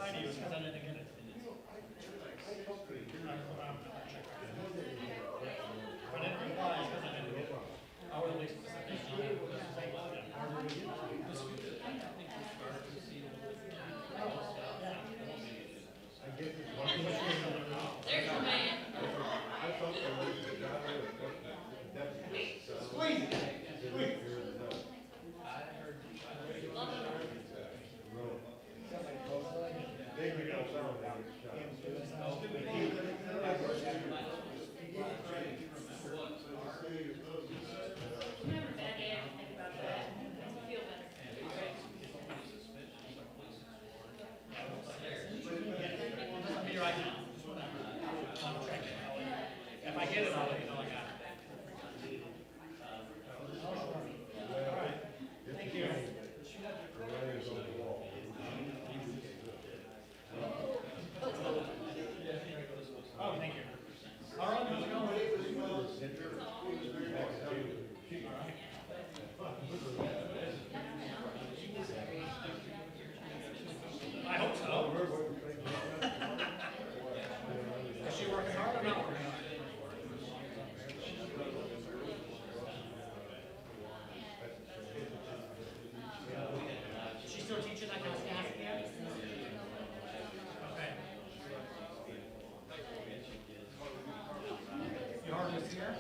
reply to you because I didn't get it. If I didn't reply, it's because I didn't get it. I would at least put something on it. There's your man. Remember that day, I think about that. Feel better. I'll be right now. I'll check it. If I get it, I'll let you know I got it. All right. Thank you. Oh, thank you. All right, how's it going? I hope so. Is she working hard or not working hard? Is she still teaching that kind of staff yet? Okay. You hardly see her?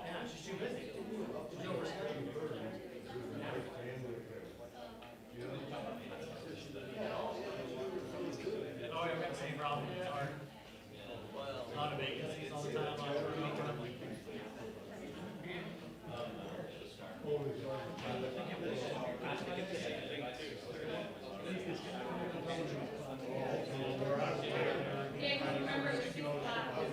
Yeah, she's too busy. She's overscheduled. Oh, I've got the same problem. It's hard. A lot of vacancies all the time. A lot of Yeah, 'cause remember the 6 o'clock was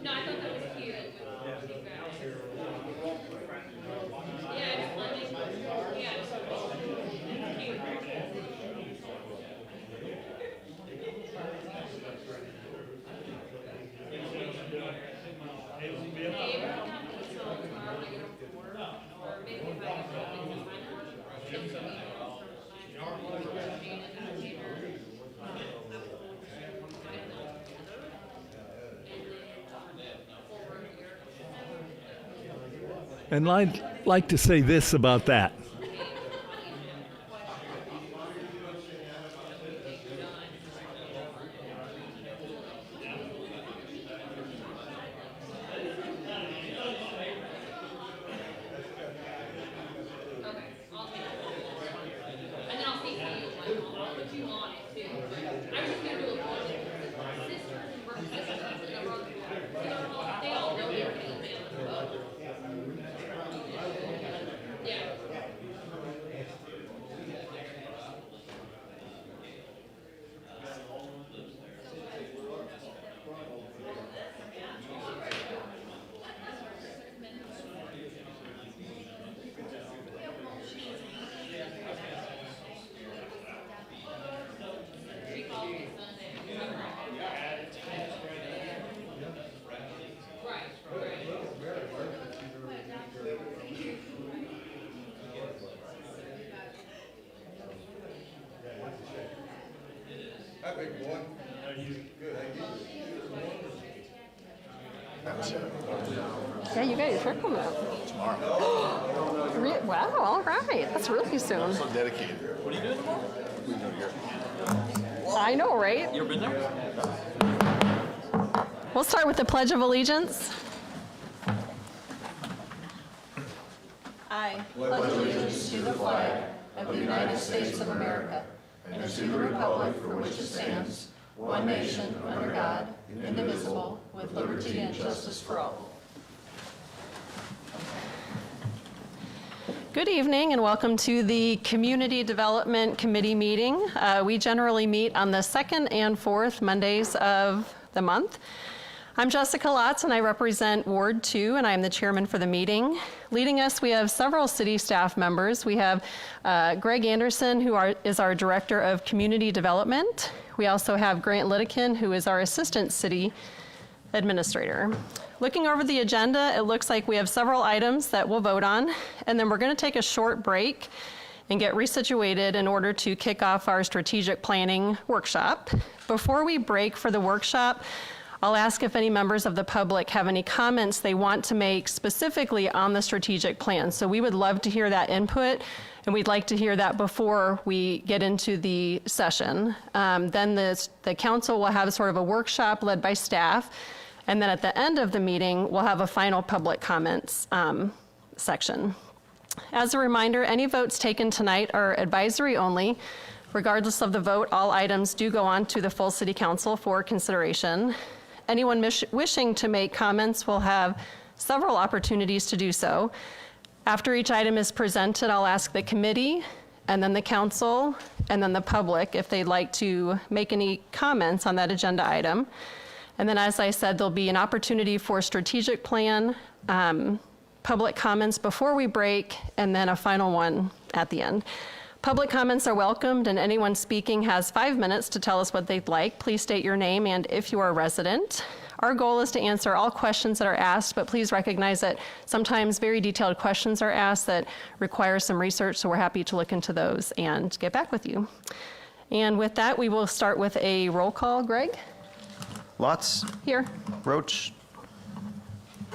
no, I thought that was cute. Yeah, it's funny. Yeah, it's cute. Hey, we're gonna put some tomorrow when I get home from work, or maybe if I can find one. And I'd like to say this about that. Yeah. Yeah, you guys are coming up. Wow, all right. That's really soon. So dedicated. What are you doing tomorrow? I know, right? You ever been there? We'll start with the Pledge of Allegiance. I pledge allegiance to the flag of the United States of America and to the republic for which it stands, one nation, under God, indivisible, with liberty and justice for all. Good evening and welcome to the Community Development Committee meeting. We generally meet on the second and fourth Mondays of the month. I'm Jessica Lotz and I represent Ward 2 and I'm the chairman for the meeting. Leading us, we have several city staff members. We have Greg Anderson, who is our Director of Community Development. We also have Grant Lidekin, who is our Assistant City Administrator. Looking over the agenda, it looks like we have several items that we'll vote on, and then we're going to take a short break and get resituated in order to kick off our strategic planning workshop. Before we break for the workshop, I'll ask if any members of the public have any comments they want to make specifically on the strategic plan. So we would love to hear that input, and we'd like to hear that before we get into the session. Then the council will have sort of a workshop led by staff, and then at the end of the meeting, we'll have a final public comments section. As a reminder, any votes taken tonight are advisory only. Regardless of the vote, all items do go on to the full city council for consideration. Anyone wishing to make comments will have several opportunities to do so. After each item is presented, I'll ask the committee, and then the council, and then the public if they'd like to make any comments on that agenda item. And then, as I said, there'll be an opportunity for strategic plan, public comments before we break, and then a final one at the end. Public comments are welcomed, and anyone speaking has 5 minutes to tell us what they'd like. Please state your name and if you are a resident. Our goal is to answer all questions that are asked, but please recognize that sometimes very detailed questions are asked that require some research, so we're happy to look into those and get back with you. And with that, we will start with a roll call. Greg? Lotz. Here. Roach.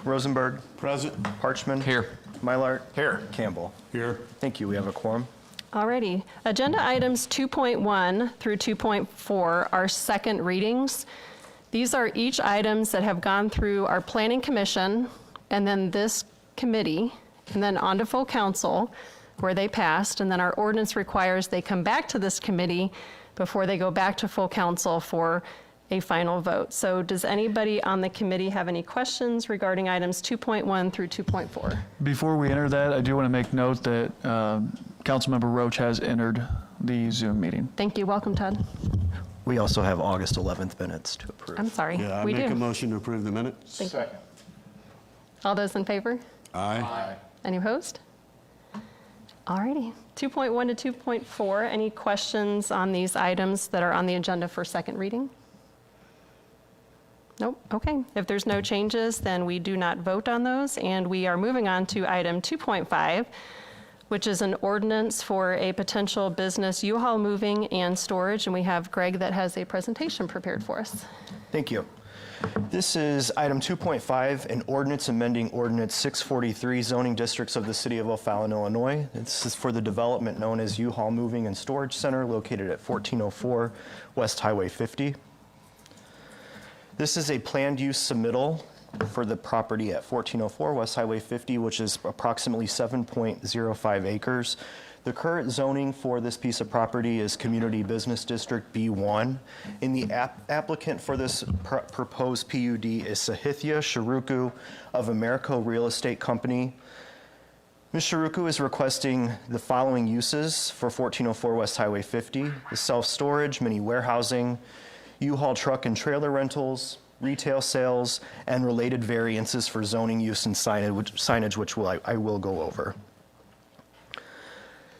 Rosenberg. Present. Parchman. Here. Mylart. Here. Campbell. Here. Thank you. We have a quorum. Alrighty. Agenda items 2.1 through 2.4 are second readings. These are each items that have gone through our planning commission and then this committee and then on to full council where they passed, and then our ordinance requires they come back to this committee before they go back to full council for a final vote. So does anybody on the committee have any questions regarding items 2.1 through 2.4? Before we enter that, I do want to make note that Councilmember Roach has entered the Zoom meeting. Thank you. Welcome, Todd. We also have August 11th minutes to approve. I'm sorry. Yeah, I we make do. a motion to approve the minutes. Thank you. All those in favor? Aye. Any opposed? Alrighty. 2.1 to 2.4, any questions on these items that are on the agenda for second reading? Nope, okay. If there's no changes, then we do not vote on those, and we are moving on to item 2.5, which is an ordinance for a potential business U-Haul moving and storage, and we have Greg that has a presentation prepared for us. Thank you. This is item 2.5, an ordinance amending ordinance 643 zoning districts of the city of O'Fallon, Illinois. This is for the development known as U-Haul Moving and Storage Center located at 1404 West Highway 50. This is a planned use submittal for the property at 1404 West Highway 50, which is approximately 7.05 acres. The current zoning for this piece of property is Community Business District B1. And the applicant for this proposed PUD is Sahithya Sharuku of Americo Real Estate Company. Ms. Sharuku is requesting the following uses for 1404 West Highway 50: the self-storage, mini warehousing, U-Haul truck and trailer rentals, retail sales, and related variances for zoning use and signage, which I will go over.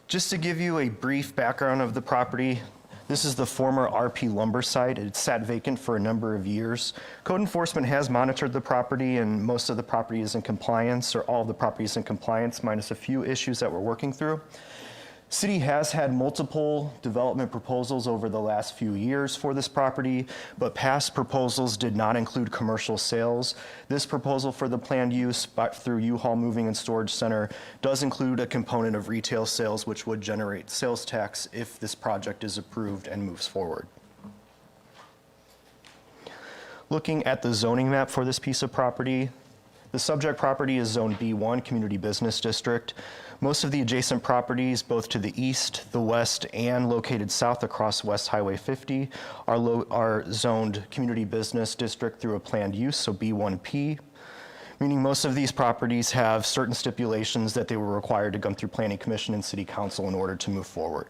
Just to give you a brief background of the property, this is the former RP lumber site. It sat vacant for a number of years. Code enforcement has monitored the property, and most of the property is in compliance, or all of the property is in compliance, minus a few issues that we're working through. City has had multiple development proposals over the last few years for this property, but past proposals did not include commercial sales. This proposal for the planned use through U-Haul Moving and Storage Center does include a component of retail sales, which would generate sales tax if this project is approved and moves forward. Looking at the zoning map for this piece of property, the subject property is Zone B1, Community Business District. Most of the adjacent properties, both to the east, the west, and located south across West Highway 50, are zoned Community Business District through a planned use, so B1P, meaning most of these properties have certain stipulations that they were required to come through Planning Commission and City Council in order to move forward.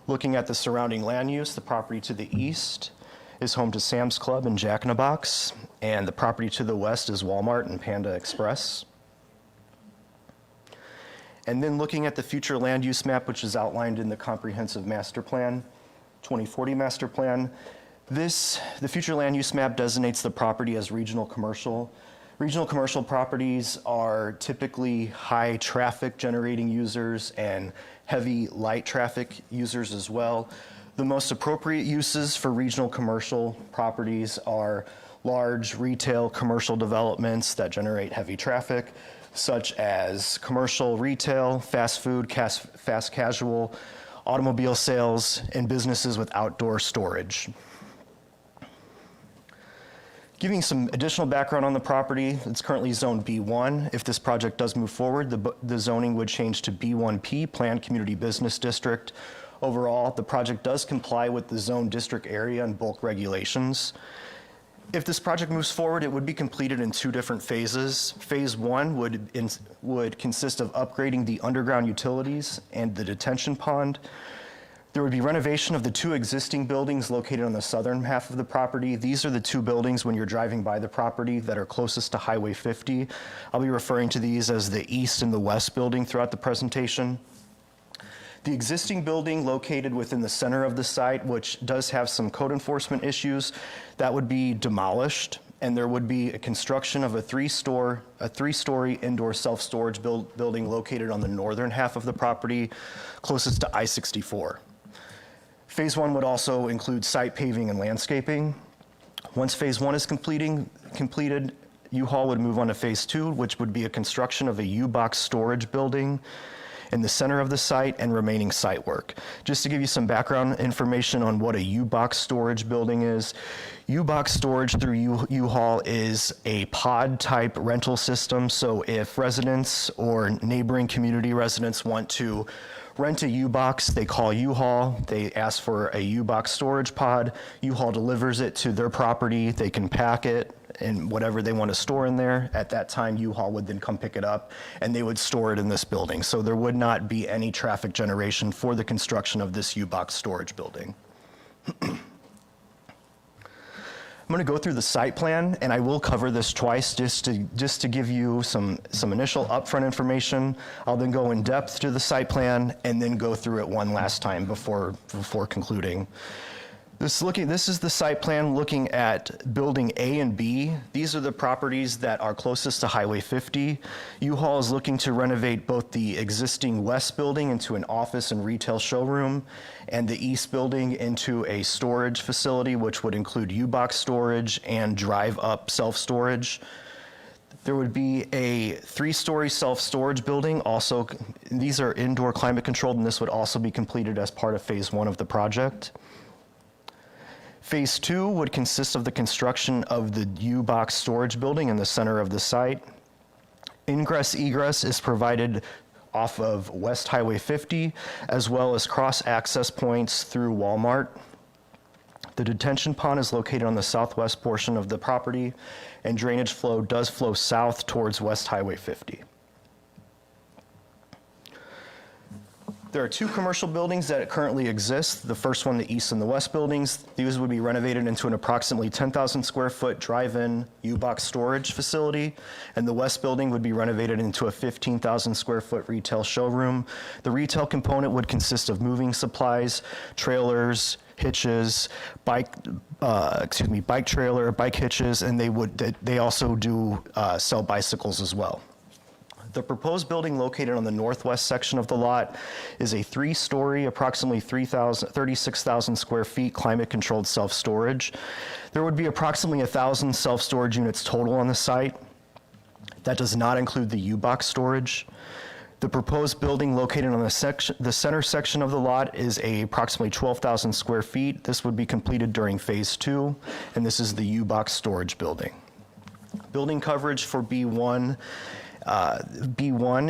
Looking at the surrounding land use, the property to the east is home to Sam's Club and Jack in the Box, and the property to the west is Walmart and Panda Express. And then looking at the future land use map, which is outlined in the Comprehensive Master Plan, 2040 Master Plan, the future land use map designates the property as regional commercial. Regional commercial properties are typically high traffic generating users and heavy light traffic users as well. The most appropriate uses for regional commercial properties are large retail commercial developments that generate heavy traffic, such as commercial retail, fast food, fast casual, automobile sales, and businesses with outdoor storage. Giving some additional background on the property, it's currently Zone B1. If this project does move forward, the zoning would change to B1P, Planned Community Business District. Overall, the project does comply with the zone district area and bulk regulations. If this project moves forward, it would be completed in two different phases. Phase 1 would consist of upgrading the underground utilities and the detention pond. There would be renovation of the two existing buildings located on the southern half of the property. These are the two buildings when you're driving by the property that are closest to Highway 50. I'll be referring to these as the east and the west building throughout the presentation. The existing building located within the center of the site, which does have some code enforcement issues, that would be demolished, and there would be a construction of a three-story indoor self-storage building located on the northern half of the property, closest to I-64. Phase 1 would also include site paving and landscaping. Once Phase 1 is completed, U-Haul would move on to Phase 2, which would be a construction of a U-Box storage building in the center of the site and remaining site work. Just to give you some background information on what a U-Box storage building is, U-Box storage through U-Haul is a pod type rental system. So if residents or neighboring community residents want to rent a U-Box, they call U-Haul, they ask for a U-Box storage pod, U-Haul delivers it to their property, they can pack it and whatever they want to store in there. At that time, U-Haul would then come pick it up and they would store it in this building. So there would not be any traffic generation for the construction of this U-Box storage building. I'm going to go through the site plan, and I will cover this twice just to give you some initial upfront information. I'll then go in depth to the site plan and then go through it one last time before concluding. This is the site plan looking at building A and B. These are the properties that are closest to Highway 50. U-Haul is looking to renovate both the existing west building into an office and retail showroom and the east building into a storage facility, which would include U-Box storage and drive-up self-storage. There would be a 3-story self-storage building. Also, these are indoor climate controlled, and this would also be completed as part of Phase 1 of the project. Phase 2 would consist of the construction of the U-Box storage building in the center of the site. Ingress egress is provided off of West Highway 50, as well as cross-access points through Walmart. The detention pond is located on the southwest portion of the property, and drainage flow does flow south towards West Highway 50. There are 2 commercial buildings that currently exist. The first one, the east and the west buildings. These would be renovated into an approximately 10,000 square foot drive-in U-Box storage facility, and the west building would be renovated into a 15,000 square foot retail showroom. The retail component would consist of moving supplies, trailers, hitches, bike trailer, bike hitches, and they also do sell bicycles as well. The proposed building located on the northwest section of the lot is a 3-story, approximately 36,000 square feet, climate-controlled self-storage. There would be approximately 1,000 self-storage units total on the site. That does not include the U-Box storage. The proposed building located on the center section of the lot is approximately 12,000 square feet. This would be completed during phase 2, and this is the U-Box storage building. Building coverage for B1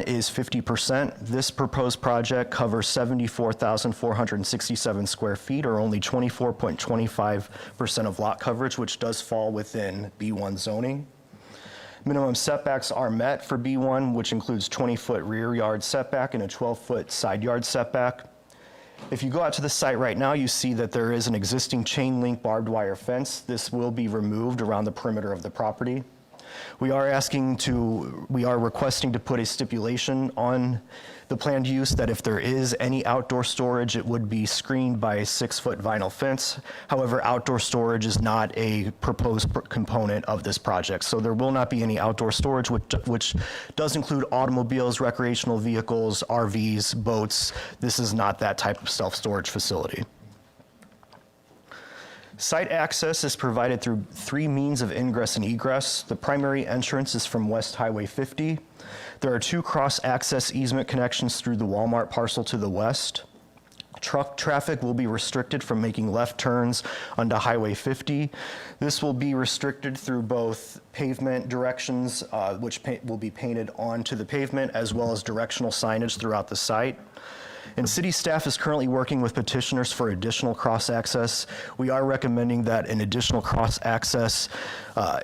is 50%. This proposed project covers 74,467 square feet, or only 24.25% of lot coverage, which does fall within B1 zoning. Minimum setbacks are met for B1, which includes 20-foot rear yard setback and a 12-foot side yard setback. If you go out to the site right now, you see that there is an existing chain link barbed wire fence. This will be removed around the perimeter of the property. We are requesting to put a stipulation on the planned use that if there is any outdoor storage, it would be screened by a 6-foot vinyl fence. However, outdoor storage is not a proposed component of this project. So there will not be any outdoor storage, which does include automobiles, recreational vehicles, RVs, boats. This is not that type of self-storage facility. Site access is provided through 3 means of ingress and egress. The primary entrance is from West Highway 50. There are 2 cross-access easement connections through the Walmart parcel to the west. Truck traffic will be restricted from making left turns onto Highway 50. This will be restricted through both pavement directions, which will be painted onto the pavement, as well as directional signage throughout the site. And city staff is currently working with petitioners for additional cross-access. We are recommending that an additional cross-access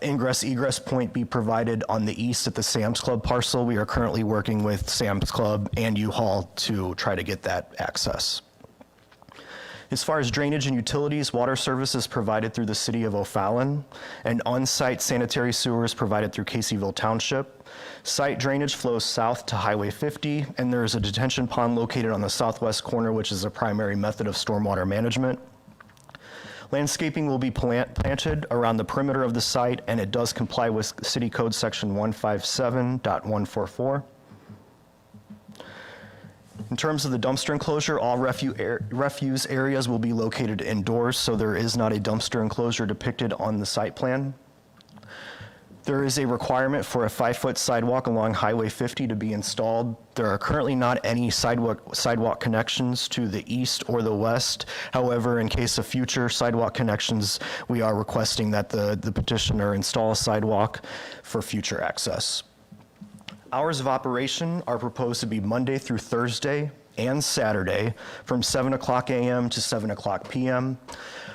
ingress-egress point be provided on the east at the Sam's Club parcel. We are currently working with Sam's Club and U-Haul to try to get that access. As far as drainage and utilities, water service is provided through the city of O'Fallon, and on-site sanitary sewer is provided through Caseyville Township. Site drainage flows south to Highway 50, and there is a detention pond located on the southwest corner, which is a primary method of stormwater management. Landscaping will be planted around the perimeter of the site, and it does comply with City Code Section 157.144. In terms of the dumpster enclosure, all refuse areas will be located indoors, so there is not a dumpster enclosure depicted on the site plan. There is a requirement for a 5-foot sidewalk along Highway 50 to be installed. There are currently not any sidewalk connections to the east or the west. However, in case of future sidewalk connections, we are requesting that the petitioner install a sidewalk for future access. Hours of operation are proposed to be Monday through Thursday and Saturday from 7 o'clock a.m. to 7 o'clock p.m.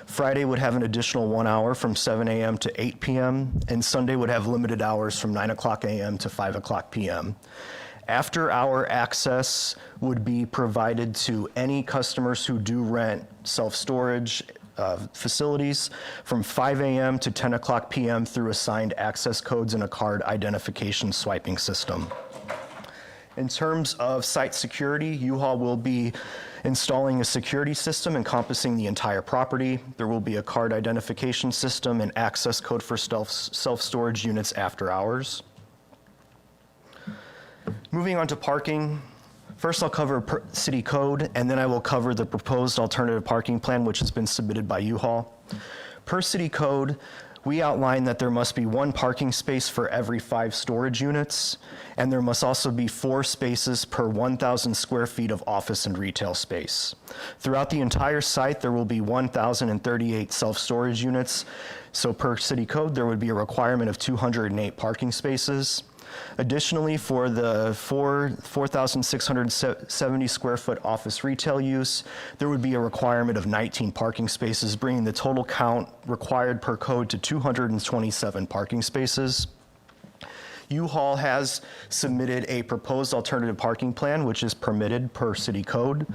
Friday would have an additional 1 hour from 7 a.m. to 8 p.m., and Sunday would have limited hours from 9 o'clock a.m. to 5 o'clock p.m. After-hour access would be provided to any customers who do rent self-storage facilities from 5 a.m. to 10 o'clock p.m. through assigned access codes and a card identification swiping system. In terms of site security, U-Haul will be installing a security system encompassing the entire property. There will be a card identification system and access code for self-storage units after hours. Moving on to parking. First, I'll cover city code, and then I will cover the proposed alternative parking plan, which has been submitted by U-Haul. Per city code, we outline that there must be 1 parking space for every 5 storage units, and there must also be 4 spaces per 1,000 square feet of office and retail space. Throughout the entire site, there will be 1,038 self-storage units, so per city code, there would be a requirement of 208 parking spaces. Additionally, for the 4,670 square foot office retail use, there would be a requirement of 19 parking spaces, bringing the total count required per code to 227 parking spaces. U-Haul has submitted a proposed alternative parking plan, which is permitted per city code.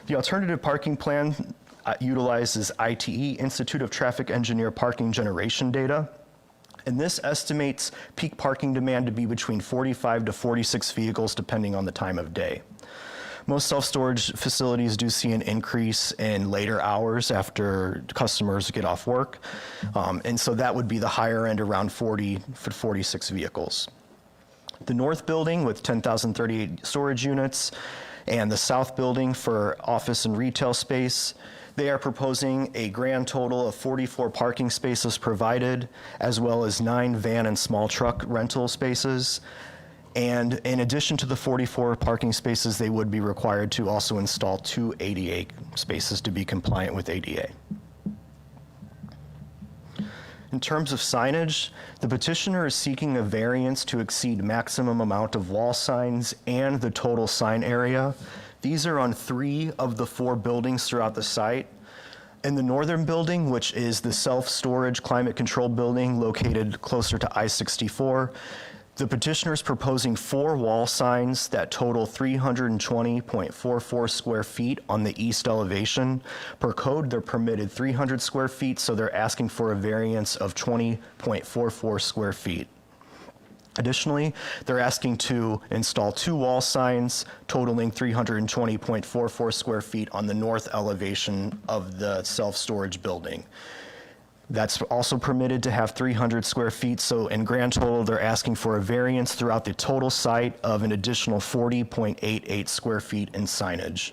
The alternative parking plan utilizes ITE, Institute of Traffic Engineer parking generation data. And this estimates peak parking demand to be between 45 to 46 vehicles, depending on the time of day. Most self-storage facilities do see an increase in later hours after customers get off work. And so that would be the higher end, around 40 for 46 vehicles. The north building with 10,038 storage units and the south building for office and retail space. They are proposing a grand total of 44 parking spaces provided, as well as 9 van and small truck rental spaces. And in addition to the 44 parking spaces, they would be required to also install 2 ADA spaces to be compliant with ADA. In terms of signage, the petitioner is seeking a variance to exceed maximum amount of wall signs and the total sign area. These are on 3 of the 4 buildings throughout the site. In the northern building, which is the self-storage climate control building located closer to I-64, the petitioner is proposing 4 wall signs that total 320.44 square feet on the east elevation. Per code, they're permitted 300 square feet, so they're asking for a variance of 20.44 square feet. Additionally, they're asking to install 2 wall signs totaling 320.44 square feet on the north elevation of the self-storage building. That's also permitted to have 300 square feet, so in grand total, they're asking for a variance throughout the total site of an additional 40.88 square feet in signage.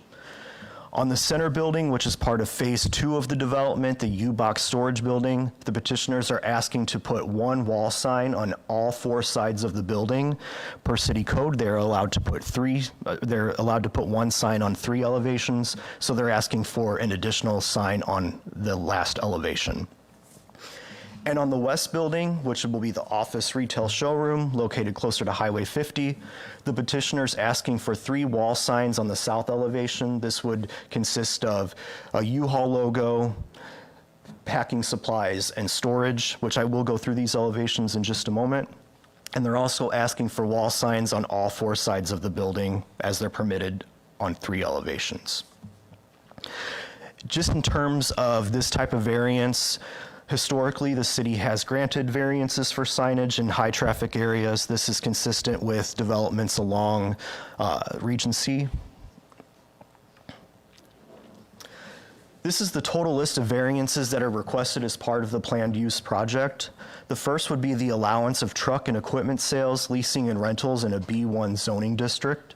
On the center building, which is part of phase 2 of the development, the U-Box storage building, the petitioners are asking to put 1 wall sign on all 4 sides of the building. Per city code, they're allowed to put 1 sign on 3 elevations, so they're asking for an additional sign on the last elevation. And on the west building, which will be the office retail showroom located closer to Highway 50, the petitioner's asking for 3 wall signs on the south elevation. This would consist of a U-Haul logo, packing supplies, and storage, which I will go through these elevations in just a moment. And they're also asking for wall signs on all 4 sides of the building as they're permitted on 3 elevations. Just in terms of this type of variance, historically, the city has granted variances for signage in high traffic areas. This is consistent with developments along Regency. This is the total list of variances that are requested as part of the planned use project. The first would be the allowance of truck and equipment sales, leasing, and rentals in a B1 zoning district.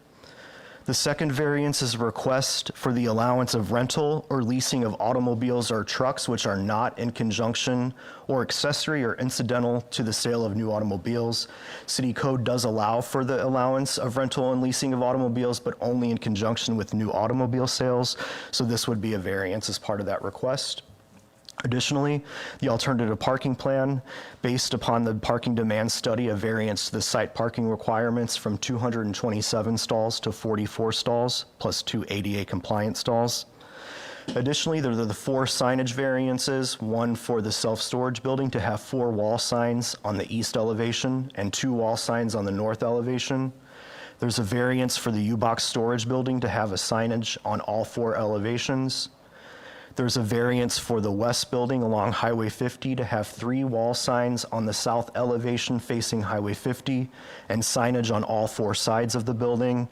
The second variance is a request for the allowance of rental or leasing of automobiles or trucks which are not in conjunction or accessory or incidental to the sale of new automobiles. City code does allow for the allowance of rental and leasing of automobiles, but only in conjunction with new automobile sales. So this would be a variance as part of that request. Additionally, the alternative parking plan, based upon the parking demand study, a variance to the site parking requirements from 227 stalls to 44 stalls, plus 2 ADA compliant stalls. Additionally, there are the 4 signage variances, 1 for the self-storage building to have 4 wall signs on the east elevation and 2 wall signs on the north elevation. There's a variance for the U-Box storage building to have a signage on all 4 elevations. There's a variance for the west building along Highway 50 to have 3 wall signs on the south elevation facing Highway 50 and signage on all 4 sides of the building,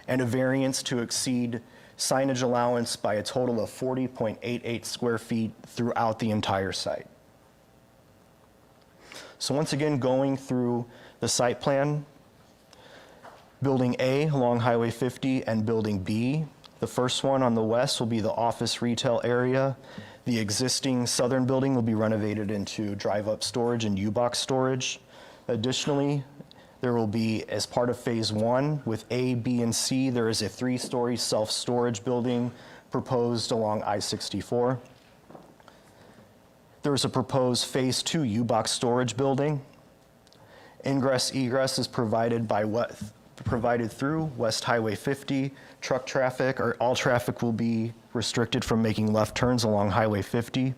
and a variance to exceed signage allowance by a total of 40.88 square feet throughout the entire site. So once again, going through the site plan, Building A along Highway 50 and Building B. The first one on the west will be the office retail area. The existing southern building will be renovated into drive-up storage and U-Box storage. Additionally, there will be, as part of phase 1, with A, B, and C, there is a 3-story self-storage building proposed along I-64. There is a proposed phase 2 U-Box storage building. Ingress egress is provided through West Highway 50. Truck traffic, or all traffic, will be restricted from making left turns along Highway 50.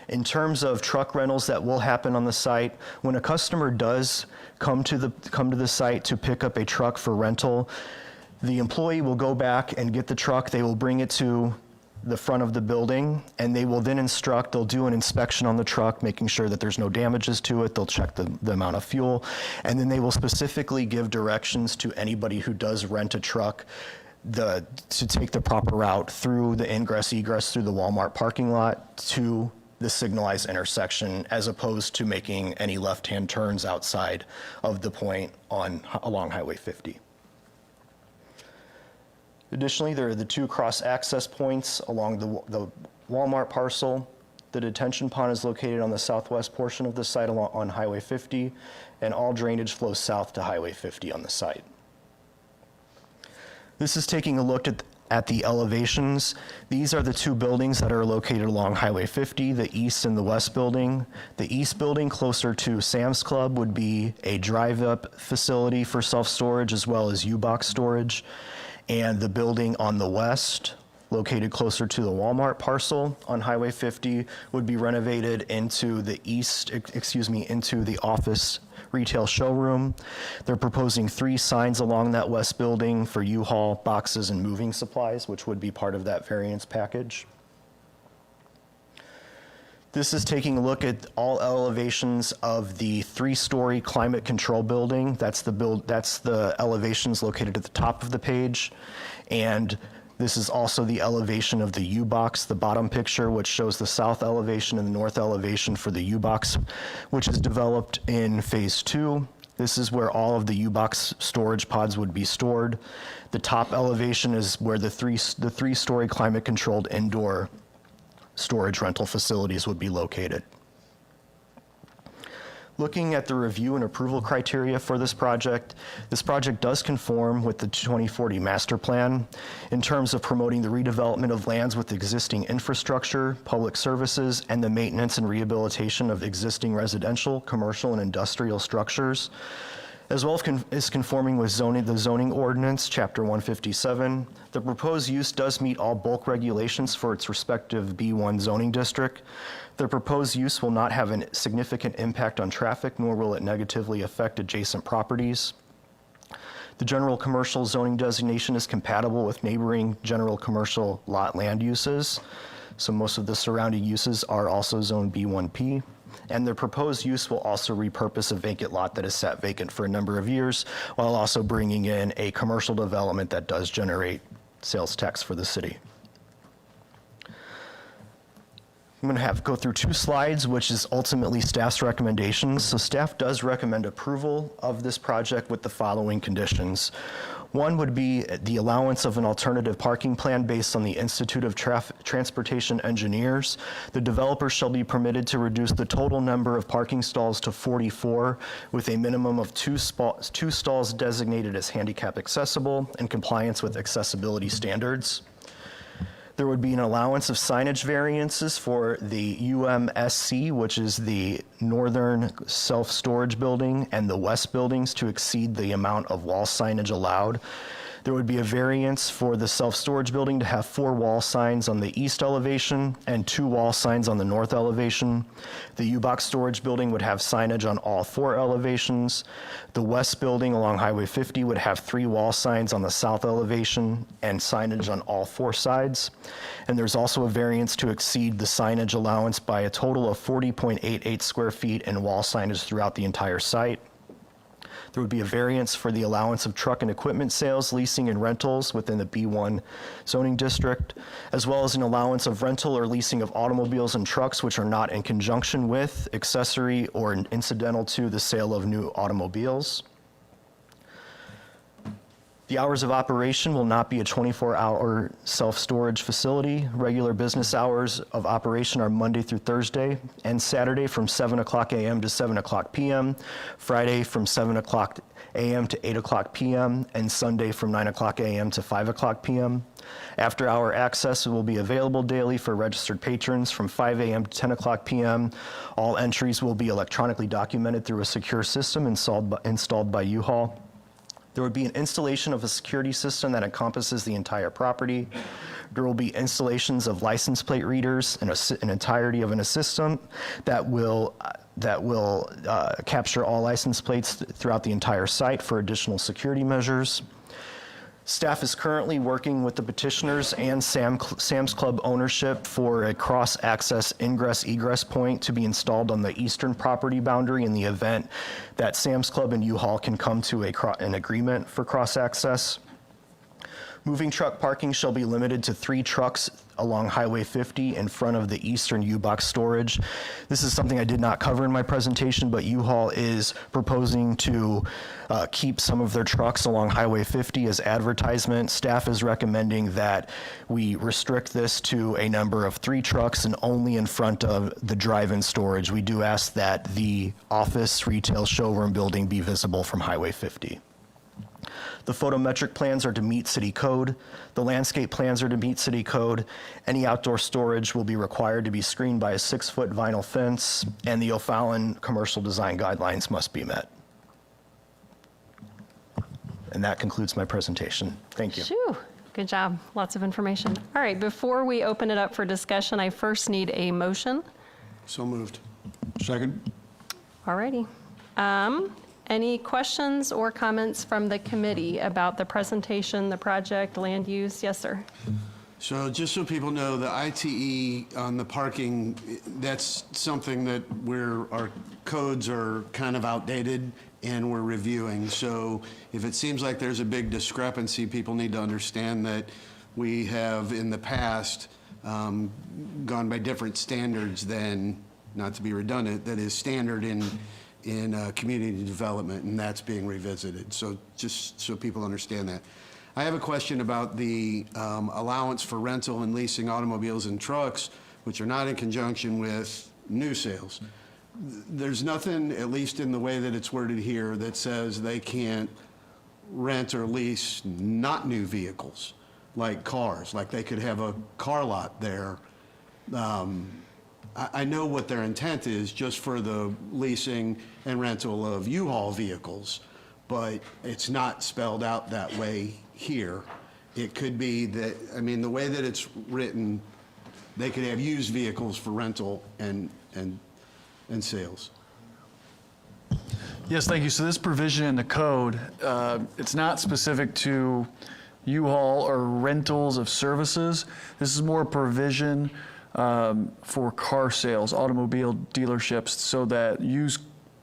In terms of truck rentals that will happen on the site, when a customer does come to the site to pick up a truck for rental, the employee will go back and get the truck. They will bring it to the front of the building, and they will then they'll do an inspection on the truck, making sure that there's no damages to it. They'll check the amount of fuel, and then they will specifically give directions to anybody who does rent a truck to take the proper route through the ingress egress through the Walmart parking lot to the signalized intersection as opposed to making any left-hand turns outside of the point along Highway 50. Additionally, there are the two cross-access points along the Walmart parcel. The detention pond is located on the southwest portion of the site on Highway 50, and all drainage flows south to Highway 50 on the site. This is taking a look at the elevations. These are the two buildings that are located along Highway 50, the east and the west building. The east building, closer to Sam's Club, would be a drive-up facility for self-storage as well as U-Box storage. And the building on the west, located closer to the Walmart parcel on Highway 50, would be renovated into the into the office retail showroom. They're proposing 3 signs along that west building for U-Haul, boxes, and moving supplies, which would be part of that variance package. This is taking a look at all elevations of the 3-story climate control building. That's the elevations located at the top of the page. And this is also the elevation of the U-Box, the bottom picture, which shows the south elevation and the north elevation for the U-Box, which is developed in phase 2. This is where all of the U-Box storage pods would be stored. The top elevation is where the 3-story climate controlled indoor storage rental facilities would be located. Looking at the review and approval criteria for this project does conform with the 2040 master plan in terms of promoting the redevelopment of lands with existing infrastructure, public services, and the maintenance and rehabilitation of existing residential, commercial, and industrial structures, as well as conforming with the zoning ordinance, Chapter 157. The proposed use does meet all bulk regulations for its respective B1 zoning district. The proposed use will not have a significant impact on traffic, nor will it negatively affect adjacent properties. The general commercial zoning designation is compatible with neighboring general commercial lot land uses. So most of the surrounding uses are also zone B1P. And the proposed use will also repurpose a vacant lot that has sat vacant for a number of years, while also bringing in a commercial development that does generate sales tax for the city. I'm going to go through 2 slides, which is ultimately staff's recommendations. So staff does recommend approval of this project with the following conditions. One would be the allowance of an alternative parking plan based on the Institute of Transportation Engineers. The developer shall be permitted to reduce the total number of parking stalls to 44, with a minimum of 2 stalls designated as handicap accessible in compliance with accessibility standards. There would be an allowance of signage variances for the UMSC, which is the northern self-storage building, and the west buildings to exceed the amount of wall signage allowed. There would be a variance for the self-storage building to have 4 wall signs on the east elevation and 2 wall signs on the north elevation. The U-Box storage building would have signage on all 4 elevations. The west building along Highway 50 would have 3 wall signs on the south elevation and signage on all 4 sides. And there's also a variance to exceed the signage allowance by a total of 40.88 square feet in wall signage throughout the entire site. There would be a variance for the allowance of truck and equipment sales, leasing, and rentals within the B1 zoning district, as well as an allowance of rental or leasing of automobiles and trucks which are not in conjunction with, accessory, or incidental to the sale of new automobiles. The hours of operation will not be a 24-hour self-storage facility. Regular business hours of operation are Monday through Thursday and Saturday from 7 o'clock a.m. to 7 o'clock p.m., Friday from 7 o'clock a.m. to 8 o'clock p.m., and Sunday from 9 o'clock a.m. to 5 o'clock p.m. After-hour access will be available daily for registered patrons from 5 a.m. to 10 o'clock p.m. All entries will be electronically documented through a secure system installed by U-Haul. There would be an installation of a security system that encompasses the entire property. There will be installations of license plate readers and an entirety of a system that will capture all license plates throughout the entire site for additional security measures. Staff is currently working with the petitioners and Sam's Club ownership for a cross-access ingress-egress point to be installed on the eastern property boundary in the event that Sam's Club and U-Haul can come to an agreement for cross-access. Moving truck parking shall be limited to 3 trucks along Highway 50 in front of the eastern U-Box storage. This is something I did not cover in my presentation, but U-Haul is proposing to keep some of their trucks along Highway 50 as advertisement. Staff is recommending that we restrict this to a number of 3 trucks and only in front of the drive-in storage. We do ask that the office retail showroom building be visible from Highway 50. The photometric plans are to meet city code. The landscape plans are to meet city code. Any outdoor storage will be required to be screened by a 6-foot vinyl fence, and the O'Fallon commercial design guidelines must be met. And that concludes my presentation. Thank you. Shoo, good job. Lots of information. All right, before we open it up for discussion, I first need a motion. So moved. Second? All righty. Any questions or comments from the committee about the presentation, the project, land use? Yes, sir. So just so people know, the ITE on the parking, that's something that our codes are kind of outdated and we're reviewing. So if it seems like there's a big discrepancy, people need to understand that we have in the past gone by different standards than, not to be redundant, that is standard in community development, and that's being revisited. So just so people understand that. I have a question about the allowance for rental and leasing automobiles and trucks, which are not in conjunction with new sales. There's nothing, at least in the way that it's worded here, that says they can't rent or lease not new vehicles, like cars, like they could have a car lot there. I know what their intent is, just for the leasing and rental of U-Haul vehicles, but it's not spelled out that way here. It could be that, I mean, the way that it's written, they could have used vehicles for rental and sales. Yes, thank you. So this provision in the code, it's not specific to U-Haul or rentals of services. This is more provision for car sales, automobile dealerships, so that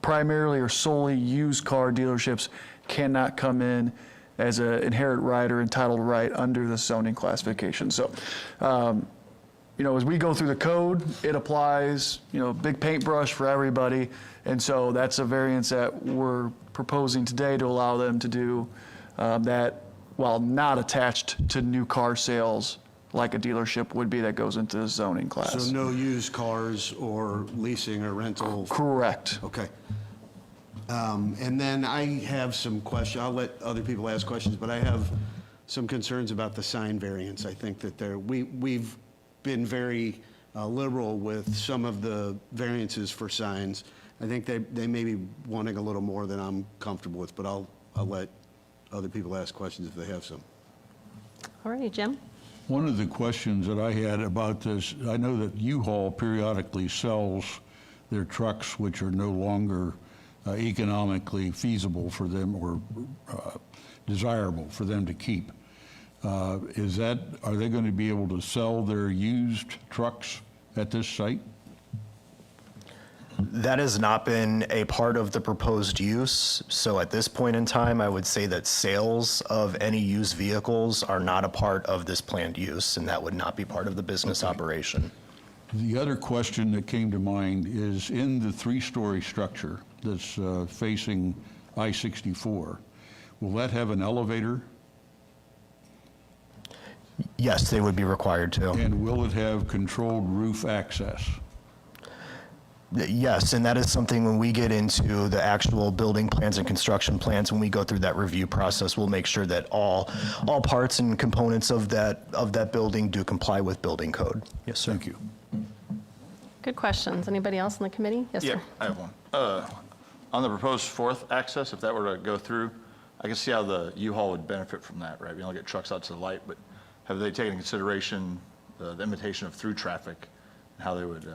primarily or solely used car dealerships cannot come in as an inherent right or entitled right under the zoning classification. So, as we go through the code, it applies, big paintbrush for everybody. And so that's a variance that we're proposing today to allow them to do that while not attached to new car sales like a dealership would be that goes into the zoning class. So no used cars or leasing or rental? Correct. Okay. And then I have some questions. I'll let other people ask questions, but I have some concerns about the sign variance. I think that we've been very liberal with some of the variances for signs. I think they may be wanting a little more than I'm comfortable with, but I'll let other people ask questions if they have some. All righty, Jim. One of the questions that I had about this, I know that U-Haul periodically sells their trucks which are no longer economically feasible for them or desirable for them to keep. Are they going to be able to sell their used trucks at this site? That has not been a part of the proposed use. So at this point in time, I would say that sales of any used vehicles are not a part of this planned use, and that would not be part of the business operation. The other question that came to mind is in the 3-story structure that's facing I-64, will that have an elevator? Yes, they would be required to. And will it have controlled roof access? Yes, and that is something when we get into the actual building plans and construction plans, when we go through that review process, we'll make sure that all parts and components of that building do comply with building code. Yes, sir. Thank you. Good questions. Anybody else in the committee? Yes, Yeah, sir. I have one. On the proposed 4th access, if that were to go through, I can see how the U-Haul would benefit from that, right? We only get trucks out to the light, but have they taken into consideration the imitation of through traffic and how they would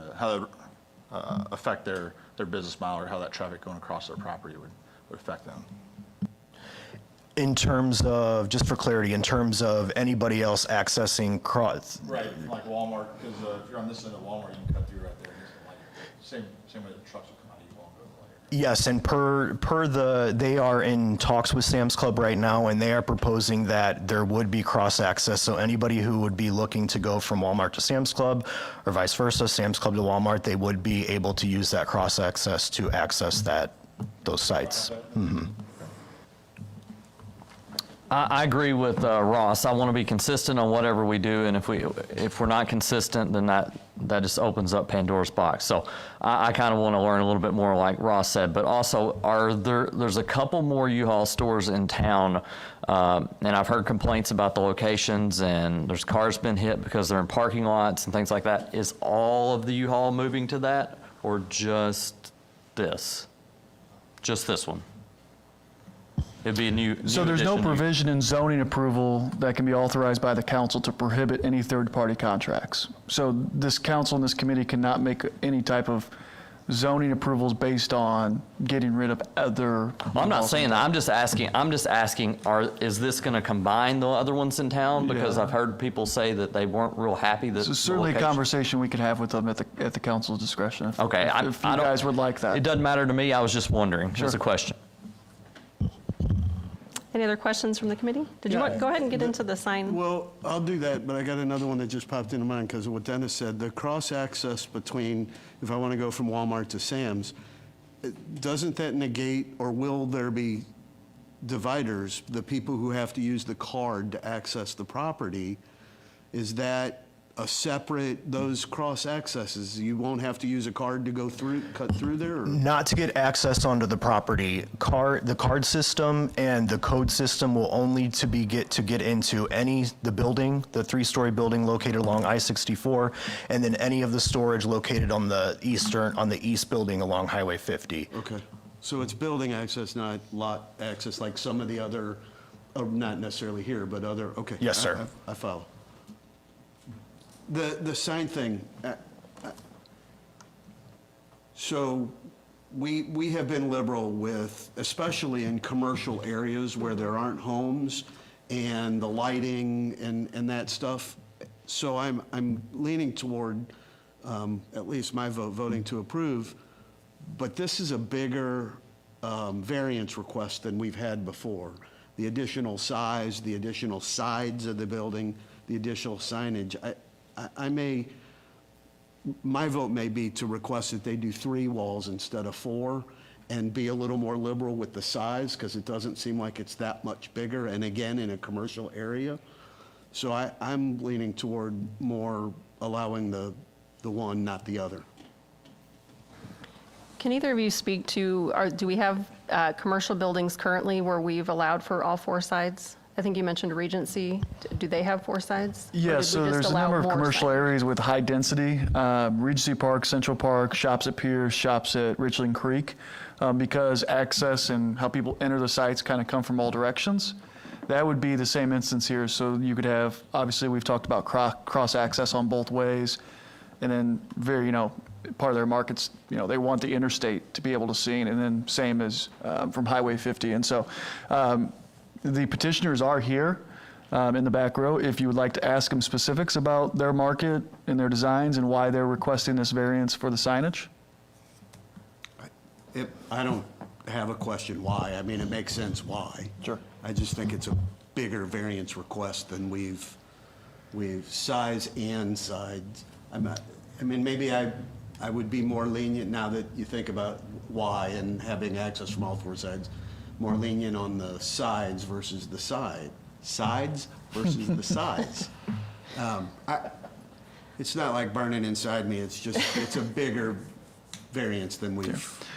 affect their business model, or how that traffic going across their property would affect them? In terms of, just for clarity, in terms of anybody else accessing Right, like Walmart, because if you're on this end of Walmart, you can cut through right there. Same way the trucks will come out of U-Haul and go to the light. Yes, and they are in talks with Sam's Club right now, and they are proposing that there would be cross-access. So anybody who would be looking to go from Walmart to Sam's Club, or vice versa, Sam's Club to Walmart, they would be able to use that cross-access to access those sites. I agree with Ross. I want to be consistent on whatever we do, and if we're not consistent, then that just opens up Pandora's box. So I kind of want to learn a little bit more, like Ross said. But also, there's a couple more U-Haul stores in town, and I've heard complaints about the locations, and there's cars been hit because they're in parking lots and things like that. Is all of the U-Haul moving to that, or just this? Just this one? It'd be a new So there's no addition. provision in zoning approval that can be authorized by the council to prohibit any third-party contracts. So this council and this committee cannot make any type of zoning approvals based on getting rid of other. Well, I'm not saying that. I'm just asking, is this going to combine the other ones in town? Because I've heard people say that they weren't real happy that. So certainly a conversation we could have with them at the council's discretion. Okay. If you guys would like that. It doesn't matter to me. I was just wondering. Just a question. Any other questions from the committee? Did you want, go ahead and get into the sign? Well, I'll do that, but I got another one that just popped into mind because of what Dennis said. The cross-access between, if I want to go from Walmart to Sam's, doesn't that negate, or will there be dividers, the people who have to use the card to access the property? Is that a separate, those cross-accesses, you won't have to use a card to go through, cut through there? Or? Not to get access onto the property. The card system and the code system will only to get into the building, the 3-story building located along I-64, and then any of the storage located on the east building along Highway 50. Okay, so it's building access, not lot access, like some of the other, not necessarily here, but other, okay. Yes, sir. I follow. The sign thing, so we have been liberal with, especially in commercial areas where there aren't homes and the lighting and that stuff. So I'm leaning toward, at least my voting to approve, but this is a bigger variance request than we've had before. The additional size, the additional sides of the building, the additional signage. My vote may be to request that they do 3 walls instead of 4 and be a little more liberal with the size because it doesn't seem like it's that much bigger, and again, in a commercial area. So I'm leaning toward more allowing the one, not the other. Can either of you speak to, do we have commercial buildings currently where we've allowed for all 4 sides? I think you mentioned Regency. Do they have 4 sides? Yeah, so there's a number of commercial areas with high density. Regency Park, Central Park, shops at Pierce, shops at Richland Creek, because access and how people enter the sites kind of come from all directions. That would be the same instance here. So you could have, obviously we've talked about cross access on both ways, and then part of their markets, they want the interstate to be able to see, and then same as from Highway 50. And so the petitioners are here in the back row. If you would like to ask them specifics about their market and their designs and why they're requesting this variance for the signage. I don't have a question why. I mean, it makes sense why. Sure. I just think it's a bigger variance request than we've size and sides. Maybe I would be more lenient now that you think about why and having access from all 4 sides. More lenient on the sides versus the sides versus the sides. It's not like burning inside me. It's a bigger variance than we've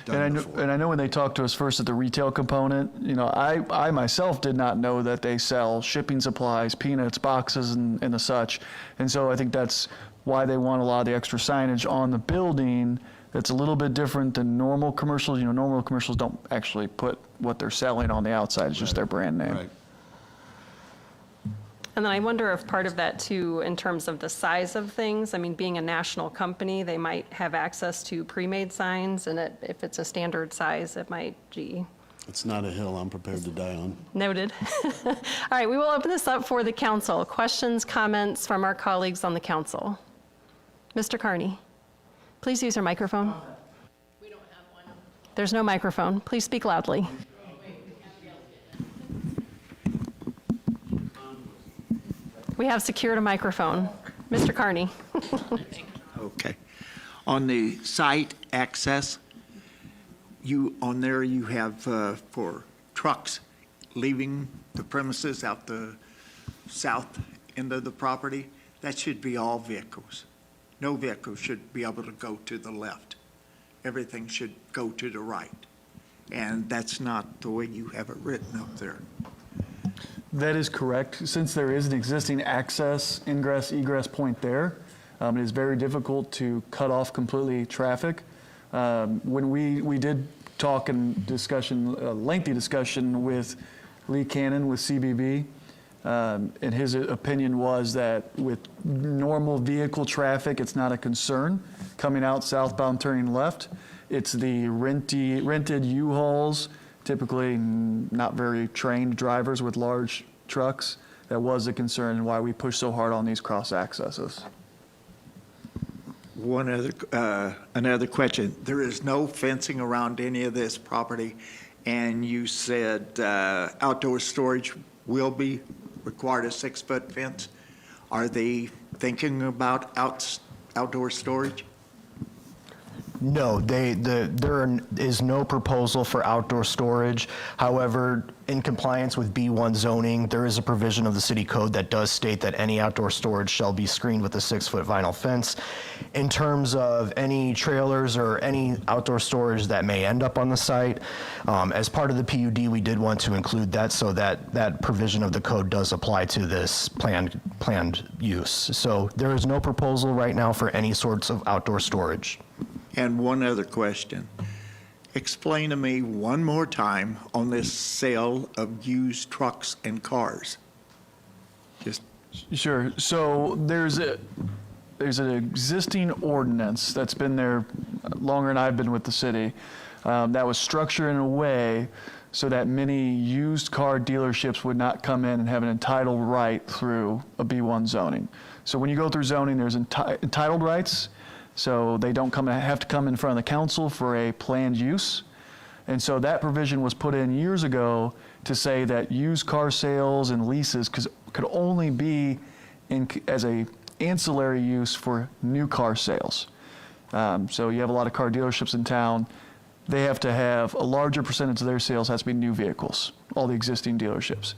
done before. And I know when they talked to us first at the retail component, I myself did not know that they sell shipping supplies, peanuts, boxes, and the such. And so I think that's why they want a lot of the extra signage on the building. It's a little bit different than normal commercials. Normal commercials don't actually put what they're selling on the outside. It's just their brand name. Right. And then I wonder if part of that too, in terms of the size of things, being a national company, they might have access to pre-made signs, and if it's a standard size, it might, It's not a hill I'm prepared to die on. Noted. All right, we will open this up for the council. Questions, comments from our colleagues on the council. Mr. Carney, please use your microphone. We don't have one. There's no microphone. Please speak loudly. We have secured a microphone. Mr. Carney. Okay. On the site access, on there you have for trucks leaving the premises out the south end of the property, that should be all vehicles. No vehicle should be able to go to the left. Everything should go to the right. And that's not the way you have it written up there. That is correct. Since there is an existing access, ingress, egress point there, it is very difficult to cut off completely traffic. When we did talk and discussion, lengthy discussion with Lee Cannon with CBB, and his opinion was that with normal vehicle traffic, it's not a concern. Coming out southbound turning left, it's the rented U-Hauls, typically not very trained drivers with large trucks, that was a concern and why we push so hard on these cross accesses. Another question. There is no fencing around any of this property, and you said outdoor storage will be required a 6-foot fence. Are they thinking about outdoor storage? No, there is no proposal for outdoor storage. However, in compliance with B1 zoning, there is a provision of the city code that does state that any outdoor storage shall be screened with a 6-foot vinyl fence. In terms of any trailers or any outdoor storage that may end up on the site, as part of the PUD, we did want to include that so that provision of the code does apply to this planned use. So there is no proposal right now for any sorts of outdoor storage. And one other question. Explain to me one more time on this sale of used trucks and cars. Just Sure. So there's an existing ordinance that's been there longer than I've been with the city, that was structured in a way so that many used car dealerships would not come in and have an entitled right through a B1 zoning. So when you go through zoning, there's entitled rights. So they don't have to come in front of the council for a planned use. And so that provision was put in years ago to say that used car sales and leases could only be as a ancillary use for new car sales. So you have a lot of car dealerships in town. They have to have a larger percentage of their sales has to be new vehicles, all the existing dealerships.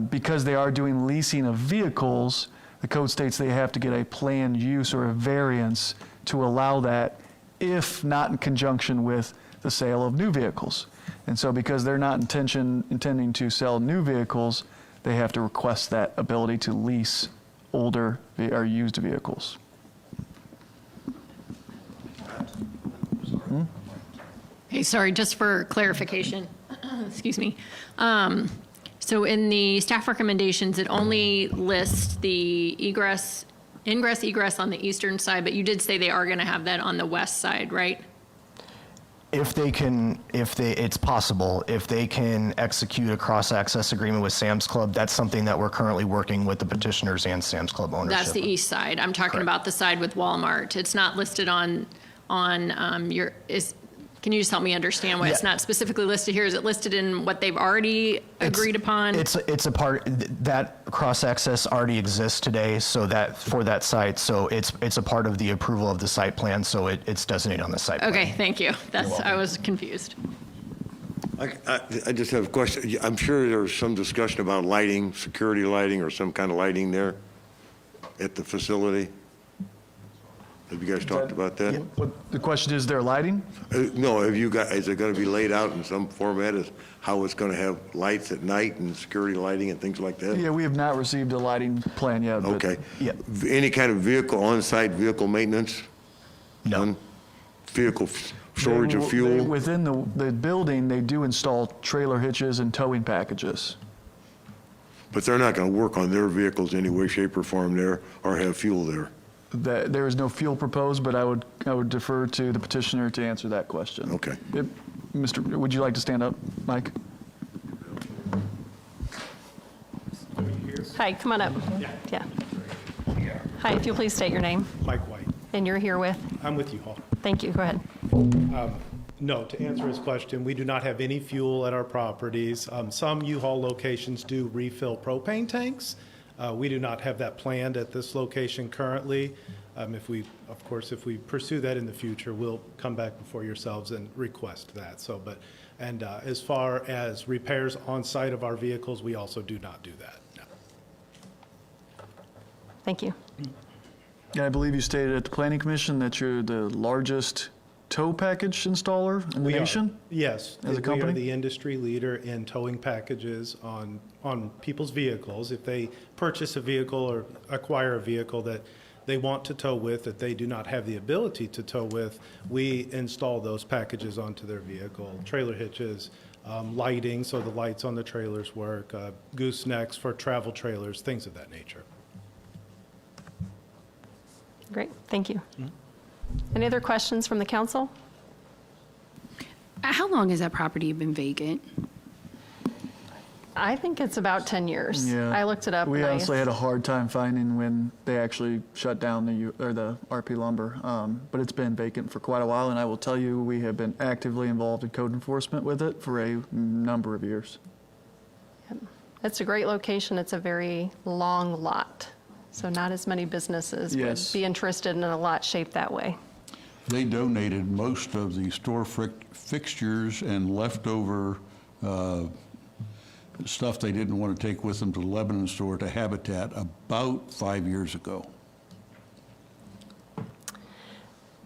Because they are doing leasing of vehicles, the code states they have to get a planned use or a variance to allow that, if not in conjunction with the sale of new vehicles. And so because they're not intending to sell new vehicles, they have to request that ability to lease older or used vehicles. Hey, sorry, just for clarification, excuse me. So in the staff recommendations, it only lists the ingress, egress on the eastern side, but you did say they are going to have that on the west side, right? It's possible. If they can execute a cross-access agreement with Sam's Club, that's something that we're currently working with the petitioners and Sam's Club ownership. That's the east side. I'm talking Correct. about the side with Walmart. It's not listed on your, can you just help me understand why it's Yeah. not specifically listed here? Is it listed in what they've already agreed upon? It's a part, that cross-access already exists today, so that, for that site, so it's a part of the approval of the site plan, so it's designated on the site plan. Okay, thank you. I was confused. I just have a question. I'm sure there's some discussion about lighting, security lighting, or some kind of lighting there at the facility. Have you guys talked about that? The question is, there lighting? No, is it going to be laid out in some format as how it's going to have lights at night and security lighting and things like that? Yeah, we have not received a lighting plan yet. But Okay. Yeah. Any kind of vehicle, on-site vehicle maintenance? No. None? Vehicle storage of fuel? Within the building, they do install trailer hitches and towing packages. But they're not going to work on their vehicles any way, shape, or form there, or have fuel there? There is no fuel proposed, but I would defer to the petitioner to answer that question. Okay. Mr., would you like to stand up, Mike? Hi, come on up. Yeah. Hi, if you'll please state your name. Mike White. And you're here with? I'm with U-Haul. Thank you, go ahead. No, to answer his question, we do not have any fuel at our properties. Some U-Haul locations do refill propane tanks. We do not have that planned at this location currently. If we pursue that in the future, we'll come back before yourselves and request that. So, as far as repairs on site of our vehicles, we also do not do that. No. Thank you. Yeah, I believe you stated at the Planning Commission that you're the largest tow package installer in the We are. nation? Yes. As a We company? are the industry leader in towing packages on people's vehicles. If they purchase a vehicle or acquire a vehicle that they want to tow with, that they do not have the ability to tow with, we install those packages onto their vehicle. Trailer hitches, lighting, so the lights on the trailers work, goosenecks for travel trailers, things of that nature. Great, thank you. Any other questions from the council? How long has that property been vacant? I think it's about 10 years. Yeah. I looked it up. We and honestly had a hard time finding when they actually shut down the RP Lumber, but it's been vacant for quite a while, and I will tell you, we have been actively involved in code enforcement with it for a number of years. It's a great location. It's a very long lot, so not as many businesses Yes. would be interested in a lot shaped that way. They donated most of the store fixtures and leftover stuff they didn't want to take with them to the Lebanon store to Habitat about 5 years ago.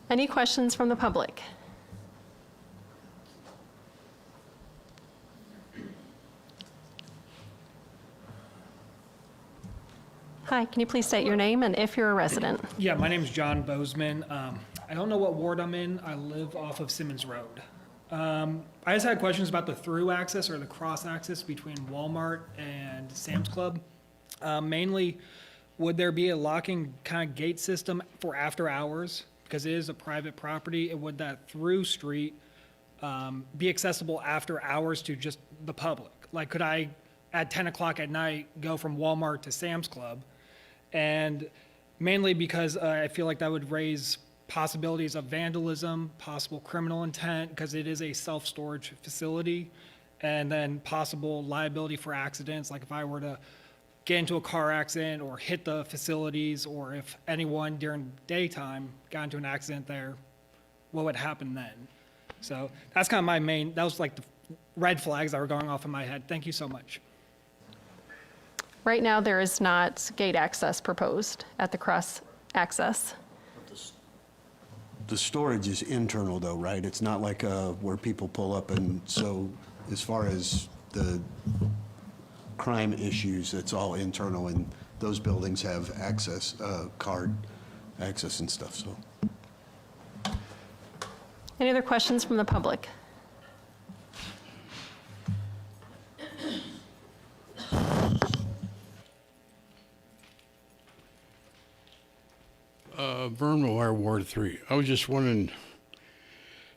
Any questions from the public? Hi, can you please state your name and if you're a resident? Yeah, my name's John Bozeman. I don't know what ward I'm in. I live off of Simmons Road. I just had questions about the through access or the cross access between Walmart and Sam's Club. Mainly, would there be a locking kind of gate system for after hours? Because it is a private property, and would that through street be accessible after hours to just the public? Like, could I, at 10 o'clock at night, go from Walmart to Sam's Club? And mainly because I feel like that would raise possibilities of vandalism, possible criminal intent, because it is a self-storage facility, and then possible liability for accidents, like if I were to get into a car accident or hit the facilities, or if anyone during daytime got into an accident there, what would happen then? So that's kind of my main, that was like the red flags that were going off in my head. Thank you so much. Right now, there is not gate access proposed at the cross access. The storage is internal though, right? It's not like where people pull up, and so as far as the crime issues, it's all internal, and those buildings have access, card access and stuff, so. Any other questions from the public? Vern Moore, Ward 3. I was just wondering,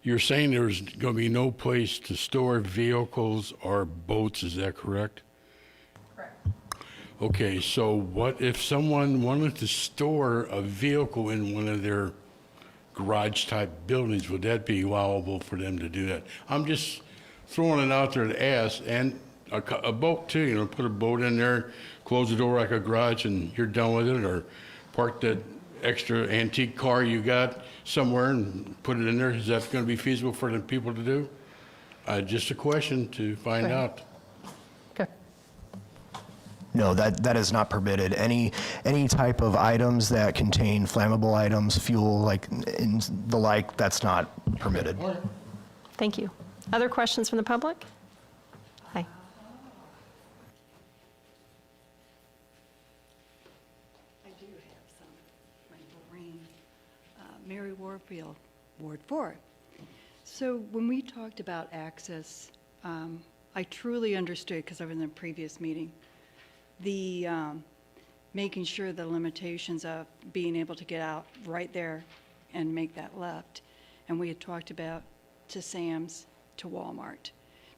you're saying there's going to be no place to store vehicles or boats, is that correct? Correct. Okay, so what if someone wanted to store a vehicle in one of their garage-type buildings? Would that be allowable for them to do that? I'm just throwing it out there to ask, and a boat too, you know, put a boat in there, close the door like a garage, and you're done with it, or park that extra antique car you got somewhere and put it in there. Is that going to be feasible for the people to do? Just a question to find Right. out. Okay. No, that is not permitted. Any type of items that contain flammable items, fuel, like and the like, that's not permitted. Thank you. Other questions from the public? Hi. I do have some. Maureen, Mary Warfield, Ward 4. So when we talked about access, I truly understood, because I was in a previous meeting, the making sure the limitations of being able to get out right there and make that left. And we had talked about to Sam's, to Walmart.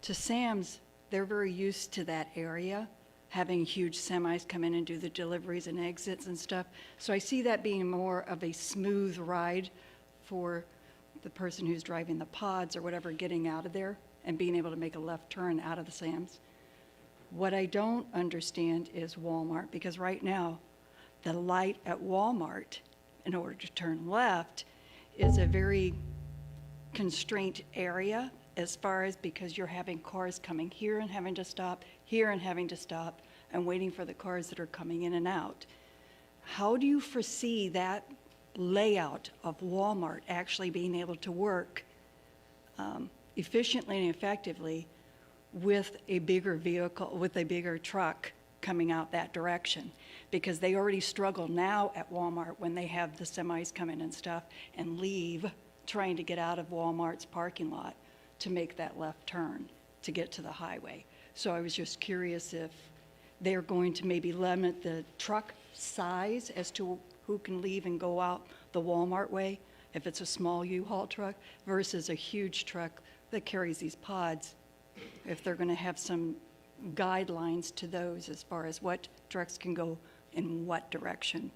To Sam's, they're very used to that area, having huge semis come in and do the deliveries and exits and stuff. So I see that being more of a smooth ride for the person who's driving the pods or whatever getting out of there and being able to make a left turn out of the Sam's. What I don't understand is Walmart, because right now, the light at Walmart, in order to turn left, is a very constrained area as far as because you're having cars coming here and having to stop, here and having to stop, and waiting for the cars that are coming in and out. How do you foresee that layout of Walmart actually being able to work efficiently and effectively with a bigger vehicle, with a bigger truck coming out that direction? Because they already struggle now at Walmart when they have the semis come in and stuff and leave, trying to get out of Walmart's parking lot to make that left turn to get to the highway. So I was just curious if they're going to maybe limit the truck size as to who can leave and go out the Walmart way, if it's a small U-Haul truck versus a huge truck that carries these pods, if they're going to have some guidelines to those as far as what trucks can go in what direction.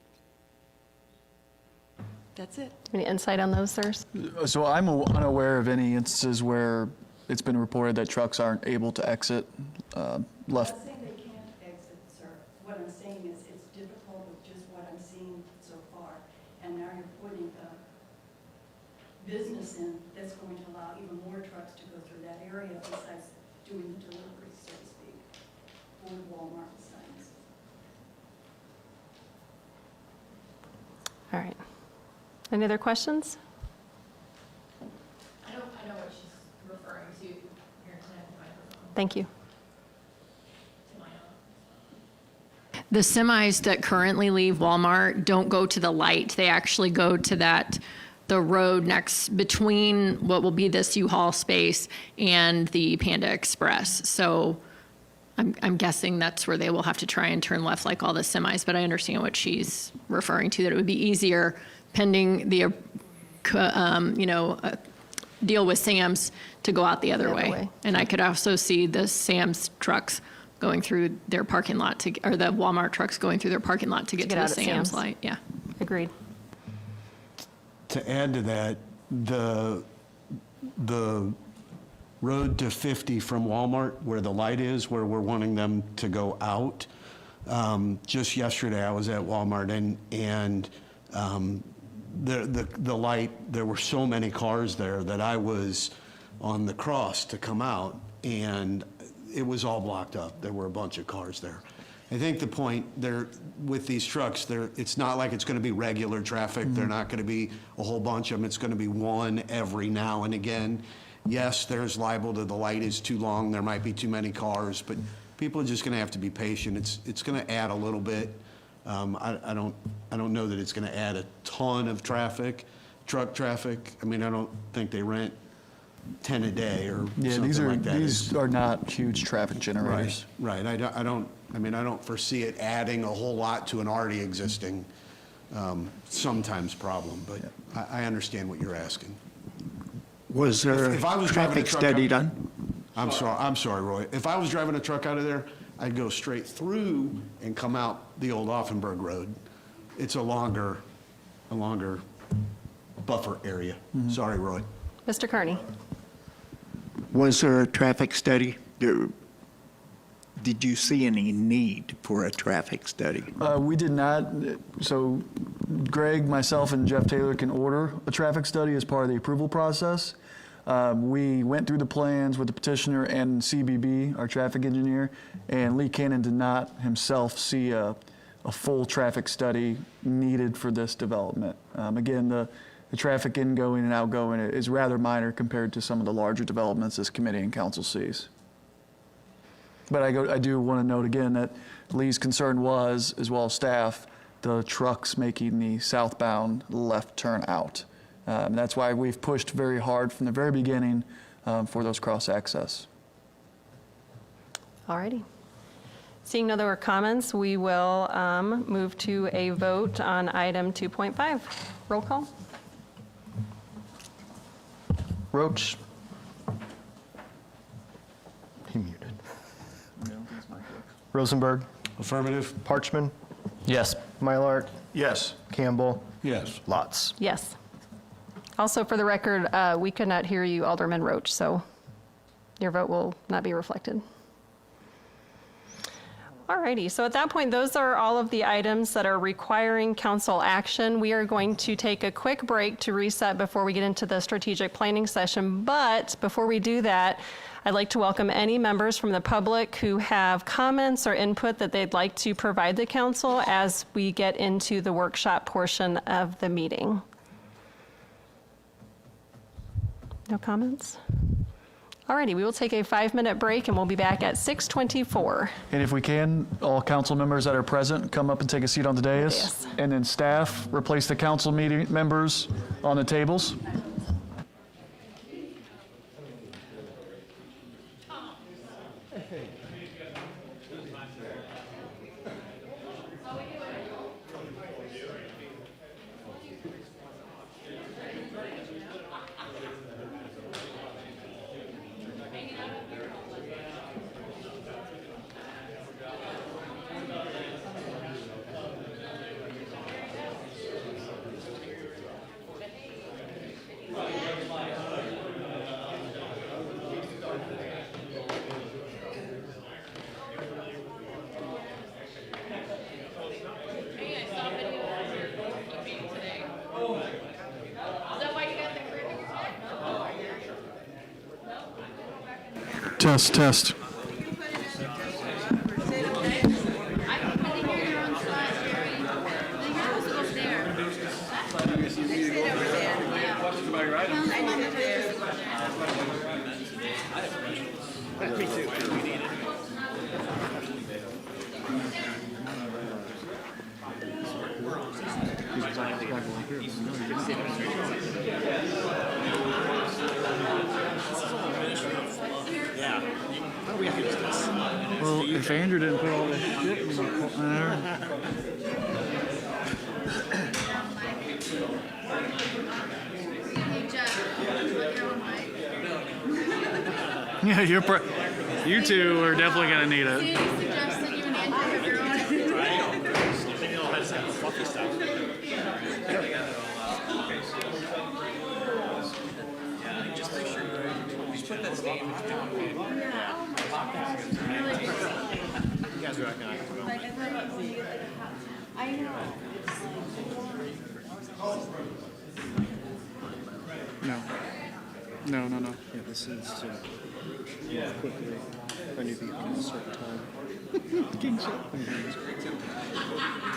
That's it. Any insight on those, sirs? So I'm unaware of any instances where it's been reported that trucks aren't able to exit left. I'm not saying they can't exit, sir. What I'm saying is it's difficult with just what I'm seeing so far. And now you're putting a business in that's going to allow even more trucks to go through that area besides doing the deliveries, so to speak, for Walmart signs. All right. Any other questions? I know what she's referring to. Here, can I have the microphone? Thank you. The semis that currently leave Walmart don't go to the light. They actually go to the road next between what will be this U-Haul space and the Panda Express. So I'm guessing that's where they will have to try and turn left like all the semis, but I understand what she's referring to, that it would be easier pending the, deal with Sam's to go out the other way. And I could also see the Sam's trucks going through their parking lot or the Walmart trucks going through their parking lot to get to the out at Sam's Sam's. light. Yeah. Agreed. To add to that, the road to 50 from Walmart, where the light is, where we're wanting them to go out, just yesterday I was at Walmart and the light, there were so many cars there that I was on the cross to come out, and it was all blocked up. There were a bunch of cars there. I think the point there with these trucks, it's not like it's going to be regular traffic. They're not going to be a whole bunch of them. It's going to be one every now and again. Yes, there's liable to the light is too long. There might be too many cars, but people are just going to have to be patient. It's going to add a little bit. I don't know that it's going to add a ton of traffic, truck traffic. I mean, I don't think they rent 10 a day or something like that. These are not huge traffic generators. Right. I don't foresee it adding a whole lot to an already existing, sometimes problem, but I understand what you're asking. Was there If I a was driving a traffic truck study out- done? I'm sorry, Roy. If I was driving a truck out of there, I'd go straight through and come out the old Offenburg Road. It's a longer buffer area. Sorry, Roy. Mr. Carney? Was there a traffic study? Did you see any need for a traffic study? We did not. So Greg, myself, and Jeff Taylor can order a traffic study as part of the approval process. We went through the plans with the petitioner and CBB, our traffic engineer, and Lee Cannon did not himself see a full traffic study needed for this development. Again, the traffic ingoing and outgoing is rather minor compared to some of the larger developments this committee and council sees. But I do want to note again that Lee's concern was, as well as staff, the trucks making the southbound left turn out. And that's why we've pushed very hard from the very beginning for those cross access. All righty. Seeing no other comments, we will move to a vote on item 2.5. Roll call. Roach. He muted. Rosenberg, Affirmative. Parchman, Yes. Mylart, Yes. Campbell, Yes. Lotz. Yes. Also, for the record, we could not hear you, Alderman Roach, so your vote will not be reflected. Alrighty, so at that point, those are all of the items that are requiring council action. We are going to take a quick break to reset before we get into the strategic planning session. But before we do that, I'd like to welcome any members from the public who have comments or input that they'd like to provide the council as we get into the workshop portion of the meeting. No comments? Alrighty, we will take a 5-minute break and we'll be back at 6:24. And if we can, all council members that are present, come up and take a seat on the dais. Yes. And then staff, replace the council meeting members on the tables. Test, test. Well, if Andrew didn't put all this shit in there. Yeah, you two are definitely gonna need it. No. Yeah, this is to move quickly. I need to be on a certain time.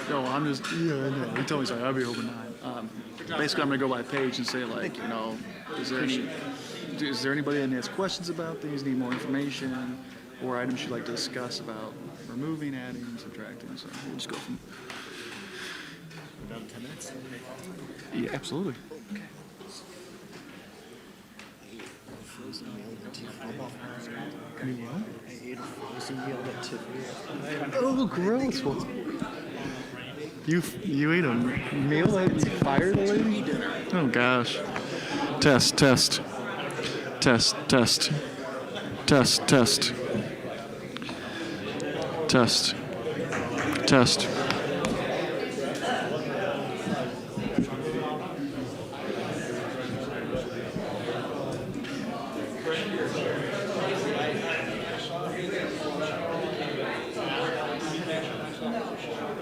No, I'm just, yeah, I know. He told me, sorry, I'll be over 9. Basically, I'm gonna go by page and say like, you know, is there anybody that has questions about these, need more information, or items you'd like to discuss about removing, adding, subtracting, so we'll just go from. About 10 minutes? Yeah, absolutely. Oh, gross. You ate a meal that you fired a lady? Oh, gosh. Test. Test.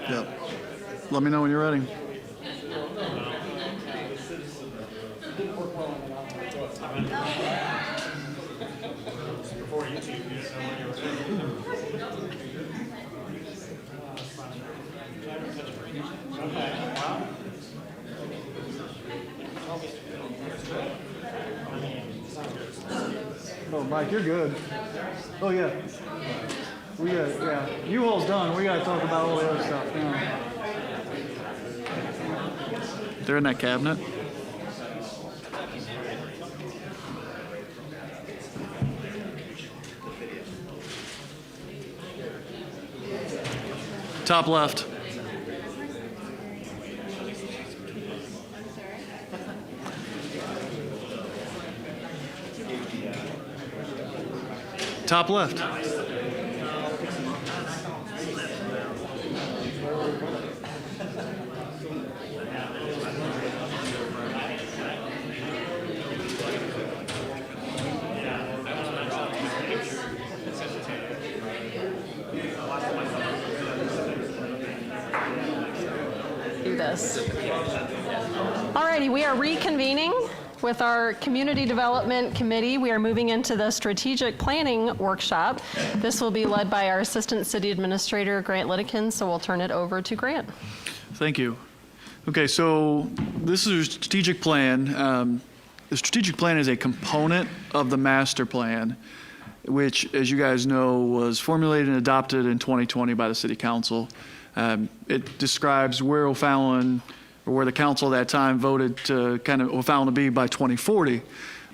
Yep. Let me know when you're ready. Oh, Mike, you're good. Oh, yeah. U-Haul's done. We got to talk about all the other stuff now. They're in that cabinet. Top left. Top left. this. Alrighty, we are reconvening with our Community Development Committee. We are moving into the Strategic Planning Workshop. This will be led by our Assistant City Administrator, Grant Litteken, so we'll turn it over to Grant. Thank you. Okay, so this is a strategic plan. The strategic plan is a component of the master plan, which, as you guys know, was formulated and adopted in 2020 by the City Council. It describes where O'Fallon, or where the council at that time voted to kind of O'Fallon to be by 2040.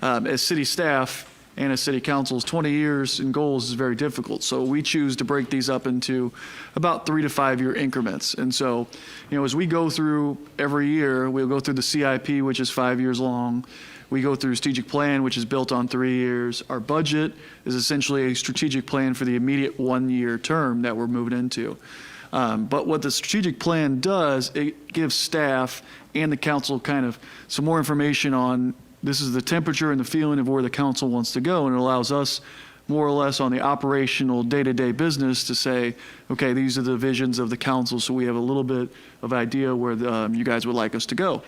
As city staff and as city councils, 20 years in goals is very difficult. So we choose to break these up into about 3 to 5 year increments. And so, as we go through every year, we'll go through the CIP, which is 5 years long. We go through strategic plan, which is built on 3 years. Our budget is essentially a strategic plan for the immediate 1 year term that we're moving into. But what the strategic plan does, it gives staff and the council kind of some more information on this is the temperature and the feeling of where the council wants to go, and it allows us more or less on the operational day-to-day business to say, okay, these are the visions of the council, so we have a little bit of idea where you guys would like us to go.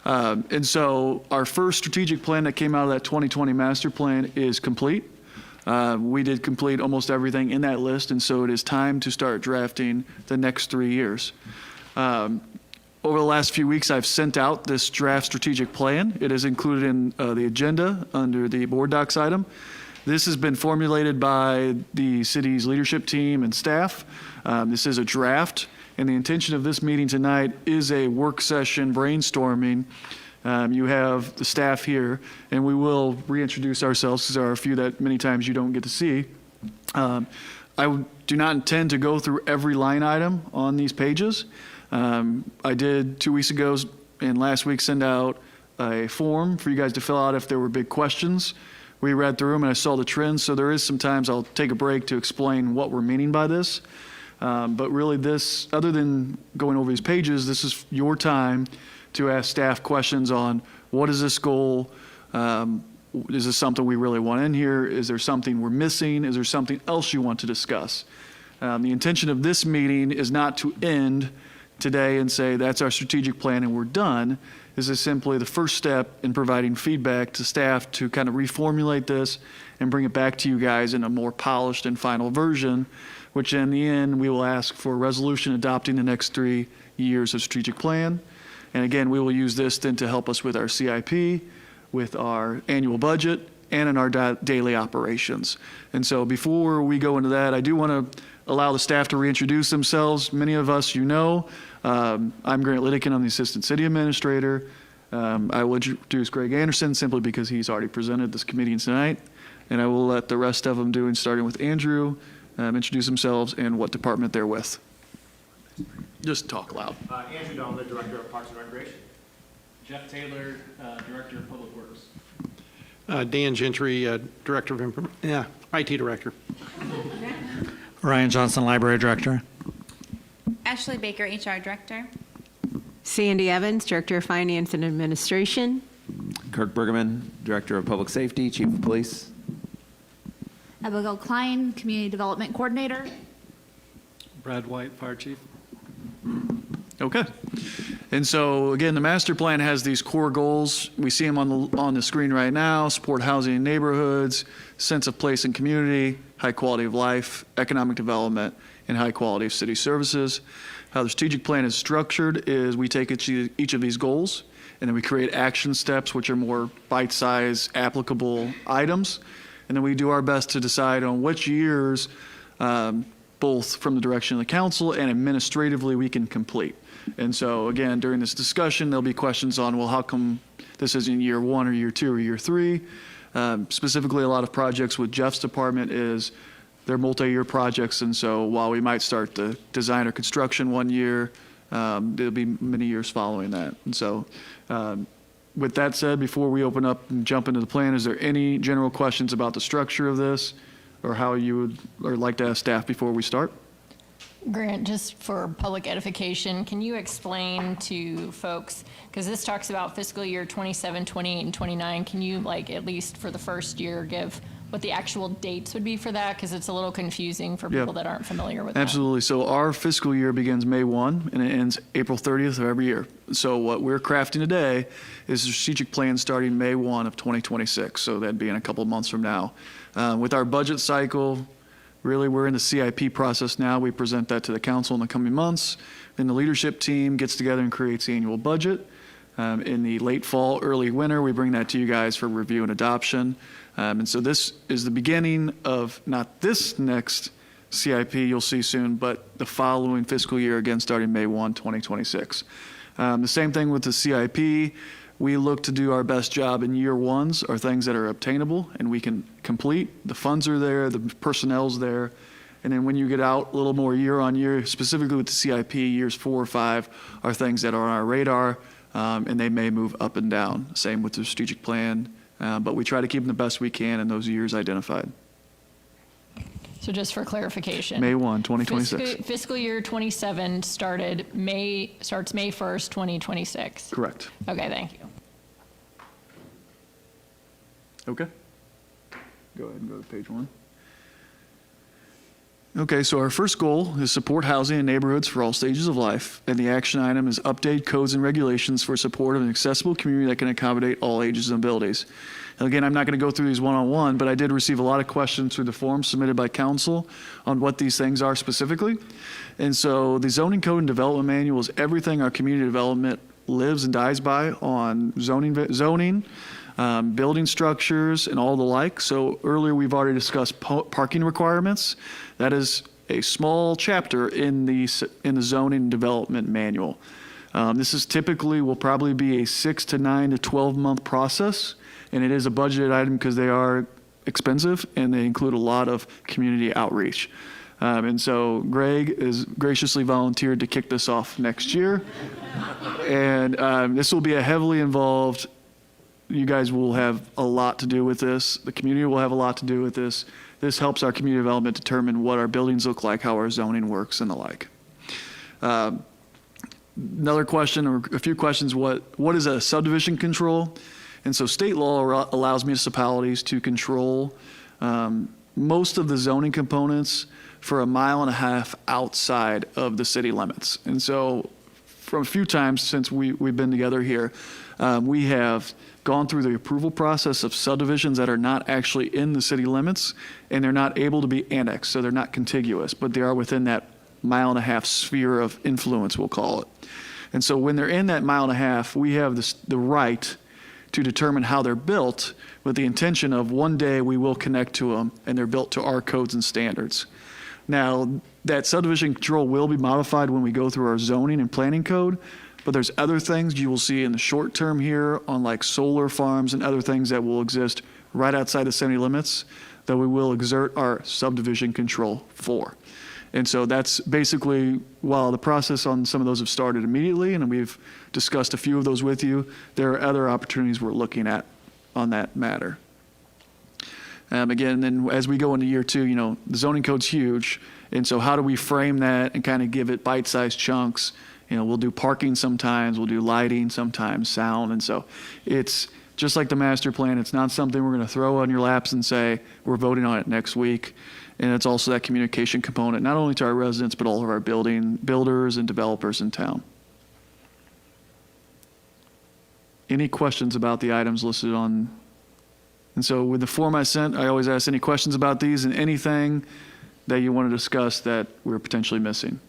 And so our first strategic plan that came out of that 2020 master plan is complete. We did complete almost everything in that list, and so it is time to start drafting the next 3 years. Over the last few weeks, I've sent out this draft strategic plan. It is included in the agenda under the board docs item. This has been formulated by the city's leadership team and staff. This is a draft, and the intention of this meeting tonight is a work session brainstorming. You have the staff here, and we will reintroduce ourselves because there are a few that many times you don't get to see. I do not intend to go through every line item on these pages. I did 2 weeks ago and last week send out a form for you guys to fill out if there were big questions. We read through them and I saw the trends, so there is sometimes I'll take a break to explain what we're meaning by this. But really this, other than going over these pages, this is your time to ask staff questions on what is this goal? Is this something we really want in here? Is there something we're missing? Is there something else you want to discuss? The intention of this meeting is not to end today and say that's our strategic plan and we're done. This is simply the first step in providing feedback to staff to kind of reformulate this and bring it back to you guys in a more polished and final version, which in the end we will ask for a resolution adopting the next 3 years of strategic plan. And again, we will use this then to help us with our CIP, with our annual budget, and in our daily operations. And so before we go into that, I do want to allow the staff to reintroduce themselves. Many of us you know. I'm Grant Litteken. I'm the Assistant City Administrator. I will introduce Greg Anderson simply because he's already presented this committee tonight. And I will let the rest of them do, starting with Andrew, introduce themselves and what department they're with. Just talk loud. Andrew Donald, Director of Parks and Recreation. Jeff Taylor, Director of Public Works. Dan Gentry, Director of IT Director. Ryan Johnson, Library Director. Ashley Baker, HR Director. Sandy Evans, Director of Finance and Administration. Kirk Bergerman, Director of Public Safety, Chief of Police. Abigail Klein, Community Development Coordinator. Brad White, Fire Chief. Okay. And so again, the master plan has these core goals. We see them on the screen right now: support housing in neighborhoods, sense of place and community, high quality of life, economic development, and high quality of city services. How the strategic plan is structured is we take each of these goals and then we create action steps, which are more bite-sized, applicable items. And then we do our best to decide on which years, both from the direction of the council and administratively, we can complete. And so again, during this discussion, there'll be questions on, well, how come this isn't year 1 or year 2 or year 3? Specifically, a lot of projects with Jeff's department is they're multi-year projects. And so while we might start the design or construction 1 year, there'll be many years following that. And so with that said, before we open up and jump into the plan, is there any general questions about the structure of this or how you would like to ask staff before we start? Grant, just for public edification, can you explain to folks, because this talks about fiscal year 27, 28, and 29, can you, like, at least for the first year, give what the actual dates would be for that? Because it's a little confusing for Yeah. people that aren't familiar with that. Absolutely. So our fiscal year begins May 1 and it ends April 30th of every year. So what we're crafting today is a strategic plan starting May 1 of 2026. So that'd be in a couple of months from now. With our budget cycle, really we're in the CIP process now. We present that to the council in the coming months. Then the leadership team gets together and creates the annual budget. In the late fall, early winter, we bring that to you guys for review and adoption. And so this is the beginning of not this next CIP you'll see soon, but the following fiscal year, again, starting May 1, 2026. The same thing with the CIP. We look to do our best job in year ones, are things that are obtainable and we can complete. The funds are there, the personnel's there. And then when you get out a little more year on year, specifically with the CIP, years 4 or 5 are things that are on our radar, and they may move up and down. Same with the strategic plan. But we try to keep them the best we can in those years identified. So just for clarification. May 1, 2026. Fiscal year 27 starts May 1st, 2026. Correct. Okay, thank you. Okay. Go ahead and go to page 1. Okay, so our first goal is support housing in neighborhoods for all stages of life, and the action item is update codes and regulations for support of an accessible community that can accommodate all ages and abilities. And again, I'm not going to go through these one-on-one, but I did receive a lot of questions through the form submitted by council on what these things are specifically. And so the zoning code and development manual is everything our community development lives and dies by on zoning, building structures, and all the like. So earlier we've already discussed parking requirements. That is a small chapter in the zoning development manual. This is typically will probably be a 6 to 9 to 12 month process, and it is a budgeted item because they are expensive and they include a lot of community outreach. And so Greg is graciously volunteered to kick this off next year, and this will be a heavily involved. You guys will have a lot to do with this. The community will have a lot to do with this. This helps our community development determine what our buildings look like, how our zoning works, and the like. Another question, or a few questions, what is a subdivision control? And so state law allows municipalities to control most of the zoning components for 1.5 miles outside of the city limits. And so from a few times since we've been together here, we have gone through the approval process of subdivisions that are not actually in the city limits, and they're not able to be annexed, so they're not contiguous, but they are within that 1.5 mile sphere of influence, we'll call it. And so when they're in that 1.5 miles, we have the right to determine how they're built with the intention of one day we will connect to them and they're built to our codes and standards. Now, that subdivision control will be modified when we go through our zoning and planning code, but there's other things you will see in the short term here on like solar farms and other things that will exist right outside the city limits that we will exert our subdivision control for. And so that's basically, while the process on some of those have started immediately, and we've discussed a few of those with you, there are other opportunities we're looking at on that matter. Again, then as we go into year 2, the zoning code's huge. And so how do we frame that and kind of give it bite-sized chunks? We'll do parking sometimes, we'll do lighting sometimes, sound. And so it's just like the master plan. It's not something we're going to throw on your laps and say, we're voting on it next week. And it's also that communication component, not only to our residents, but all of our builders and developers in town. Any questions about the items listed on? And so with the form I sent, I always ask any questions about these and anything that you want to discuss that we're potentially missing.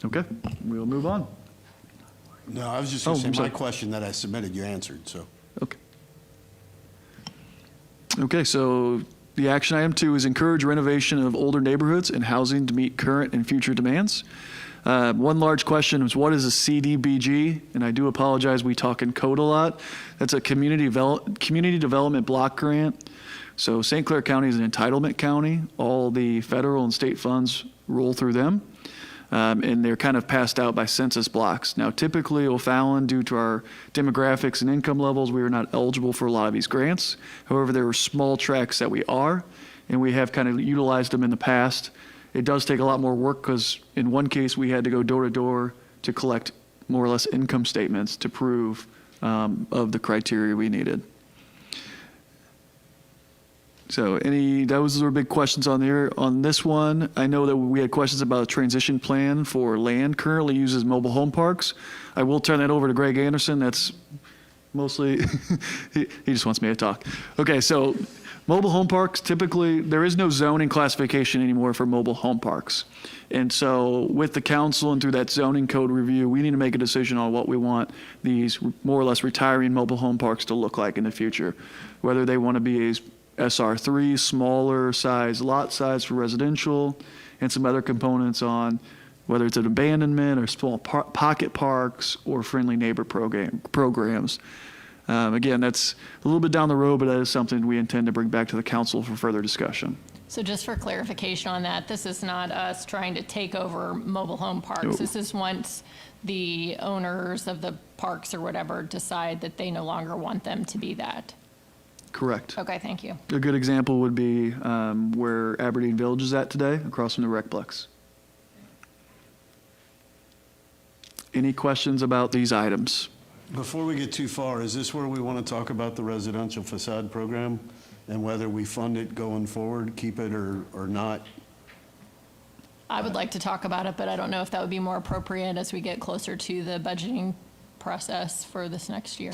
Okay, we'll move on. No, I was just going to I'm say, my sorry. question that I submitted, you answered, so. Okay. Okay, so the action item 2 is encourage renovation of older neighborhoods and housing to meet current and future demands. One large question is, what is a CDBG? And I do apologize, we talk in code a lot. That's a community development block grant. So St. Clair County is an entitlement county. All the federal and state funds roll through them. And they're kind of passed out by census blocks. Now, typically, O'Fallon, due to our demographics and income levels, we are not eligible for a lot of these grants. However, there are small tracts that we are, and we have kind of utilized them in the past. It does take a lot more work because in one case, we had to go door to door to collect more or less income statements to prove of the criteria we needed. So those are big questions on there. On this one, I know that we had questions about a transition plan for land currently uses mobile home parks. I will turn that over to Greg Anderson. That's mostly, he just wants me to talk. Okay, so mobile home parks, typically, there is no zoning classification anymore for mobile home parks. And so with the council and through that zoning code review, we need to make a decision on what we want these more or less retiring mobile home parks to look like in the future. Whether they want to be a SR3, smaller size lot size for residential, and some other components on whether it's an abandonment or small pocket parks or friendly neighbor programs. Again, that's a little bit down the road, but that is something we intend to bring back to the council for further discussion. So just for clarification on that, this is not us trying to take over mobile home parks. Nope. This is once the owners of the parks or whatever decide that they no longer want them to be that. Correct. Okay, thank you. A good example would be where Aberdeen Village is at today, across from the Recplex. Any questions about these items? Before we get too far, is this where we want to talk about the residential facade program and whether we fund it going forward, keep it or not? I would like to talk about it, but I don't know if that would be more appropriate as we get closer to the budgeting process for this next year.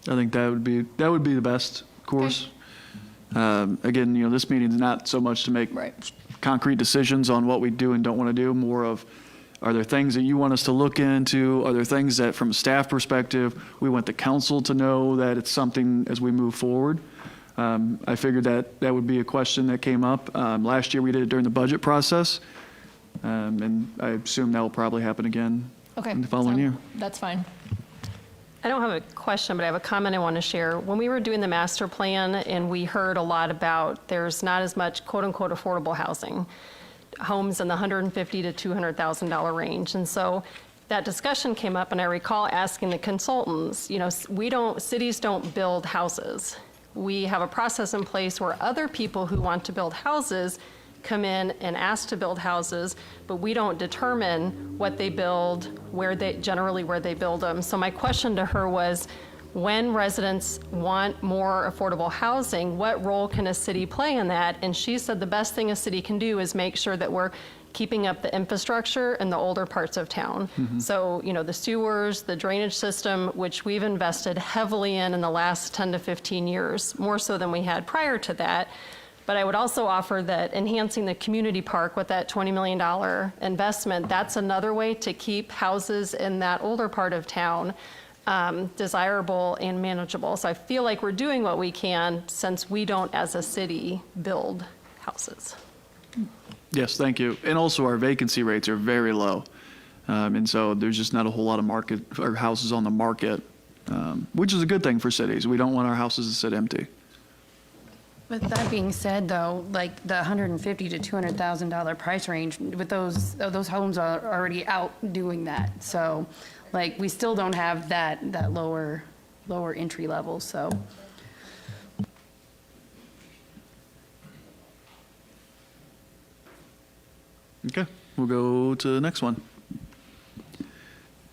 I think that would be the best course. Again, this meeting is not so much to make concrete decisions on what we do and don't want to do, more of, are there things that you want us to look into? Are there things that from a staff perspective, we want the council to know that it's something as we move forward? I figured that would be a question that came up. Last year we did it during the budget process, and I assume that will probably happen again in the following year. That's fine. I don't have a question, but I have a comment I want to share. When we were doing the master plan and we heard a lot about there's not as much quote unquote affordable housing, homes in the $150,000 to $200,000 range. And so that discussion came up and I recall asking the consultants, cities don't build houses. We have a process in place where other people who want to build houses come in and ask to build houses, but we don't determine what they build, where they build them. So my question to her was, when residents want more affordable housing, what role can a city play in that? And she said the best thing a city can do is make sure that we're keeping up the infrastructure in the older parts of town. Mm-hmm. So, the sewers, the drainage system, which we've invested heavily in the last 10 to 15 years, more so than we had prior to that. But I would also offer that enhancing the community park with that $20 million investment, that's another way to keep houses in that older part of town desirable and manageable. So I feel like we're doing what we can since we don't, as a city, build houses. Yes, thank you. And also our vacancy rates are very low. And so there's just not a whole lot of market or houses on the market, which is a good thing for cities. We don't want our houses to sit empty. With that being said, though, like the $150,000 to $200,000 price range, with those homes are already out doing that. So, we still don't have that lower entry level. So, Okay, we'll go to the next one.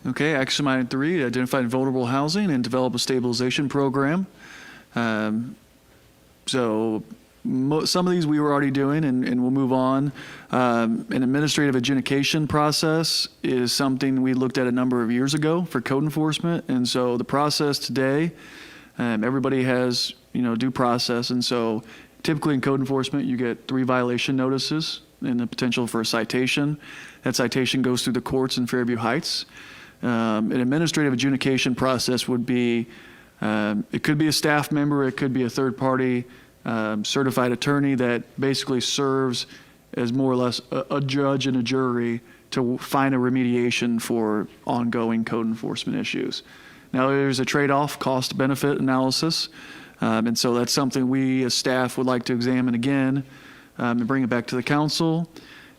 Okay, action item 3, identify vulnerable housing and develop a stabilization program. So some of these we were already doing, and we'll move on. An administrative adjudication process is something we looked at a number of years ago for code enforcement. And so the process today, everybody has, due process. And so typically in code enforcement, you get 3 violation notices and the potential for a citation. That citation goes through the courts in Fairview Heights. An administrative adjudication process would be, it could be a staff member, it could be a third party certified attorney that basically serves as more or less a judge and a jury to find a remediation for ongoing code enforcement issues. Now there's a trade-off cost-benefit analysis, and so that's something we as staff would like to examine again and bring it back to the council.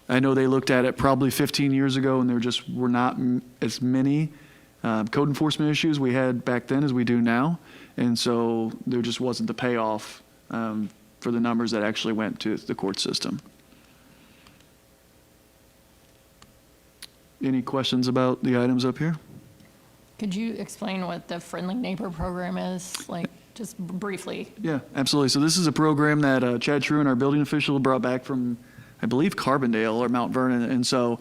I know they looked at it probably 15 years ago, and there just were not as many code enforcement issues we had back then as we do now, and so there just wasn't the payoff for the numbers that actually went to the court system. Any questions about the items up here? Could you explain what the Friendly Neighbor program is? just briefly. Yeah, absolutely. So this is a program that Chad Truan, our building official, brought back from, I believe, Carbondale or Mount Vernon. And so,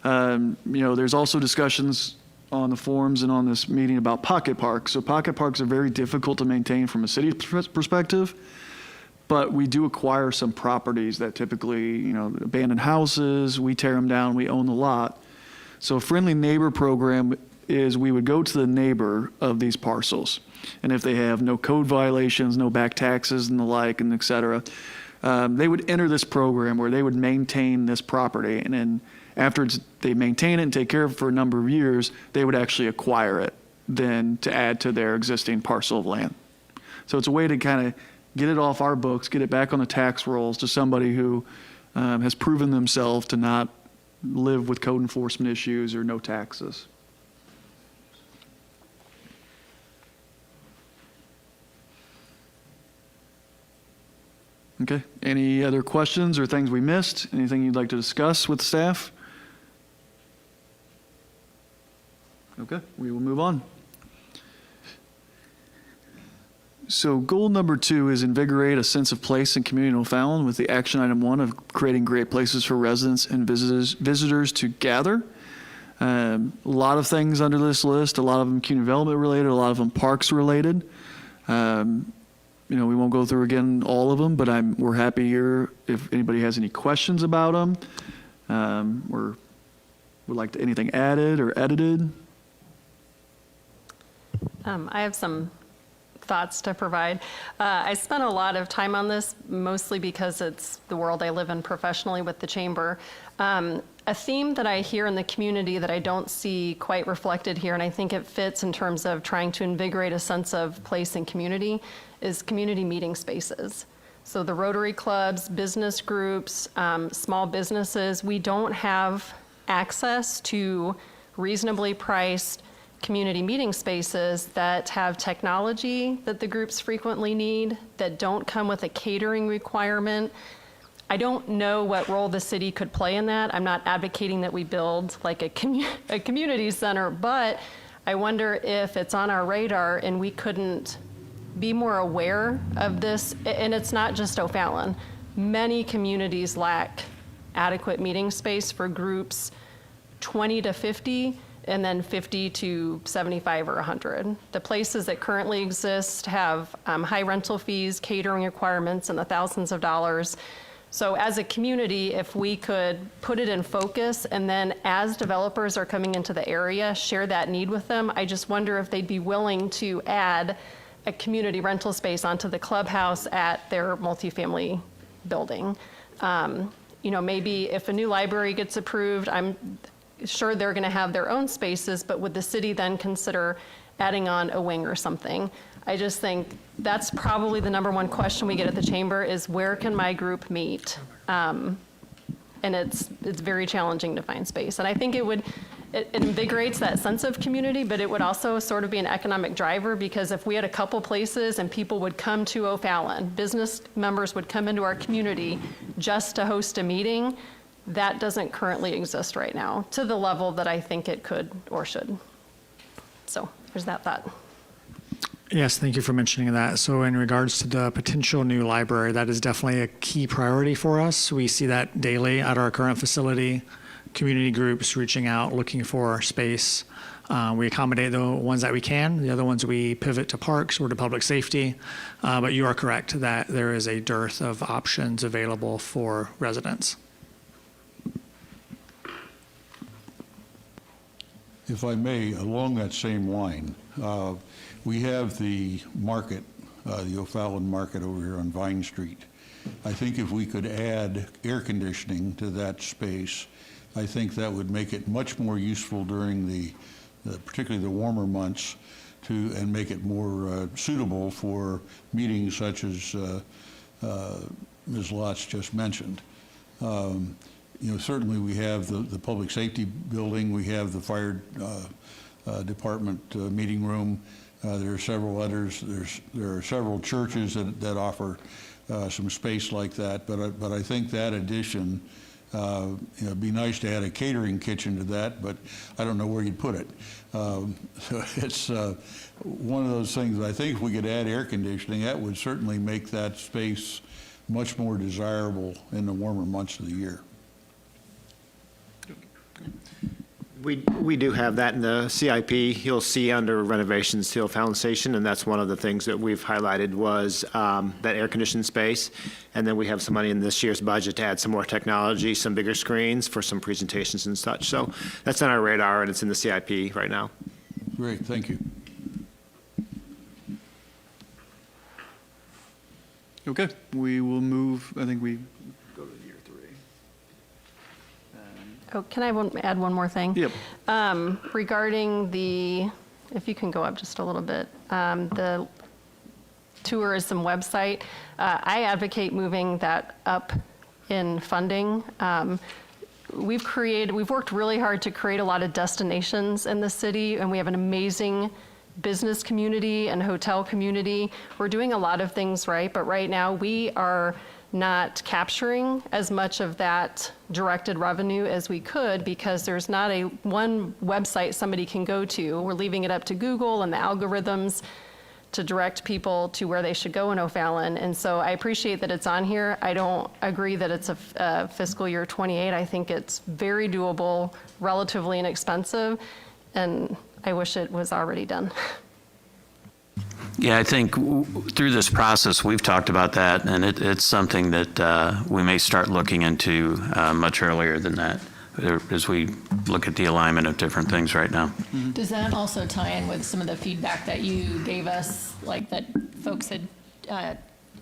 there's also discussions on the forums and on this meeting about pocket parks. So pocket parks are very difficult to maintain from a city perspective, but we do acquire some properties that typically, abandoned houses, we tear them down, we own the lot. So a friendly neighbor program is we would go to the neighbor of these parcels. And if they have no code violations, no back taxes and the like, and et cetera, they would enter this program where they would maintain this property. And then after they maintain it and take care of it for a number of years, they would actually acquire it then to add to their existing parcel of land. So it's a way to kind of get it off our books, get it back on the tax rolls to somebody who has proven themselves to not live with code enforcement issues or no taxes. Okay, any other questions or things we missed? Anything you'd like to discuss with staff? Okay, we will move on. So goal number 2 is invigorate a sense of place and community in O'Fallon with the action item 1 of creating great places for residents and visitors to gather. A lot of things under this list, a lot of them community development related, a lot of them parks related. We won't go through again all of them, but we're happy here if anybody has any questions about them or would like anything added or edited. I have some thoughts to provide. I spent a lot of time on this, mostly because it's the world I live in professionally with the chamber. A theme that I hear in the community that I don't see quite reflected here, and I think it fits in terms of trying to invigorate a sense of place and community, is community meeting spaces. So the Rotary clubs, business groups, small businesses, we don't have access to reasonably priced community meeting spaces that have technology that the groups frequently need, that don't come with a catering requirement. I don't know what role the city could play in that. I'm not advocating that we build like a community center, but I wonder if it's on our radar and we couldn't be more aware of this. And it's not just O'Fallon. Many communities lack adequate meeting space for groups 20 to 50, and then 50 to 75 or 100. The places that currently exist have high rental fees, catering requirements in the thousands of dollars. So as a community, if we could put it in focus, and then as developers are coming into the area, share that need with them, I just wonder if they'd be willing to add a community rental space onto the clubhouse at their multifamily building. Maybe if a new library gets approved, I'm sure they're going to have their own spaces, but would the city then consider adding on a wing or something? I just think that's probably the number one question we get at the chamber is, where can my group meet? And it's very challenging to find space. And I think it invigorates that sense of community, but it would also sort of be an economic driver, because if we had a couple places and people would come to O'Fallon, business members would come into our community just to host a meeting, that doesn't currently exist right now to the level that I think it could or should. So there's that thought. Yes, thank you for mentioning that. So in regards to the potential new library, that is definitely a key priority for us. We see that daily at our current facility, community groups reaching out, looking for space. We accommodate the ones that we can. The other ones we pivot to parks or to public safety. But you are correct that there is a dearth of options available for residents. If I may, along that same line, we have the market, the O'Fallon Market over here on Vine Street. I think if we could add air conditioning to that space, I think that would make it much more useful during particularly the warmer months, and make it more suitable for meetings such as Ms. Lotz just mentioned. Certainly we have the public safety building, we have the fire department meeting room. There are several others. There are several churches that offer some space like that. But I think that addition It'd be nice to add a catering kitchen to that, but I don't know where you'd put it. So it's one of those things. I think if we could add air conditioning, that would certainly make that space much more desirable in the warmer months of the year. We do have that in the CIP. You'll see under renovations, Steel Fountain Station, and that's one of the things that we've highlighted was that air-conditioned space. And then we have some money in this year's budget to add some more technology, some bigger screens for some presentations and such. So that's on our radar, and it's in the CIP right now. Great, thank you. Okay, we will move, I think we go to year 3. Oh, can I add one more thing? Yep. Regarding the, if you can go up just a little bit, the tourism website, I advocate moving that up in funding. We've worked really hard to create a lot of destinations in the city, and we have an amazing business community and hotel community. We're doing a lot of things right, but right now we are not capturing as much of that directed revenue as we could because there's not a one website somebody can go to. We're leaving it up to Google and the algorithms to direct people to where they should go in O'Fallon. And so I appreciate that it's on here. I don't agree that it's a fiscal year 28. I think it's very doable, relatively inexpensive, and I wish it was already done. Yeah, I think through this process, we've talked about that, and it's something that we may start looking into much earlier than that as we look at the alignment of different things right now. Does that also tie in with some of the feedback that you gave us, like that folks had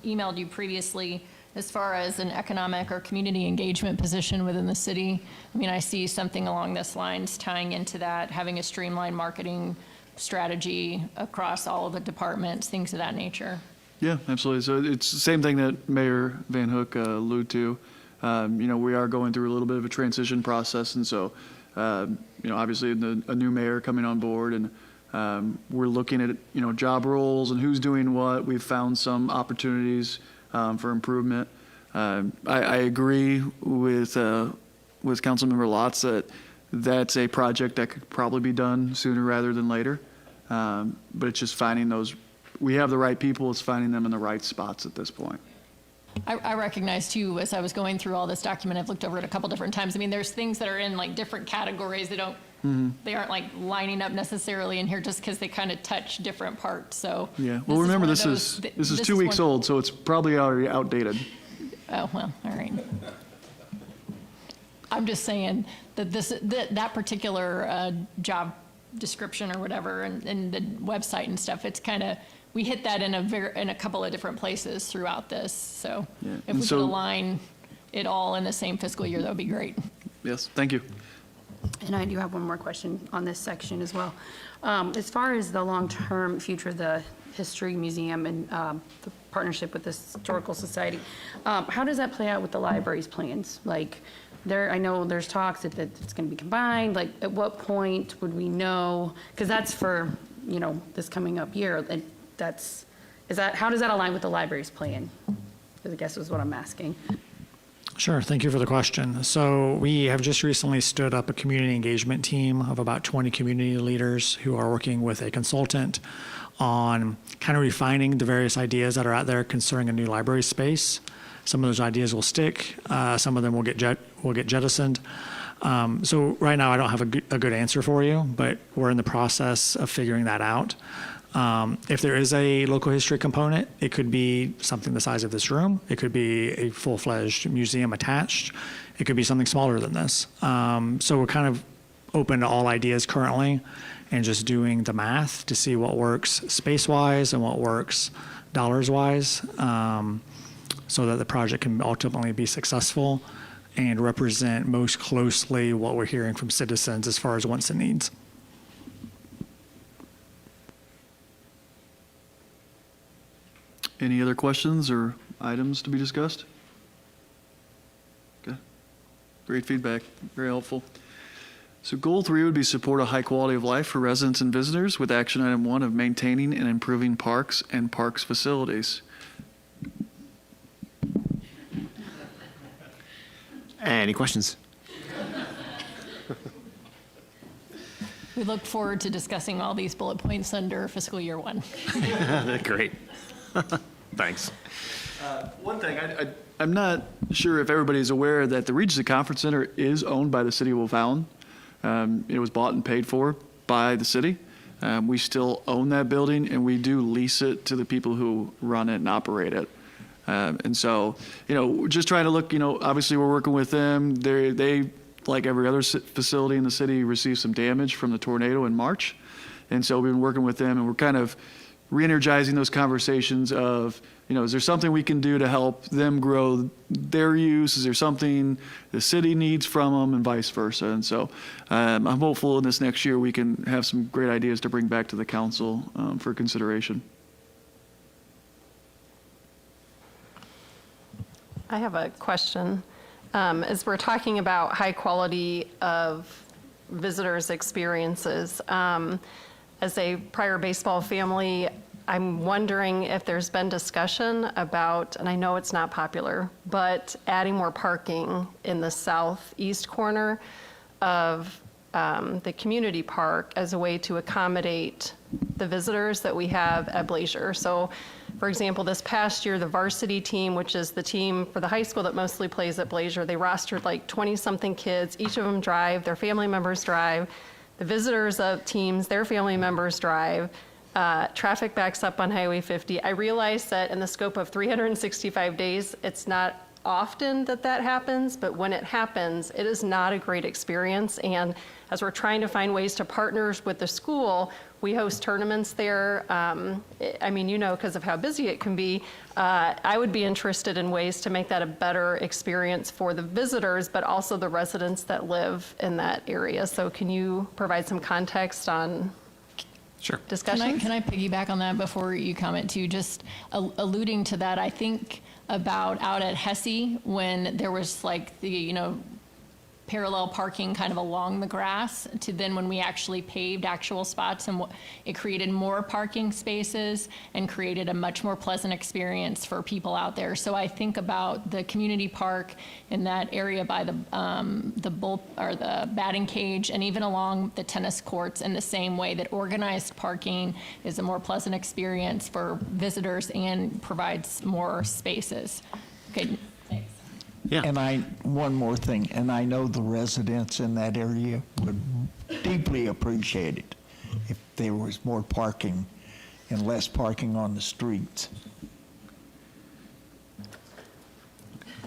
emailed you previously as far as an economic or community engagement position within the city? I mean, I see something along this lines tying into that, having a streamlined marketing strategy across all of the departments, things of that nature. Yeah, absolutely. So it's the same thing that Mayor Van Hook alluded to. We are going through a little bit of a transition process, and so, obviously a new mayor coming on board, and we're looking at, job roles and who's doing what. We've found some opportunities for improvement. I agree with Councilmember Lotz that that's a project that could probably be done sooner rather than later. But it's just finding those, we have the right people, it's finding them in the right spots at this point. I recognize too, as I was going through all this document, I've looked over it a couple different times. I mean, there's things that are in like different categories. They aren't like lining up necessarily in here just because they kind of touch different parts. So yeah, well, remember this is 2 weeks old, so it's probably already outdated. Oh, well, all right. I'm just saying that that particular job description or whatever and the website and stuff, it's kind of, we hit that in a couple of different places throughout this. So Yeah. if we could align it all in the same fiscal year, that would be great. Yes, thank you. And I do have one more question on this section as well. As far as the long-term future of the History Museum and the partnership with the Historical Society, how does that play out with the library's plans? Like, I know there's talks that it's going to be combined. Like, at what point would we know? Because that's for, this coming up year. And how does that align with the library's plan? I guess is what I'm asking. Sure, thank you for the question. So we have just recently stood up a community engagement team of about 20 community leaders who are working with a consultant on kind of refining the various ideas that are out there concerning a new library space. Some of those ideas will stick. Some of them will get jettisoned. So right now I don't have a good answer for you, but we're in the process of figuring that out. If there is a local history component, it could be something the size of this room. It could be a full-fledged museum attached. It could be something smaller than this. So we're kind of open to all ideas currently and just doing the math to see what works space-wise and what works dollars-wise, so that the project can ultimately be successful and represent most closely what we're hearing from citizens as far as wants and needs. Any other questions or items to be discussed? Okay. Great feedback. Very helpful. So goal 3 would be support a high quality of life for residents and visitors with action item 1 of maintaining and improving parks and parks facilities. Any questions? We look forward to discussing all these bullet points under fiscal year 1. Great. Thanks. One thing, I'm not sure if everybody's aware that the Regency Conference Center is owned by the city of O'Fallon. It was bought and paid for by the city. We still own that building, and we do lease it to the people who run it and operate it. And so, we're just trying to look, obviously we're working with them. They, like every other facility in the city, received some damage from the tornado in March. And so we've been working with them, and we're kind of re-energizing those conversations of, is there something we can do to help them grow their use? Is there something the city needs from them, and vice versa? And so I'm hopeful in this next year we can have some great ideas to bring back to the council for consideration. I have a question. As we're talking about high quality of visitors' experiences, as a prior baseball family, I'm wondering if there's been discussion about, and I know it's not popular, but adding more parking in the southeast corner of the community park as a way to accommodate the visitors that we have at Blazier. So, for example, this past year, the varsity team, which is the team for the high school that mostly plays at Blazier, they rostered like 20-something kids. Each of them drive, their family members drive. The visitors of teams, their family members drive. Traffic backs up on Highway 50. I realize that in the scope of 365 days, it's not often that happens, but when it happens, it is not a great experience. And as we're trying to find ways to partner with the school, we host tournaments there. Because of how busy it can be, I would be interested in ways to make that a better experience for the visitors, but also the residents that live in that area. So can you provide some context on discussions? Can I piggyback on that before you comment too? Just alluding to that, I think about out at Hesse when there was like the, parallel parking kind of along the grass to then when we actually paved actual spots, and it created more parking spaces and created a much more pleasant experience for people out there. So I think about the community park in that area by the bull or the batting cage, and even along the tennis courts in the same way that organized parking is a more pleasant experience for visitors and provides more spaces. Okay. Yeah. And one more thing, and I know the residents in that area would deeply appreciate it if there was more parking and less parking on the streets.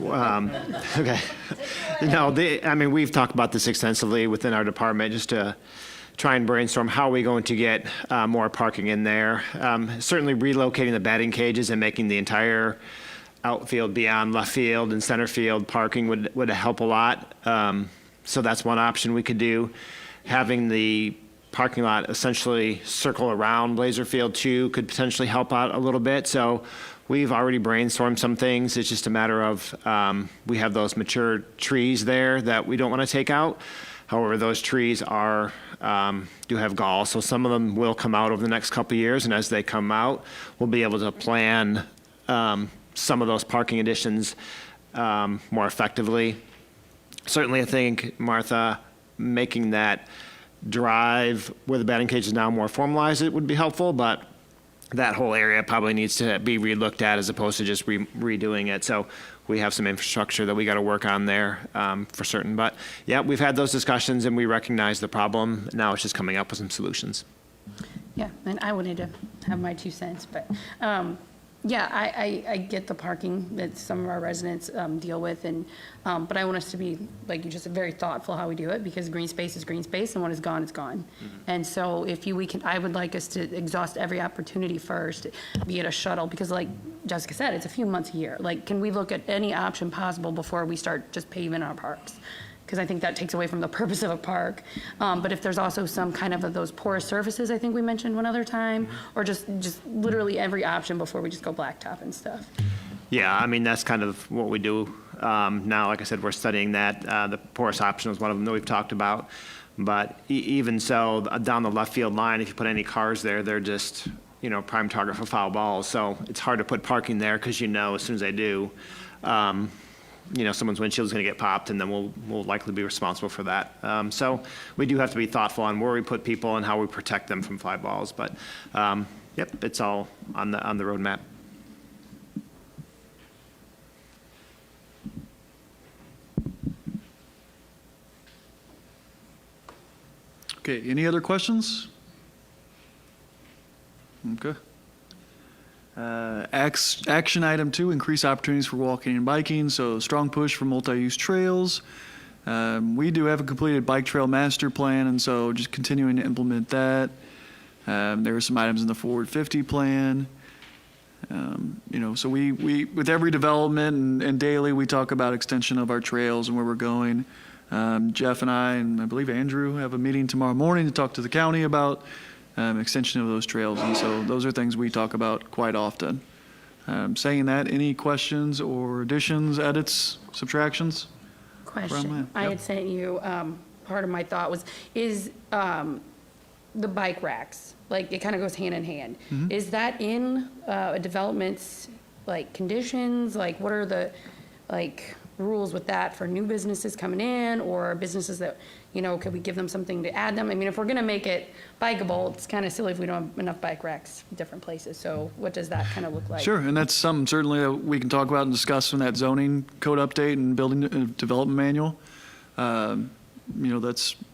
Okay. We've talked about this extensively within our department just to try and brainstorm how are we going to get more parking in there. Certainly relocating the batting cages and making the entire outfield beyond left field and center field parking would help a lot. So that's one option we could do. Having the parking lot essentially circle around Blazier Field too could potentially help out a little bit. So we've already brainstormed some things. It's just a matter of we have those mature trees there that we don't want to take out. However, those trees do have gall, so some of them will come out over the next couple of years, and as they come out, we'll be able to plan some of those parking additions more effectively. Certainly, I think, Martha, making that drive where the batting cage is now more formalized, it would be helpful, but that whole area probably needs to be relooked at as opposed to just redoing it. So we have some infrastructure that we got to work on there for certain. But yeah, we've had those discussions and we recognize the problem. Now it's just coming up with some solutions. Yeah, and I wanted to have my 2 cents, but I get the parking that some of our residents deal with, and but I want us to be, like you just said, very thoughtful how we do it, because green space is green space, and when it's gone, it's gone. Mm-hmm. And so I would like us to exhaust every opportunity first, be it a shuttle, because like Jessica said, it's a few months a year. Like, can we look at any option possible before we start just paving our parks? Because I think that takes away from the purpose of a park. But if there's also some kind of those porous surfaces, I think we mentioned one other time, or just literally every option before we just go blacktop and stuff. Yeah, that's kind of what we do now. Like I said, we're studying that. The porous option is one of them that we've talked about. But even so, down the left field line, if you put any cars there, they're just, prime target for foul balls. So it's hard to put parking there because as soon as they do, someone's windshield is going to get popped, and then we'll likely be responsible for that. So we do have to be thoughtful on where we put people and how we protect them from fly balls. But yep, it's all on the roadmap. Okay, any other questions? Okay. Action item 2, increase opportunities for walking and biking. So strong push for multi-use trails. We do have a completed bike trail master plan, and so just continuing to implement that. There are some items in the Forward 50 plan. So we with every development and daily, we talk about extension of our trails and where we're going. Jeff and I believe Andrew have a meeting tomorrow morning to talk to the county about extension of those trails. And so those are things we talk about quite often. Saying that, any questions or additions, edits, subtractions? Question. I had sent you, part of my thought was, is the bike racks, like, it kind of goes hand in hand. Mhm. Is that in a development's, like, conditions? Like, what are the, like, rules with that for new businesses coming in, or businesses that, could we give them something to add them? I mean, if we're gonna make it bikeable, it's kind of silly if we don't have enough bike racks in different places. So what does that kind of look like? Sure, and that's something certainly that we can talk about and discuss in that zoning code update and building development manual.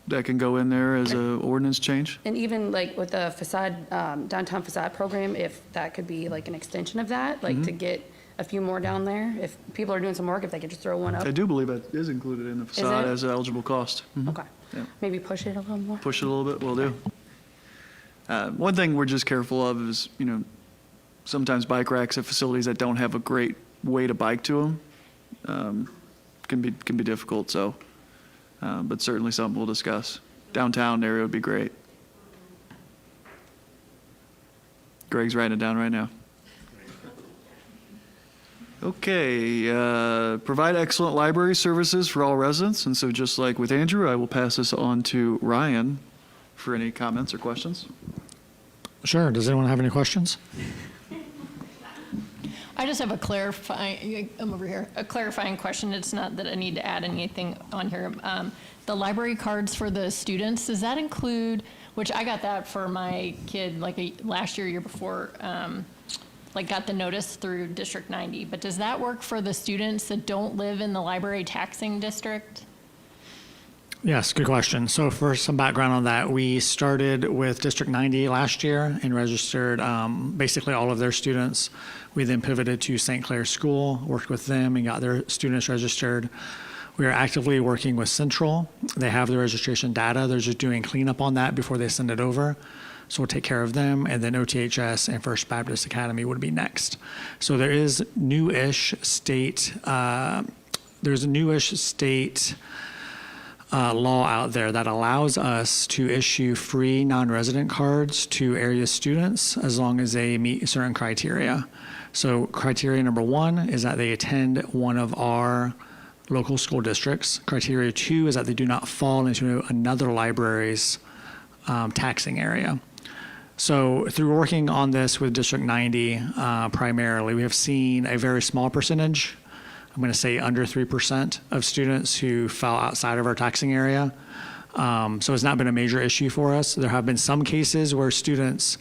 That can go in there as a ordinance change. And even like with the facade, downtown facade program, if that could be like an extension of that, like to get a few more down there, if people are doing some work, if they could just throw one up. I do believe that is included in the facade it? as an eligible cost. Mhm. Okay. Yeah. Maybe push it a little more. Push it a little bit, will do. One thing we're just careful of is, sometimes bike racks at facilities that don't have a great way to bike to them can be difficult. So, but certainly something we'll discuss. Downtown area would be great. Greg's writing it down right now. Okay, provide excellent library services for all residents. And so just like with Andrew, I will pass this on to Ryan for any comments or questions. Sure. Does anyone have any questions? I just have a clarifying question. It's not that I need to add anything on here. The library cards for the students, does that include, which I got that for my kid last year before, got the notice through District 90, but does that work for the students that don't live in the library taxing district? Yes, good question. So for some background on that, we started with District 90 last year and registered basically all of their students. We then pivoted to St. Clair School, worked with them and got their students registered. We are actively working with Central. They have the registration data. They're just doing cleanup on that before they send it over. So we'll take care of them. And then OTHS and First Baptist Academy would be next. So there is new-ish state, law out there that allows us to issue free non-resident cards to area students as long as they meet certain criteria. So criteria number 1 is that they attend one of our local school districts. Criteria 2 is that they do not fall into another library's taxing area. So through working on this with District 90 primarily, we have seen a very small percentage, I'm going to say under 3% of students who fell outside of our taxing area. So it's not been a major issue for us. There have been some cases where students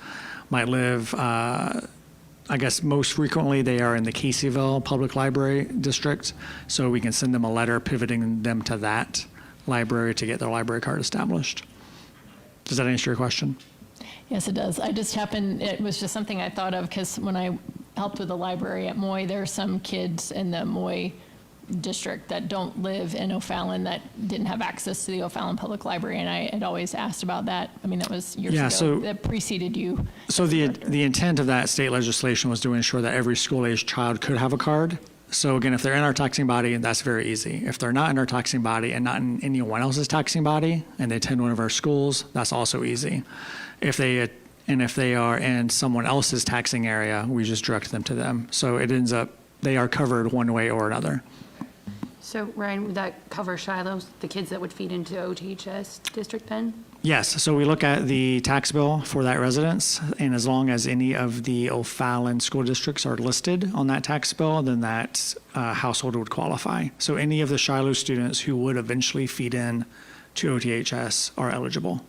might live, I guess most frequently they are in the Caseyville Public Library District. So we can send them a letter pivoting them to that library to get their library card established. Does that answer your question? Yes, it does. It was just something I thought of because when I helped with the library at Moy, there are some kids in the Moy district that don't live in O'Fallon that didn't have access to the O'Fallon Public Library, and I had always asked about that. I mean, that was years ago. So that preceded you. So the intent of that state legislation was to ensure that every school-aged child could have a card. So again, if they're in our taxing body, that's very easy. If they're not in our taxing body and not in anyone else's taxing body, and they attend one of our schools, that's also easy. If they are in someone else's taxing area, we just direct them to them. So it ends up, they are covered one way or another. So Ryan, would that cover Shiloh's, the kids that would feed into OTHS district then? Yes, so we look at the tax bill for that residence, and as long as any of the O'Fallon school districts are listed on that tax bill, then that household would qualify. So any of the Shiloh students who would eventually feed in to OTHS are eligible.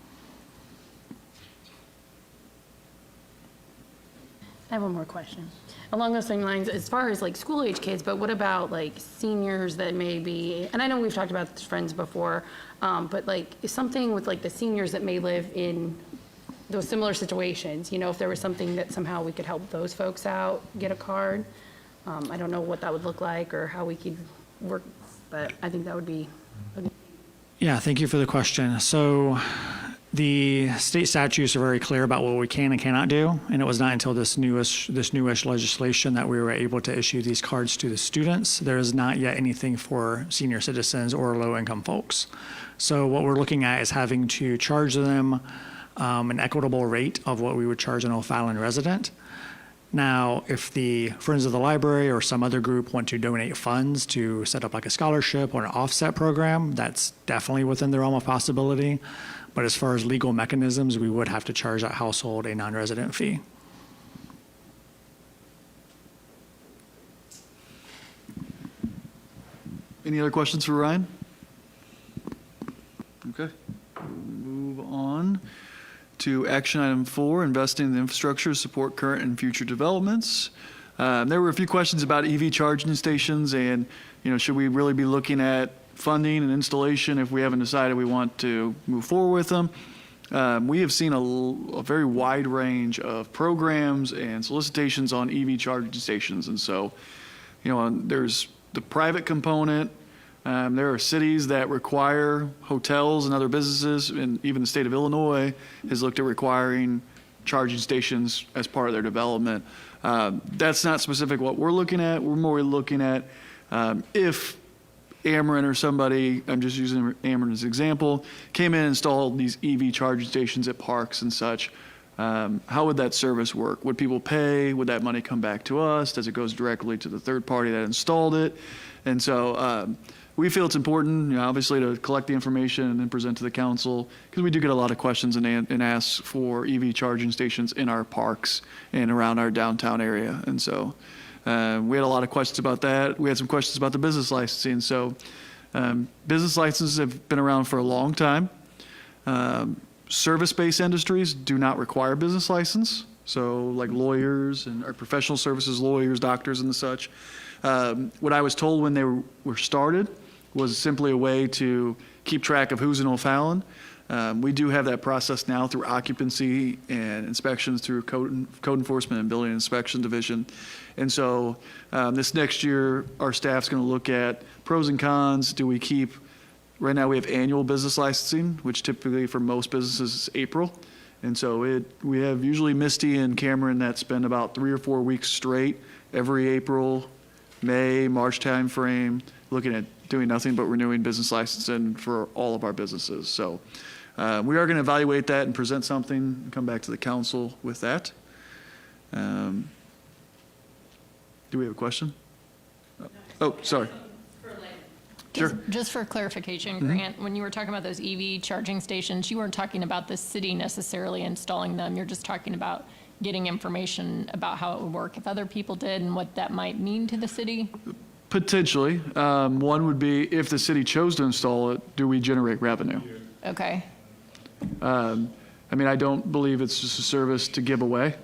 I have one more question. Along those same lines, as far as like school age kids, but what about like seniors that may be, and I know we've talked about this friends before, but like is something with like the seniors that may live in those similar situations, you know, if there was something that somehow we could help those folks out, get a card. I don't know what that would look like or how we could work, but I think that would be. Yeah, thank you for the question. So the state statutes are very clear about what we can and cannot do, and it was not until this newish legislation that we were able to issue these cards to the students. There is not yet anything for senior citizens or low-income folks. So what we're looking at is having to charge them an equitable rate of what we would charge an O'Fallon resident. Now, if the Friends of the Library or some other group want to donate funds to set up like a scholarship or an offset program, that's definitely within the realm of possibility. But as far as legal mechanisms, we would have to charge that household a non-resident fee. Any other questions for Ryan? Okay, move on to action item 4, investing in the infrastructure to support current and future developments. There were a few questions about EV charging stations and, you know, should we really be looking at funding and installation if we haven't decided we want to move forward with them. We have seen a very wide range of programs and solicitations on EV charging stations. And so, you know, there's the private component. There are cities that require hotels and other businesses, and even the state of Illinois has looked at requiring charging stations as part of their development. That's not specific what we're looking at. We're more looking at if Ameren or somebody, I'm just using Ameren as an example, came in and installed these EV charging stations at parks and such, how would that service work? Would people pay? Would that money come back to us? Does it go directly to the third party that installed it? And so we feel it's important, you know, obviously, to collect the information and then present to the council, because we do get a lot of questions and asks for EV charging stations in our parks and around our downtown area. And so we had a lot of questions about that. We had some questions about the business licensing. So business licenses have been around for a long time. Service-based industries do not require a business license. So like lawyers and our professional services, lawyers, doctors, and such. What I was told when they were started was simply a way to keep track of who's in O'Fallon. We do have that process now through occupancy and inspections through code enforcement and building inspection division. And so this next year, our staff's going to look at pros and cons. Do we keep, right now we have annual business licensing, which typically for most businesses is April. And so we have usually Misty and Cameron that spend about 3 or 4 weeks straight every April, May, March timeframe, looking at doing nothing but renewing business licensing for all of our businesses. So we are going to evaluate that and present something and come back to the council with that. Do we have a question? Oh, sorry. Sure. Just for clarification, Grant, when you were talking about those EV charging stations, you weren't talking about the city necessarily installing them. You're just talking about getting information about how it would work if other people did and what that might mean to the city? Potentially. One would be if the city chose to install it, do we generate revenue? Okay. I mean, I don't believe it's just a service to give away.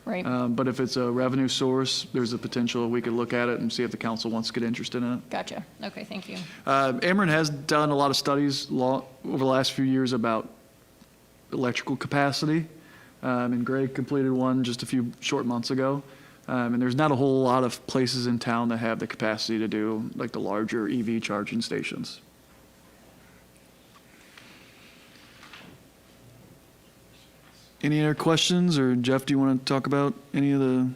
Right. But if it's a revenue source, there's a potential we could look at it and see if the council wants to get interested in it. Gotcha. Okay, thank you. Ameren has done a lot of studies over the last few years about electrical capacity. And Greg completed one just a few short months ago. And there's not a whole lot of places in town that have the capacity to do like the larger EV charging stations. Any other questions? Or Jeff, do you want to talk about any of the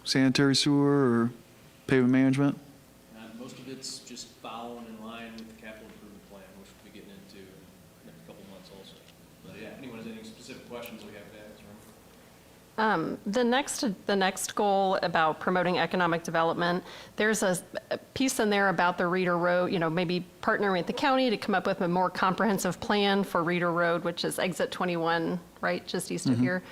sanitary sewer or pavement management? Most of it's just following in line with the capital improvement plan, which we'll be getting into in a couple months also. But yeah, anyone has any specific questions we have to answer The next goal about promoting economic development, there's a piece in there about the Reeder Road, maybe partnering with the county to come up with a more comprehensive plan for Reeder Road, which is exit 21, right, just east of here.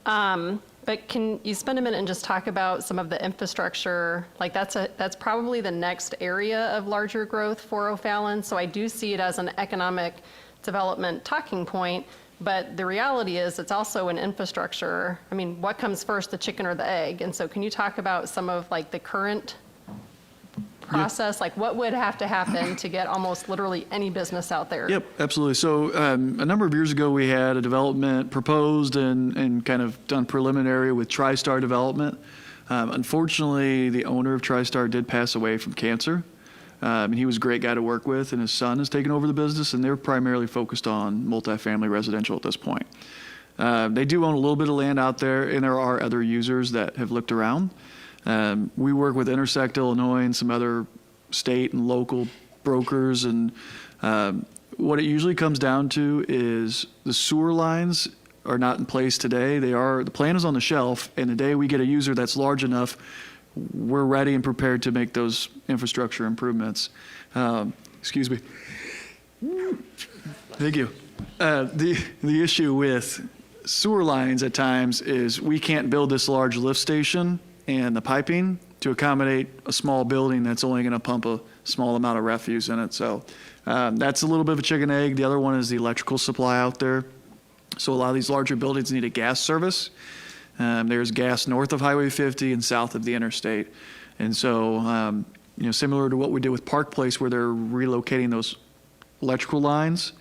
But can you spend a minute and just talk about some of the infrastructure? Like that's probably the next area of larger growth for O'Fallon. So I do see it as an economic development talking point. But the reality is it's also an infrastructure. I mean, what comes first, the chicken or the egg? And so can you talk about some of like the current process? Like what would have to happen to get almost literally any business out there? Yep, absolutely. So a number of years ago, we had a development proposed and kind of done preliminary with TriStar Development. Unfortunately, the owner of TriStar did pass away from cancer. And he was a great guy to work with, and his son has taken over the business, and they're primarily focused on multifamily residential at this point. They do own a little bit of land out there, and there are other users that have looked around. We work with Intersect Illinois and some other state and local brokers, and what it usually comes down to is the sewer lines are not in place today. The plan is on the shelf, and the day we get a user that's large enough, we're ready and prepared to make those infrastructure improvements. Excuse me. Thank you. The issue with sewer lines at times is we can't build this large lift station and the piping to accommodate a small building that's only going to pump a small amount of refuse in it. So that's a little bit of a chicken egg. The other one is the electrical supply out there. So a lot of these larger buildings need a gas service. There's gas north of Highway 50 and south of the interstate. And so, similar to what we did with Park Place where they're relocating those electrical lines,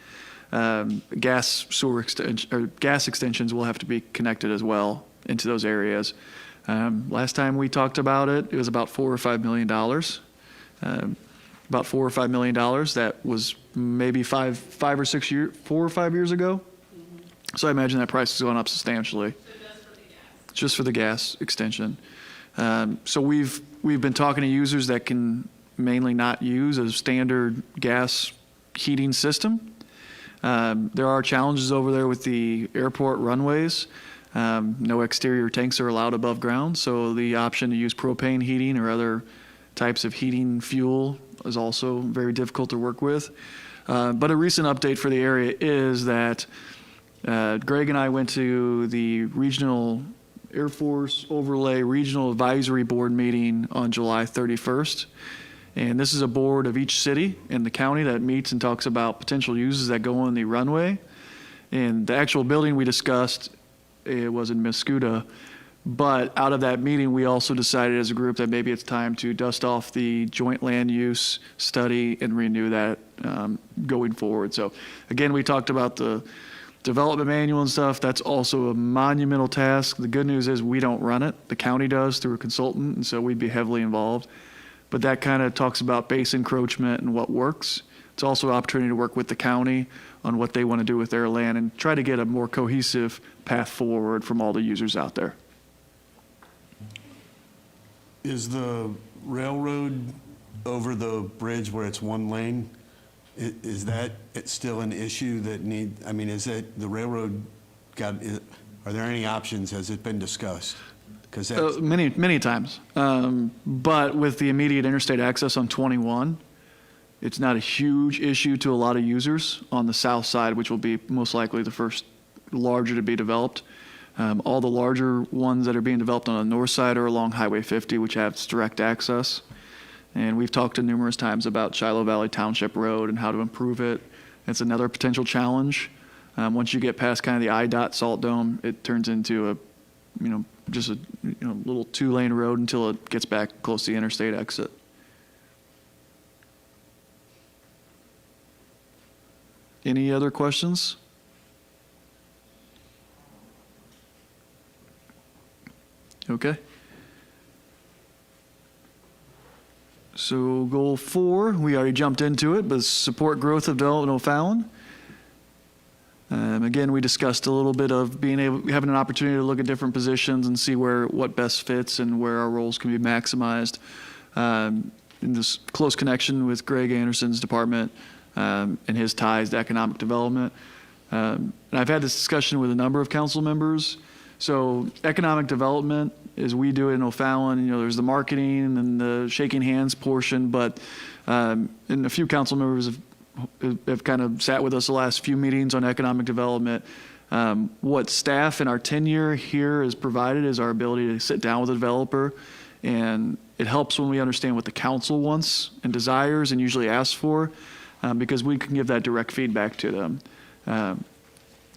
gas extensions will have to be connected as well into those areas. Last time we talked about it, it was about $4 or $5 million. About $4 or $5 million. That was maybe 4 or 5 years ago. So I imagine that price has gone up substantially. Just for the gas extension. So we've been talking to users that can mainly not use a standard gas heating system. There are challenges over there with the airport runways. No exterior tanks are allowed above ground, so the option to use propane heating or other types of heating fuel is also very difficult to work with. But a recent update for the area is that Greg and I went to the regional Air Force Overlay Regional Advisory Board meeting on July 31st. And this is a board of each city in the county that meets and talks about potential uses that go on the runway. And the actual building we discussed, it was in Mascoutah. But out of that meeting, we also decided as a group that maybe it's time to dust off the joint land use study and renew that going forward. So again, we talked about the development manual and stuff. That's also a monumental task. The good news is we don't run it. The county does through a consultant, and so we'd be heavily involved. But that kind of talks about base encroachment and what works. It's also an opportunity to work with the county on what they want to do with their land and try to get a more cohesive path forward from all the users out there. Is the railroad over the bridge where it's one lane, is that still an issue that is it the railroad are there any options? Has it been discussed? Because many times. But with the immediate interstate access on 21, it's not a huge issue to a lot of users on the south side, which will be most likely the first larger to be developed. All the larger ones that are being developed on the north side are along Highway 50, which has direct access. And we've talked to numerous times about Shiloh Valley Township Road and how to improve it. It's another potential challenge. Once you get past kind of the IDOT salt dome, it turns into just a little 2-lane road until it gets back close to the interstate exit. Any other questions? Okay. So goal 4, we already jumped into it, but support growth of development O'Fallon. Again, we discussed a little bit of having an opportunity to look at different positions and see what best fits and where our roles can be maximized. In this close connection with Greg Anderson's department and his ties to economic development. And I've had this discussion with a number of council members. So economic development, as we do it in O'Fallon, there's the marketing and the shaking hands portion, but and a few council members have kind of sat with us the last few meetings on economic development. What staff and our tenure here has provided is our ability to sit down with a developer, and it helps when we understand what the council wants and desires and usually asks for, because we can give that direct feedback to them.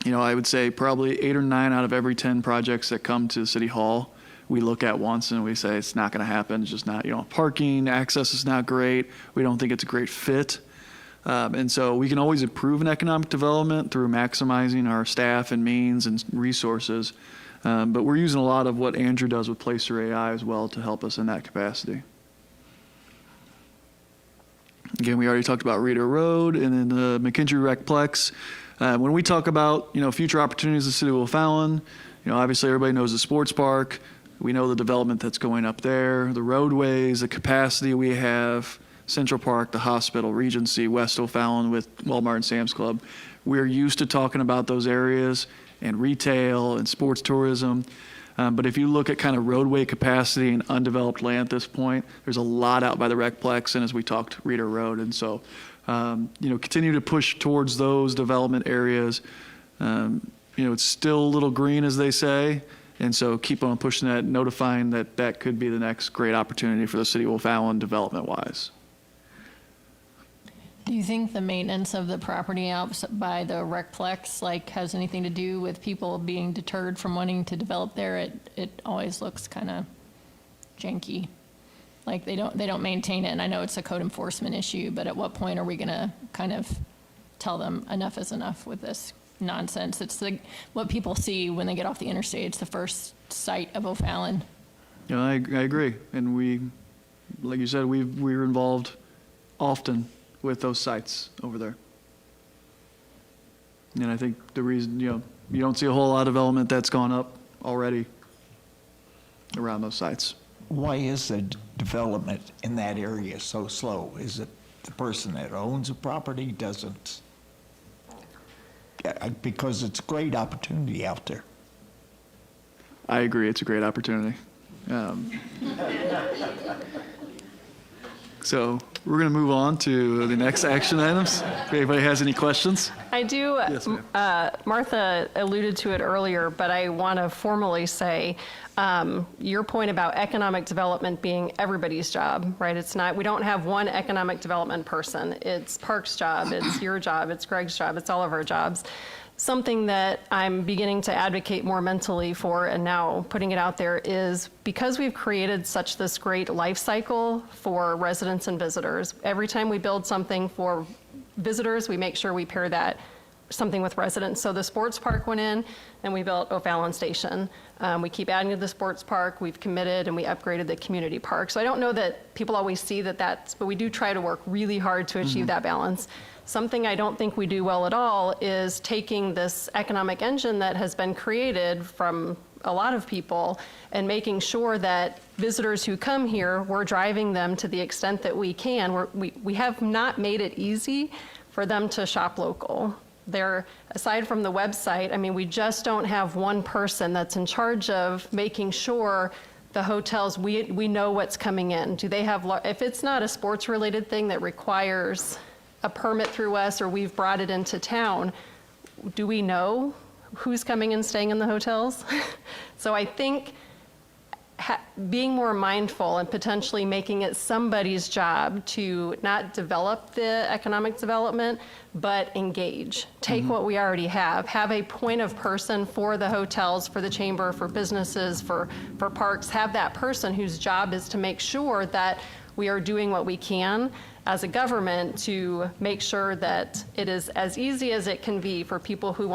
I would say probably 8 or 9 out of every 10 projects that come to City Hall, we look at once and we say, it's not going to happen. It's just not, parking, access is not great. We don't think it's a great fit. And so we can always improve in economic development through maximizing our staff and means and resources. But we're using a lot of what Andrew does with Placer AI as well to help us in that capacity. Again, we already talked about Reader Road and then the McKendree Recplex. When we talk about, future opportunities in the city of O'Fallon, obviously everybody knows the sports park. We know the development that's going up there, the roadways, the capacity we have, Central Park, the hospital, Regency, West O'Fallon with Walmart and Sam's Club. We're used to talking about those areas and retail and sports tourism. But if you look at kind of roadway capacity and undeveloped land at this point, there's a lot out by the Recplex and as we talked, Reader Road. And so, continue to push towards those development areas. It's still a little green, as they say. And so keep on pushing that, notifying that that could be the next great opportunity for the city of O'Fallon development-wise. Do you think the maintenance of the property out by the Recplex has anything to do with people being deterred from wanting to develop there? It always looks kind of janky. Like they don't maintain it, and I know it's a code enforcement issue, but at what point are we going to kind of tell them enough is enough with this nonsense? It's what people see when they get off the interstate. It's the first sight of O'Fallon. I agree, and we, like you said, we're involved often with those sites over there. And I think the reason, you don't see a whole lot of development that's gone up already around those sites. Why is the development in that area so slow? Is it the person that owns the property doesn't? Because it's a great opportunity out there. I agree, it's a great opportunity. So we're going to move on to the next action items. If anybody has any questions. I do. Yes, ma'am. Martha alluded to it earlier, but I want to formally say your point about economic development being everybody's job, right? It's not, we don't have one economic development person. It's Park's job, it's your job, it's Greg's job, it's all of our jobs. Something that I'm beginning to advocate more mentally for, and now putting it out there, is because we've created such this great life cycle for residents and visitors. Every time we build something for visitors, we make sure we pair that something with residents. So the sports park went in and we built O'Fallon Station. We keep adding to the sports park. We've committed and we upgraded the community park. So I don't know that people always see that's, but we do try to work really hard to achieve that balance. Something I don't think we do well at all is taking this economic engine that has been created from a lot of people and making sure that visitors who come here, we're driving them to the extent that we can. We have not made it easy for them to shop local. They're, aside from the website, we just don't have one person that's in charge of making sure the hotels, we know what's coming in. Do they have, if it's not a sports related thing that requires a permit through us or we've brought it into town, do we know who's coming and staying in the hotels? So I think being more mindful and potentially making it somebody's job to not develop the economic development, but engage. Take what we already have a point of person for the hotels, for the chamber, for businesses, for parks, have that person whose job is to make sure that we are doing what we can as a government to make sure that it is as easy as it can be for people who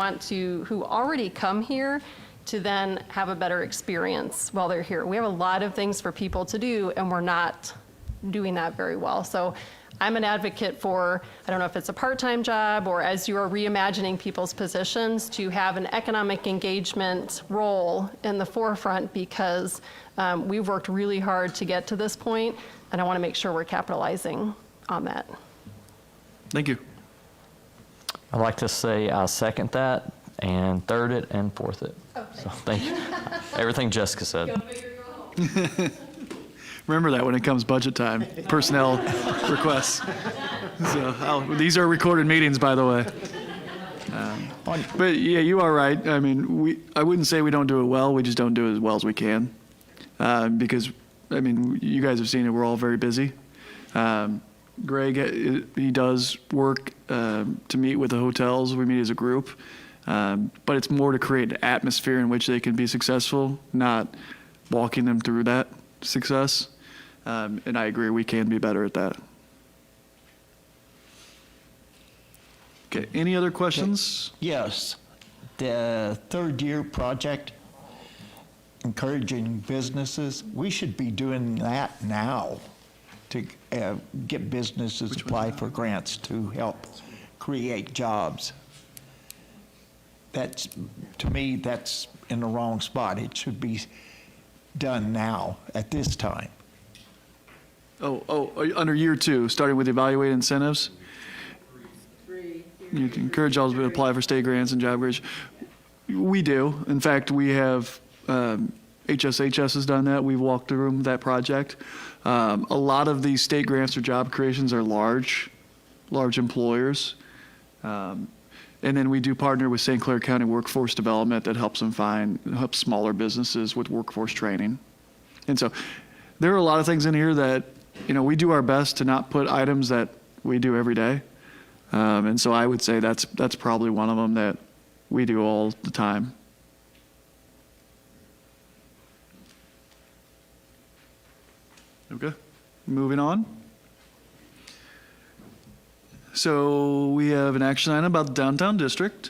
already come here to then have a better experience while they're here. We have a lot of things for people to do, and we're not doing that very well. So I'm an advocate for, I don't know if it's a part-time job or as you are reimagining people's positions, to have an economic engagement role in the forefront, because we've worked really hard to get to this point, and I want to make sure we're capitalizing on that. Thank you. I'd like to say I second that. and third it and fourth it. So thank you. Everything Jessica said. Remember that when it comes budget time, personnel requests. So these are recorded meetings, by the way. But yeah, you are right. I mean, I wouldn't say we don't do it well. We just don't do it as well as we can. Because, I mean, you guys have seen it. We're all very busy. Greg, he does work to meet with the hotels. We meet as a group. But it's more to create an atmosphere in which they can be successful, not walking them through that success. And I agree, we can be better at that. Okay, any other questions? Yes. The third year project, encouraging businesses, we should be doing that now to get businesses to apply for grants to help create jobs. That's, to me, that's in the wrong spot. It should be done now at this time. Under year 2, starting with evaluate incentives? You can encourage all to apply for state grants and job grants. We do. In fact, we have, HSHS has done that. We've walked through that project. A lot of these state grants or job creations are large employers. And then we do partner with St. Clair County Workforce Development that helps smaller businesses with workforce training. And so there are a lot of things in here that, we do our best to not put items that we do every day. And so I would say that's probably one of them that we do all the time. Okay, moving on. So we have an action item about the downtown district.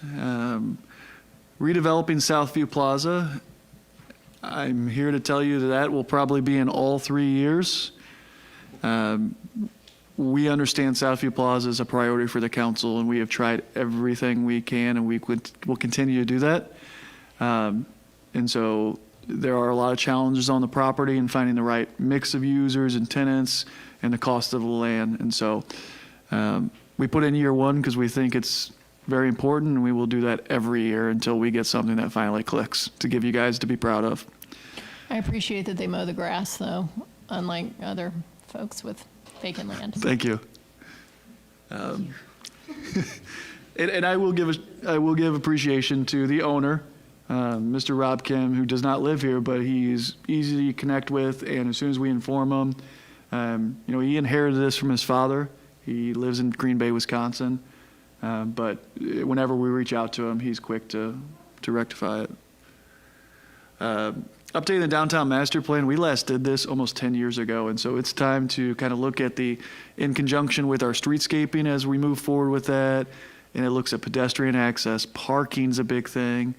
Redeveloping Southview Plaza. I'm here to tell you that will probably be in all 3 years. We understand Southview Plaza is a priority for the council, and we have tried everything we can, and we will continue to do that. And so there are a lot of challenges on the property and finding the right mix of users and tenants and the cost of the land. And so we put in year 1 because we think it's very important, and we will do that every year until we get something that finally clicks to give you guys to be proud of. I appreciate that they mow the grass, though, unlike other folks with vacant land. Thank you. And I will give appreciation to the owner, Mr. Rob Kim, who does not live here, but he's easy to connect with. And as soon as we inform him, he inherited this from his father. He lives in Green Bay, Wisconsin. But whenever we reach out to him, he's quick to rectify it. Updating the downtown master plan, we last did this almost 10 years ago, and so it's time to kind of look at in conjunction with our streetscaping as we move forward with that, and it looks at pedestrian access. Parking's a big thing.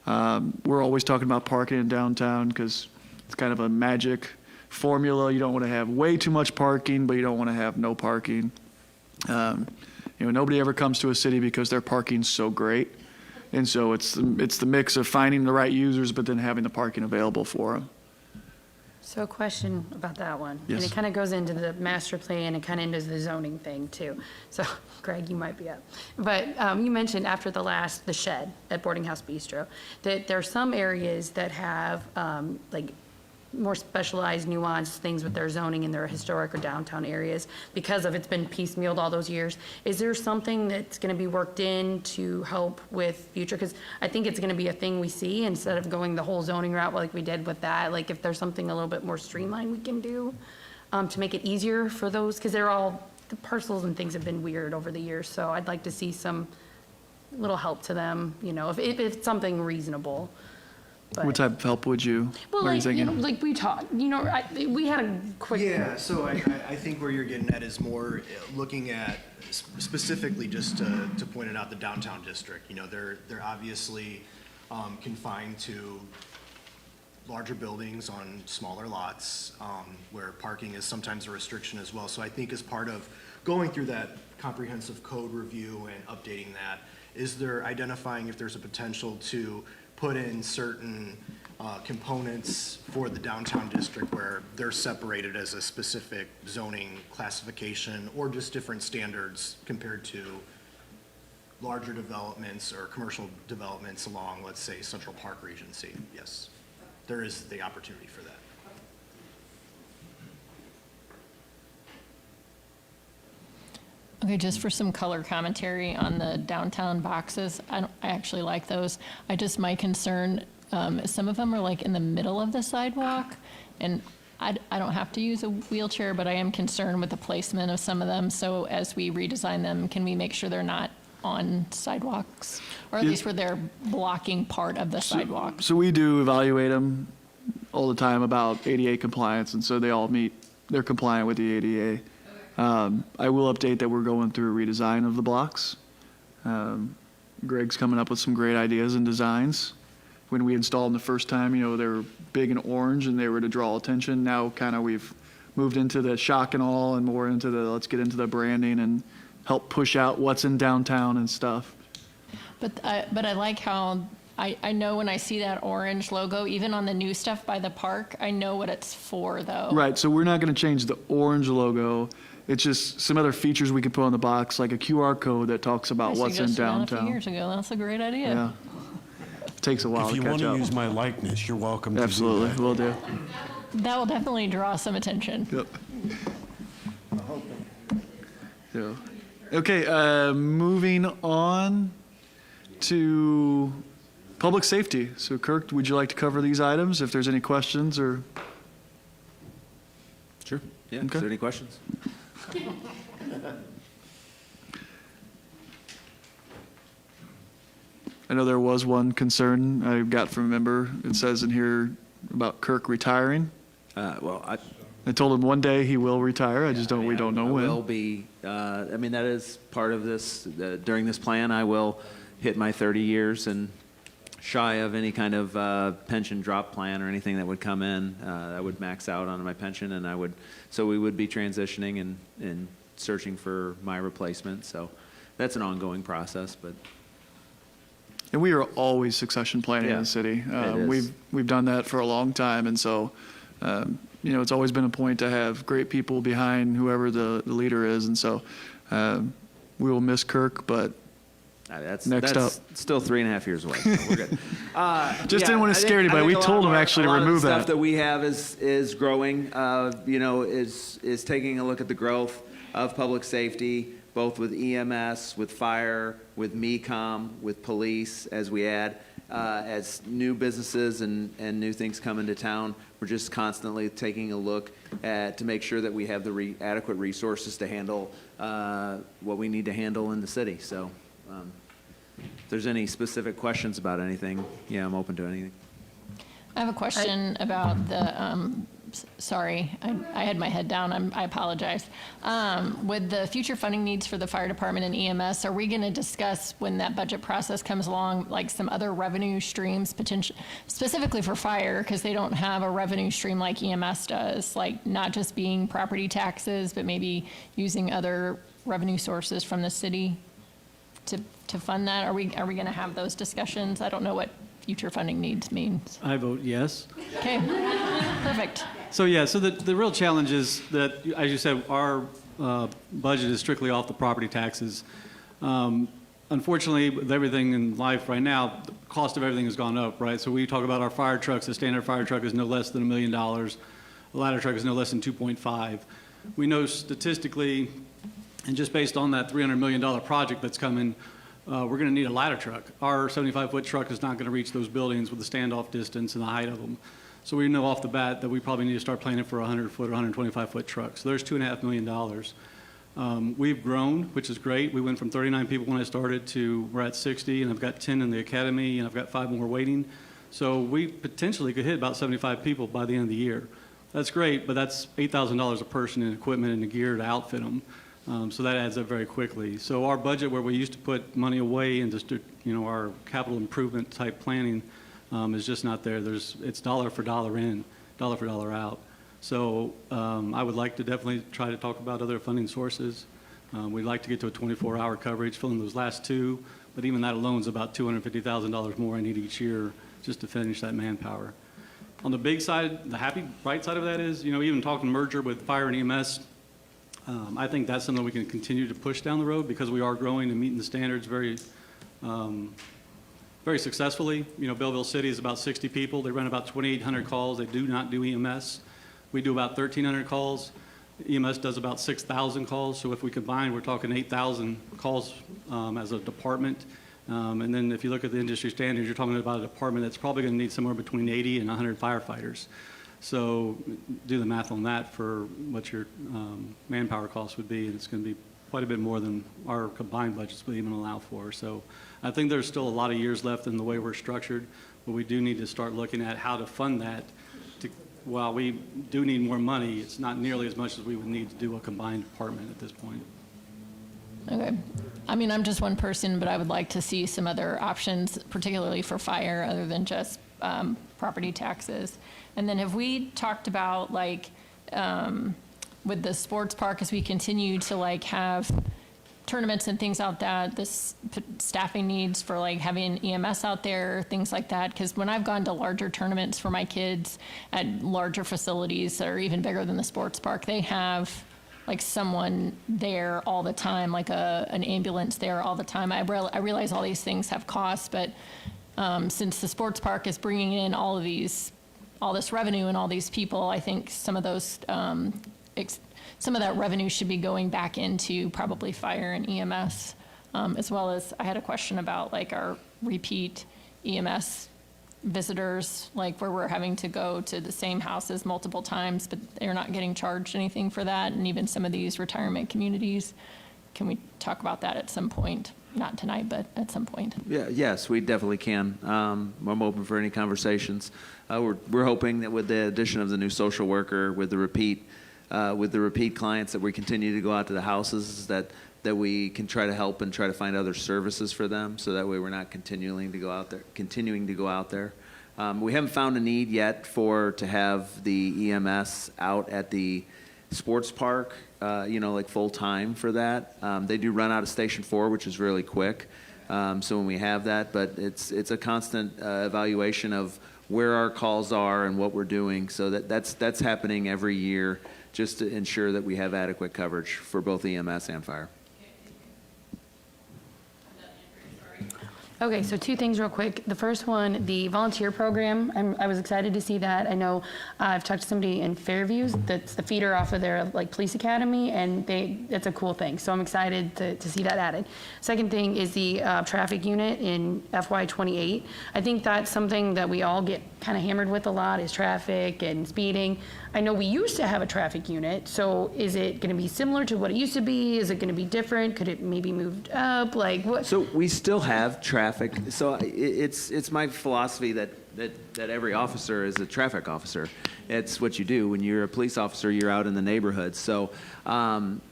We're always talking about parking in downtown because it's kind of a magic formula. You don't want to have way too much parking, but you don't want to have no parking. Nobody ever comes to a city because their parking's so great. And so it's the mix of finding the right users, but then having the parking available for them. So a question about that one. Yes. And it kind of goes into the master plan and kind of into the zoning thing too. So Greg, you might be up. But you mentioned after the shed at Boarding House Bistro, that there are some areas that have more specialized, nuanced things with their zoning in their historic or downtown areas because of it's been piecemealed all those years. Is there something that's going to be worked in to help with future? Because I think it's going to be a thing we see instead of going the whole zoning route like we did with that. Like if there's something a little bit more streamlined we can do to make it easier for those, because the parcels and things have been weird over the years. So I'd like to see some little help to them, if it's something reasonable. But, What type of help would you? well, are you thinking? like we talked, we had a quick. Yeah, so I think where you're getting at is more looking at specifically just to point it out, the downtown district. They're obviously confined to larger buildings on smaller lots where parking is sometimes a restriction as well. So I think as part of going through that comprehensive code review and updating that, is there identifying if there's a potential to put in certain components for the downtown district where they're separated as a specific zoning classification or just different standards compared to larger developments or commercial developments along, let's say, Central Park Regency, yes, there is the opportunity for that. Okay, just for some color commentary on the downtown boxes, I actually like those. My concern, some of them are like in the middle of the sidewalk, and I don't have to use a wheelchair, but I am concerned with the placement of some of them. So as we redesign them, can we make sure they're not on sidewalks? Or at least where they're blocking part of the sidewalk? So we do evaluate them all the time about ADA compliance, and so they're compliant with the ADA. I will update that we're going through a redesign of the blocks. Greg's coming up with some great ideas and designs. When we installed them the first time, they were big and orange and they were to draw attention. Now we've moved into the shock and awe and more into let's get into the branding and help push out what's in downtown and stuff. But I like how I know when I see that orange logo, even on the new stuff by the park, I know what it's for, though. Right, so we're not going to change the orange logo. It's just some other features we can put on the box, like a QR code that talks about what's in A few downtown. years ago, that's a great idea. Yeah. It takes a while If to you catch want to up. use my likeness, you're welcome to do Absolutely, that. will do. That will definitely draw some attention. Yep. So, okay, moving on to public safety. So Kirk, would you like to cover these items if there's any questions or? Sure. Yeah. Okay. Is there any questions? I know there was one concern I got from a member. It says in here about Kirk retiring. Well, I told him one day he will retire. We don't know when. will be, that is part of this. During this plan, I will hit my 30 years and shy of any kind of pension drop plan or anything that would come in. I would max out on my pension, and so we would be transitioning and searching for my replacement. So that's an ongoing process, but. And we are always succession planning in the city. We've done that for a long time, and so it's always been a point to have great people behind whoever the leader is, and so we will miss Kirk, but That's next up. Still 3.5 years away. So we're good. Didn't want to scare anybody. We told him actually to remove that. that. Stuff that we have is growing. Is taking a look at the growth of public safety, both with EMS, with fire, with MECOM, with police, as we add, as new businesses and new things come into town. We're just constantly taking a look to make sure that we have the adequate resources to handle what we need to handle in the city. So if there's any specific questions about anything, I'm open to anything. I have a question about the, sorry, I had my head down, I apologize. With the future funding needs for the fire department and EMS, are we going to discuss when that budget process comes along, like some other revenue streams, specifically for fire, because they don't have a revenue stream like EMS does, like not just being property taxes, but maybe using other revenue sources from the city to fund that? Are we going to have those discussions? I don't know what future funding needs means. I vote yes. Okay, perfect. So the real challenge is that, as you said, our budget is strictly off the property taxes. Unfortunately, with everything in life right now, the cost of everything has gone up, right? So we talk about our fire trucks. A standard fire truck is no less than $1 million. A ladder truck is no less than 2.5. We know statistically, and just based on that $300 million project that's coming, we're going to need a ladder truck. Our 75-foot truck is not going to reach those buildings with the standoff distance and the height of them. So we know off the bat that we probably need to start planning for a 100-foot or 125-foot truck. So there's $2.5 million. We've grown, which is great. We went from 39 people when I started to we're at 60, and I've got 10 in the academy, and I've got 5 more waiting. So we potentially could hit about 75 people by the end of the year. That's great, but that's $8,000 a person in equipment and the gear to outfit them. So that adds up very quickly. So our budget, where we used to put money away into our capital improvement type planning, is just not there. It's dollar for dollar in, dollar for dollar out. So I would like to definitely try to talk about other funding sources. We'd like to get to a 24-hour coverage, fill in those last 2, but even that alone is about $250,000 more I need each year just to finish that manpower. On the big side, the happy, bright side of that is, even talking merger with fire and EMS, I think that's something we can continue to push down the road because we are growing and meeting the standards very successfully. You know, Belleville City is about 60 people. They run about 2,800 calls. They do not do EMS. We do about 1,300 calls. EMS does about 6,000 calls. So if we combine, we're talking 8,000 calls as a department. And then if you look at the industry standards, you're talking about a department that's probably going to need somewhere between 80 and 100 firefighters. So do the math on that for what your manpower costs would be, and it's going to be quite a bit more than our combined budgets would even allow for. So I think there's still a lot of years left in the way we're structured, but we do need to start looking at how to fund that. While we do need more money, it's not nearly as much as we would need to do a combined department at this point. Okay. I mean, I'm just one person, but I would like to see some other options, particularly for fire, other than just property taxes. And then have we talked about, like, with the sports park, as we continue to, like, have tournaments and things like that, this staffing needs for, like, having EMS out there, things like that? Because when I've gone to larger tournaments for my kids at larger facilities that are even bigger than the sports park, they have like someone there all the time, like an ambulance there all the time. I realize all these things have costs, but since the sports park is bringing in all this revenue and all these people, I think some of those, some of that revenue should be going back into probably fire and EMS, as well as I had a question about like our repeat EMS visitors, like where we're having to go to the same houses multiple times, but they're not getting charged anything for that. And even some of these retirement communities, can we talk about that at some point? Not tonight, but at some point. Yeah, yes, we definitely can. I'm open for any conversations. We're hoping that with the addition of the new social worker, with the repeat clients, that we continue to go out to the houses, that we can try to help and try to find other services for them, so that way we're not continuing to go out there. We haven't found a need yet to have the EMS out at the sports park, like full time for that. They do run out of Station 4, which is really quick. So when we have that, but it's a constant evaluation of where our calls are and what we're doing. So that's happening every year, just to ensure that we have adequate coverage for both EMS and fire. Okay, so two things real quick. The first one, the volunteer program, I was excited to see that. I know I've talked to somebody in Fairview that's the feeder off of their like police academy, and it's a cool thing. So I'm excited to see that added. Second thing is the traffic unit in FY28. I think that's something that we all get kind of hammered with a lot, is traffic and speeding. I know we used to have a traffic unit, so is it going to be similar to what it used to be? Is it going to be different? Could it maybe moved up? Like what? So we still have traffic. So it's my philosophy that every officer is a traffic officer. It's what you do. When you're a police officer, you're out in the neighborhood. So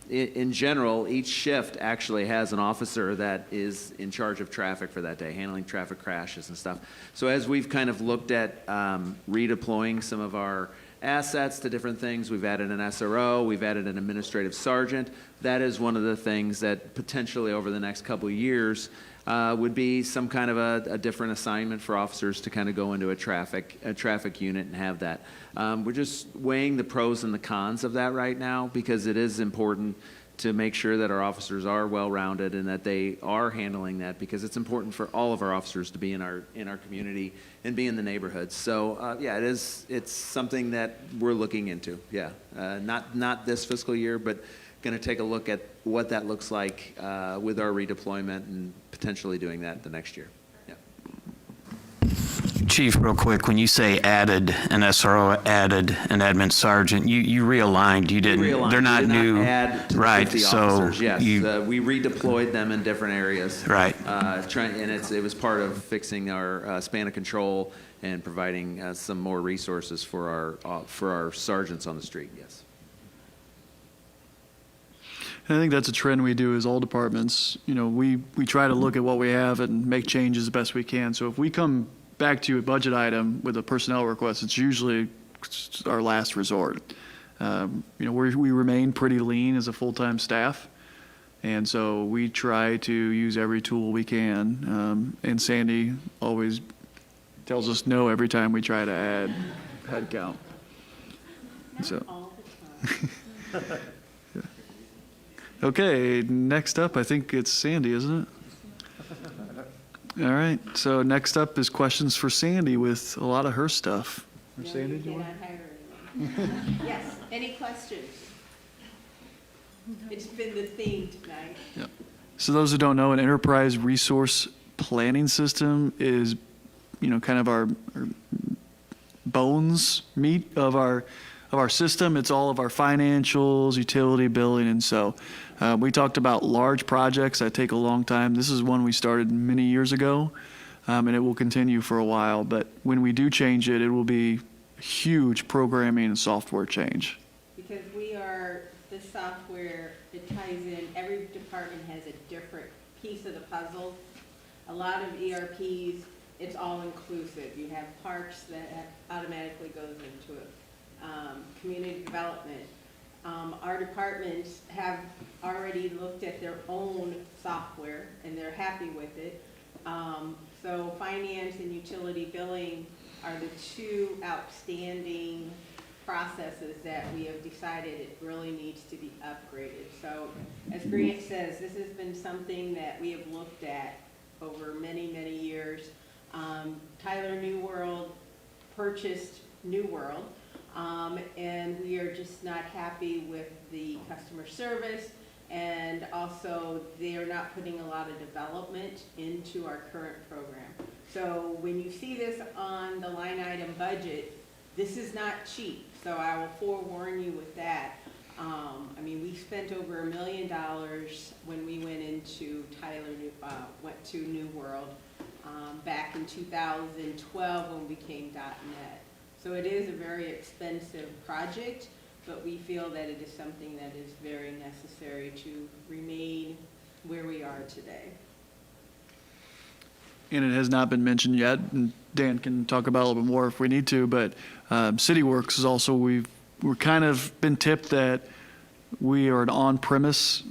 in general, each shift actually has an officer that is in charge of traffic for that day, handling traffic crashes and stuff. So as we've kind of looked at redeploying some of our assets to different things, we've added an SRO, we've added an administrative sergeant. That is one of the things that potentially over the next couple of years would be some kind of a different assignment for officers to kind of go into a traffic unit and have that. We're just weighing the pros and the cons of that right now, because it is important to make sure that our officers are well-rounded and that they are handling that, because it's important for all of our officers to be in our community and be in the neighborhoods. So it's something that we're looking into. Yeah, not this fiscal year, but going to take a look at what that looks like with our redeployment and potentially doing that the next year. Yeah. Chief, real quick, when you say added an SRO, added an admin sergeant, you realigned. You didn't. Realigned. They're not we did new. Not add to right. the So officers. Yes, we redeployed them in different areas. Right. And it was part of fixing our span of control and providing some more resources for our sergeants on the street. Yes. And I think that's a trend we do as all departments. We try to look at what we have and make changes as best we can. So if we come back to a budget item with a personnel request, it's usually our last resort. We remain pretty lean as a full-time staff, and so we try to use every tool we can. And Sandy always tells us no every time we try to add head count. So. Okay, next up, I think it's Sandy, isn't it? All right, so next up is questions for Sandy with a lot of her stuff. Or Sandy, do you want? Yes, any questions? It's been the theme tonight. Yep. So those who don't know, an enterprise resource planning system is, kind of our bones meat of our system. It's all of our financials, utility billing, and so we talked about large projects that take a long time. This is one we started many years ago, and it will continue for a while. But when we do change it, it will be a huge programming and software change. Because the software, it ties in, every department has a different piece of the puzzle. A lot of ERPs, it's all inclusive. You have parks that automatically goes into it. Community development. Our departments have already looked at their own software and they're happy with it. So finance and utility billing are the two outstanding processes that we have decided it really needs to be upgraded. So as Grant says, this has been something that we have looked at over many, many years. Tyler New World purchased New World, and we are just not happy with the customer service, and also they are not putting a lot of development into our current program. So when you see this on the line item budget, this is not cheap, so I will forewarn you with that. We spent over $1 million when we went into went to New World back in 2012 when we became .NET. So it is a very expensive project, but we feel that it is something that is very necessary to remain where we are today. And it has not been mentioned yet, and Dan can talk about it a little bit more if we need to, but CityWorks is also, we're kind of been tipped that we are an on-premise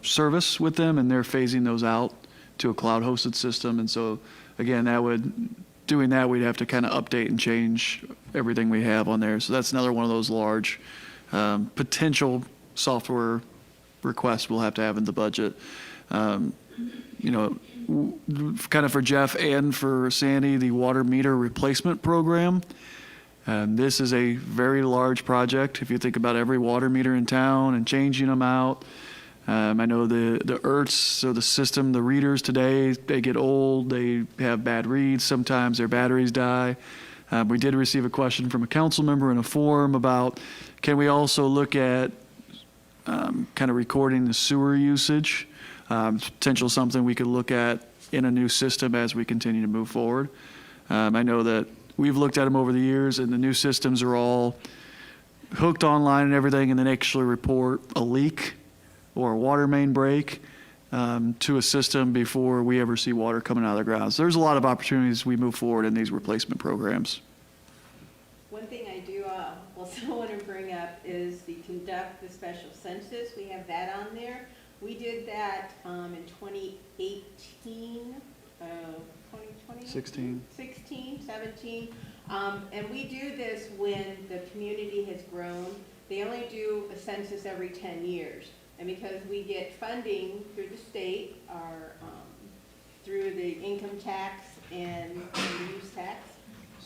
service with them, and they're phasing those out to a cloud-hosted system. And so, again, doing that, we'd have to kind of update and change everything we have on there. So that's another one of those large potential software requests we'll have to have in the budget. Kind of for Jeff and for Sandy, the water meter replacement program. This is a very large project. If you think about every water meter in town and changing them out, I know the ERTs, so the system, the readers today, they get old, they have bad reads, sometimes their batteries die. We did receive a question from a council member in a forum about, can we also look at kind of recording the sewer usage? Potential something we could look at in a new system as we continue to move forward. I know that we've looked at them over the years, and the new systems are all hooked online and everything, and then actually report a leak or a water main break to a system before we ever see water coming out of the ground. So there's a lot of opportunities as we move forward in these replacement programs. One thing I do also want to bring up is the conduct the special census. We have that on there. We did that in 2018, 2020? 16. 16, 17. And we do this when the community has grown. They only do a census every 10 years. And because we get funding through the state, through the income tax and the use tax,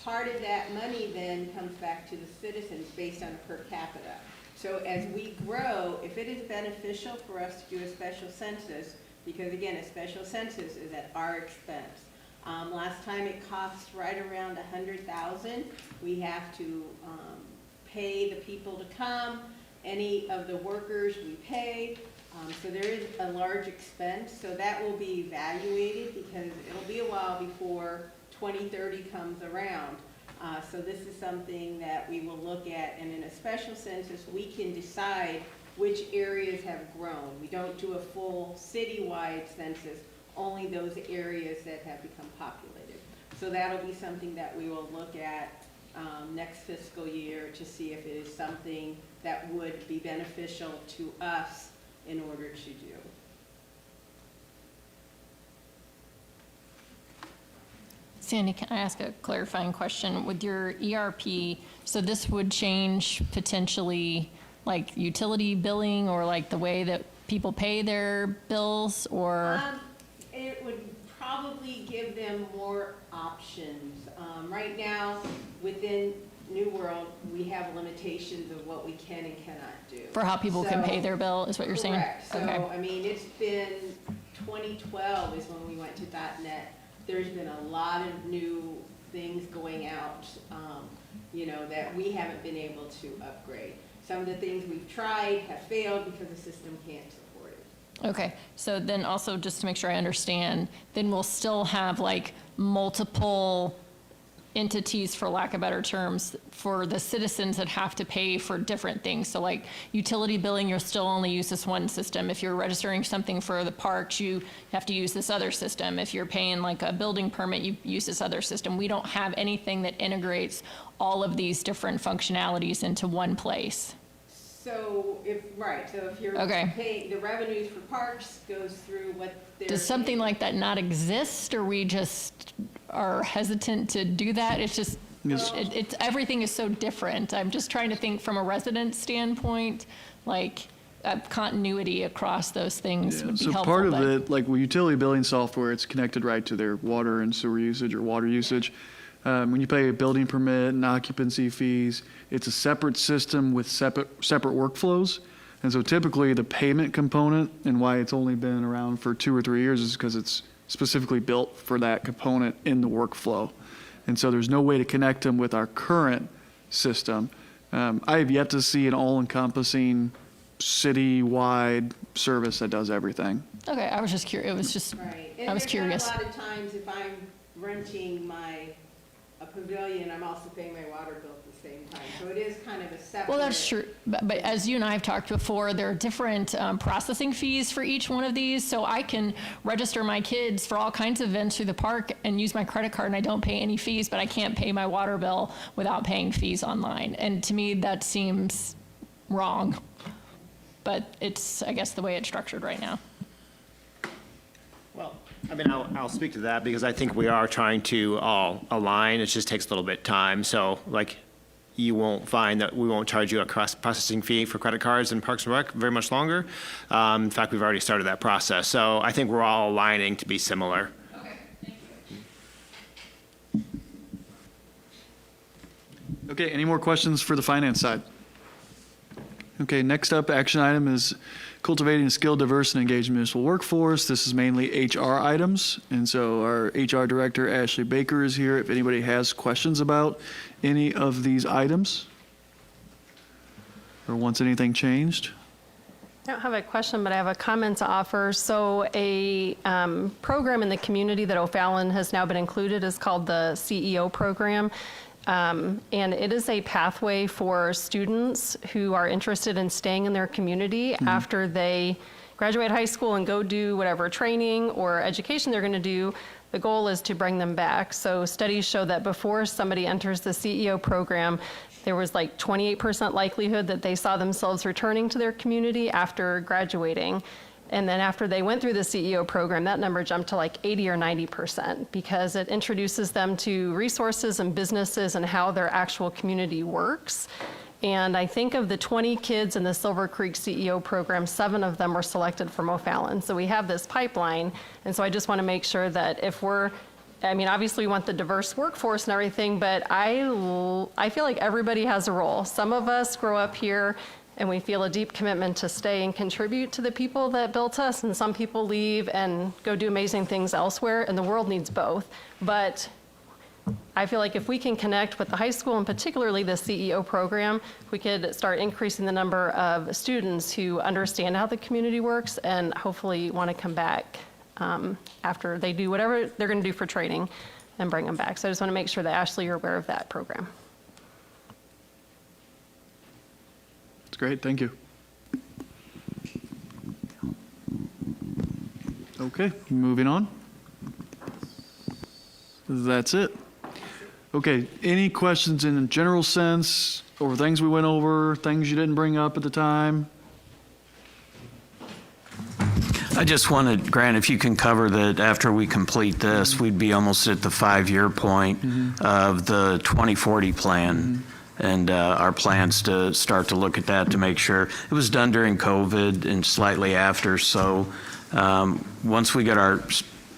part of that money then comes back to the citizens based on per capita. So as we grow, if it is beneficial for us to do a special census, because again, a special census is at our expense. Last time it cost right around $100,000. We have to pay the people to come. Any of the workers we pay. So there is a large expense. So that will be evaluated because it'll be a while before 2030 comes around. So this is something that we will look at, and in a special census, we can decide which areas have grown. We don't do a full citywide census, only those areas that have become populated. So that'll be something that we will look at next fiscal year to see if it is something that would be beneficial to us in order to do. Sandy, can I ask a clarifying question? With your ERP, so this would change potentially like utility billing or like the way that people pay their bills, or? It would probably give them more options. Right now, within New World, we have limitations of what we can and cannot do. For how people can pay their bill, is what you're saying? Correct. So, Okay. I mean, it's been 2012 is when we went to .NET. There's been a lot of new things going out, you know, that we haven't been able to upgrade. Some of the things we've tried have failed because the system can't support it. Okay, so then also, just to make sure I understand, then we'll still have like multiple entities, for lack of better terms, for the citizens that have to pay for different things. So like utility billing, you'll still only use this one system. If you're registering something for the parks, you have to use this other system. If you're paying like a building permit, you use this other system. We don't have anything that integrates all of these different functionalities into one place. So if you're Okay. paying, the revenues for parks goes through what they're. Does something like that not exist, or we just are hesitant to do that? It's just, it's, everything is so different. I'm just trying to think from a resident standpoint, like continuity across those things would be So helpful. part of but- it, like with utility billing software, it's connected right to their water and sewer usage or water usage. When you pay a building permit and occupancy fees, it's a separate system with separate workflows. And so typically the payment component, and why it's only been around for 2 or 3 years, is because it's specifically built for that component in the workflow. And so there's no way to connect them with our current system. I have yet to see an all-encompassing city-wide service that does everything. Okay, I was just curious. It was just, Right. I was curious. A lot of times if I'm renting a pavilion, I'm also paying my water bill at the same time. So it is kind of a separate. Well, that's true. But as you and I have talked before, there are different processing fees for each one of these. So I can register my kids for all kinds of events through the park and use my credit card, and I don't pay any fees, but I can't pay my water bill without paying fees online. And to me, that seems wrong. But it's, I guess, the way it's structured right now. Well, I mean, I'll speak to that because I think we are trying to all align. It just takes a little bit of time. So like, you won't find that we won't charge you a processing fee for credit cards in Parks and Rec very much longer. In fact, we've already started that process. So I think we're all aligning to be similar. Okay, any more questions for the finance side? Okay, next up, action item is cultivating a skilled, diverse, and engaged municipal workforce. This is mainly HR items, and so our HR director, Ashley Baker, is here if anybody has questions about any of these items or wants anything changed. I don't have a question, but I have a comment to offer. So a program in the community that O'Fallon has now been included is called the CEO program. And it is a pathway for students who are interested in staying in their community after they graduate high school and go do whatever training or education they're going to do. The goal is to bring them back. So studies show that before somebody enters the CEO program, there was like 28% likelihood that they saw themselves returning to their community after graduating. And then after they went through the CEO program, that number jumped to like 80 or 90% because it introduces them to resources and businesses and how their actual community works. And I think of the 20 kids in the Silver Creek CEO program, 7 of them were selected from O'Fallon. So we have this pipeline. And so I just want to make sure that if obviously we want the diverse workforce and everything, but I feel like everybody has a role. Some of us grow up here and we feel a deep commitment to stay and contribute to the people that built us, and some people leave and go do amazing things elsewhere, and the world needs both. But I feel like if we can connect with the high school, and particularly the CEO program, we could start increasing the number of students who understand how the community works and hopefully want to come back after they do whatever they're going to do for training and bring them back. So I just want to make sure that, Ashley, you're aware of that program. That's great, thank you. Okay, moving on. That's it. Okay, any questions in a general sense, or things we went over, things you didn't bring up at the time? I just wanted, Grant, if you can cover that after we complete this, we'd be almost at the 5-year point of the 2040 plan. and our plans to start to look at that to make sure. It was done during COVID and slightly after, so once we get our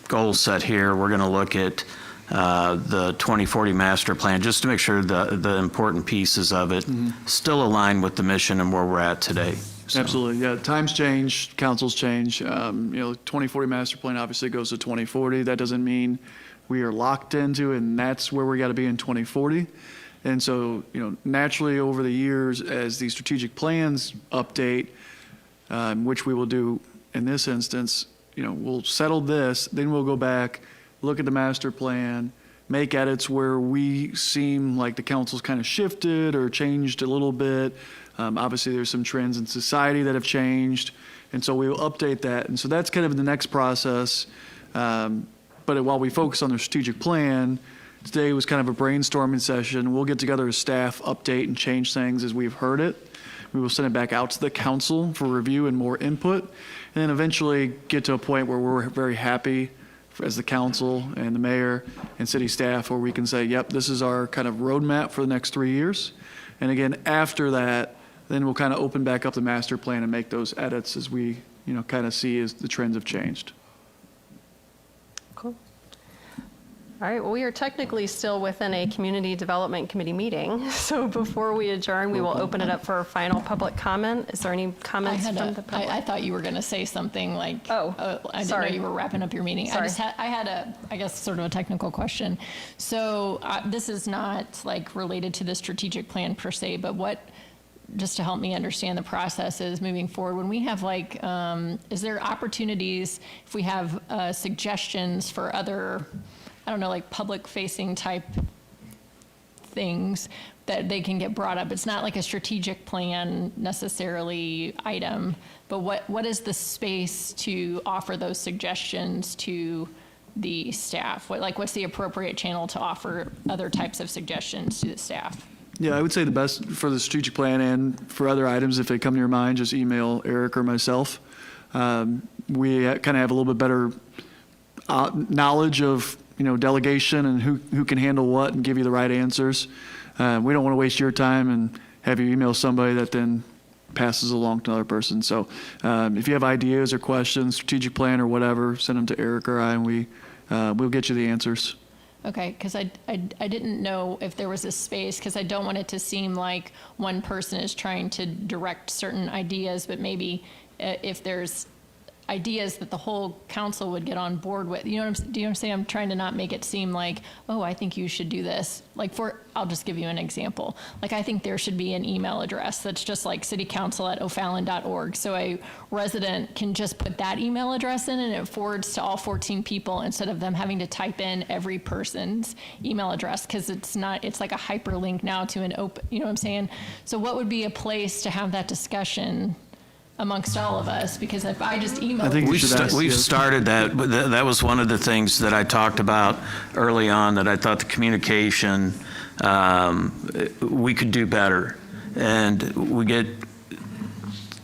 goals set here, we're going to look at the 2040 master plan just to make sure the important pieces of it still align with the mission and where we're at today. So. Absolutely, yeah. Times change, councils change. 2040 master plan obviously goes to 2040. That doesn't mean we are locked into, and that's where we got to be in 2040. And so, naturally over the years, as these strategic plans update, which we will do in this instance, we'll settle this, then we'll go back, look at the master plan, make edits where we seem like the council's kind of shifted or changed a little bit. Obviously, there's some trends in society that have changed, and so we will update that. And so that's kind of the next process. But while we focus on the strategic plan, today was kind of a brainstorming session. We'll get together as staff, update and change things as we've heard it. We will send it back out to the council for review and more input, and then eventually get to a point where we're very happy as the council and the mayor and city staff, where we can say, yep, this is our kind of roadmap for the next 3 years. And again, after that, then we'll kind of open back up the master plan and make those edits as we, kind of see as the trends have changed. Cool. All right, well, we are technically still within a Community Development Committee meeting. So before we adjourn, we will open it up for final public comment. Is there any comments from the public? I thought you were going to say something like, I didn't sorry. know you were wrapping up your meeting. Sorry. I had I guess, sort of a technical question. So this is not like related to the strategic plan per se, but just to help me understand the processes moving forward, when we have is there opportunities if we have suggestions for other, I don't know, like public facing type things that they can get brought up? It's not like a strategic plan necessarily item, but what is the space to offer those suggestions to the staff? What's the appropriate channel to offer other types of suggestions to the staff? Yeah, I would say the best for the strategic plan and for other items, if they come to your mind, just email Eric or myself. We kind of have a little bit better knowledge of delegation and who can handle what and give you the right answers. We don't want to waste your time and have you email somebody that then passes along to another person. So if you have ideas or questions, strategic plan or whatever, send them to Eric or I, and we'll get you the answers. Okay, because I didn't know if there was a space, because I don't want it to seem like one person is trying to direct certain ideas, but maybe if there's ideas that the whole council would get on board with. Do you know what I'm saying? I'm trying to not make it seem like, oh, I think you should do this. I'll just give you an example. I think there should be an email address that's just like citycouncil@o'fallon.org. So a resident can just put that email address in and it forwards to all 14 people instead of them having to type in every person's email address, because it's like a hyperlink now to an open, you know what I'm saying? So what would be a place to have that discussion amongst all of us? Because if I just email, We've started that, but that was one of the things that I talked about early on, that I thought the communication, we could do better. And we get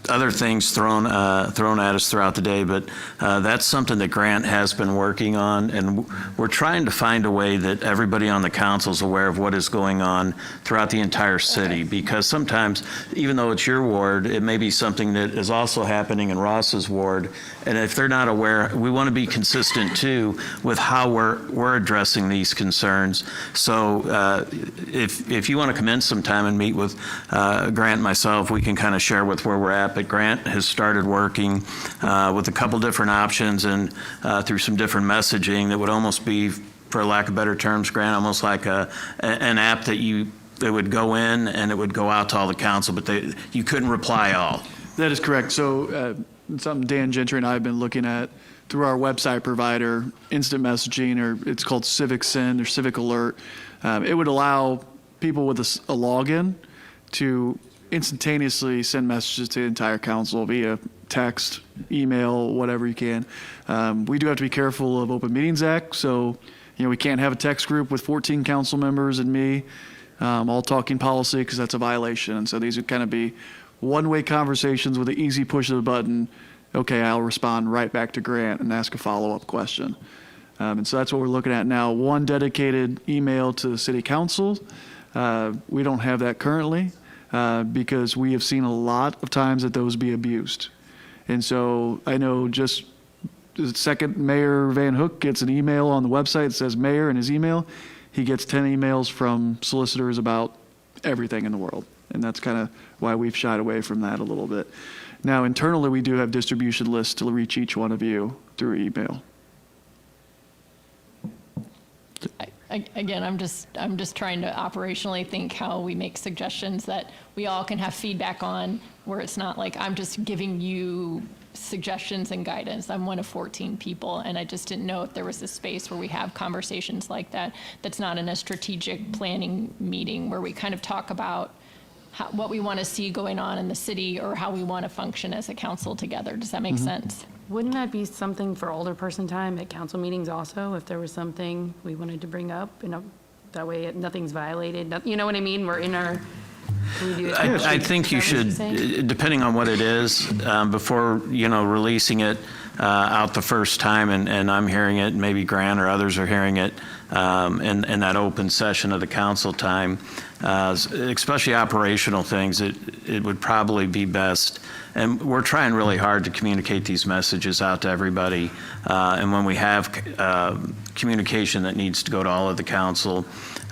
other things thrown at us throughout the day, but that's something that Grant has been working on, and we're trying to find a way that everybody on the council is aware of what is going on throughout the entire city, because sometimes, even though it's your ward, it may be something that is also happening in Ross's ward, and if they're not aware, we want to be consistent too with how we're addressing these concerns. So if you want to come in sometime and meet with Grant and myself, we can kind of share with where we're at. But Grant has started working with a couple different options and through some different messaging that would almost be, for lack of better terms, Grant, almost like an app that would go in and it would go out to all the council, but you couldn't reply all. That is correct. So something Dan Gentry and I have been looking at through our website provider, instant messaging, or it's called Civic Send or Civic Alert. It would allow people with a login to instantaneously send messages to the entire council via text, email, whatever you can. We do have to be careful of Open Meetings Act, so we can't have a text group with 14 council members and me all talking policy, because that's a violation. And so these would kind of be one-way conversations with an easy push of the button. Okay, I'll respond right back to Grant and ask a follow-up question. And so that's what we're looking at now. One dedicated email to the city council, We don't have that currently because we have seen a lot of times that those be abused. And so I know just the second Mayor Van Hook gets an email on the website that says mayor in his email, he gets 10 emails from solicitors about everything in the world. And that's kind of why we've shied away from that a little bit. Now, internally, we do have distribution lists to reach each one of you through email. Again, I'm just trying to operationally think how we make suggestions that we all can have feedback on, where it's not like I'm just giving you suggestions and guidance. I'm one of 14 people, and I just didn't know if there was a space where we have conversations like that that's not in a strategic planning meeting where we kind of talk about what we want to see going on in the city or how we want to function as a council together. Does that make sense? Wouldn't that be something for older person time at council meetings also, if there was something we wanted to bring up? That way nothing's violated. You know what I mean? We're in our... I think you should, depending on what it is, before, releasing it out the first time, and I'm hearing it, maybe Grant or others are hearing it, in that open session of the council time, especially operational things, it would probably be best. And we're trying really hard to communicate these messages out to everybody. And when we have communication that needs to go to all of the council,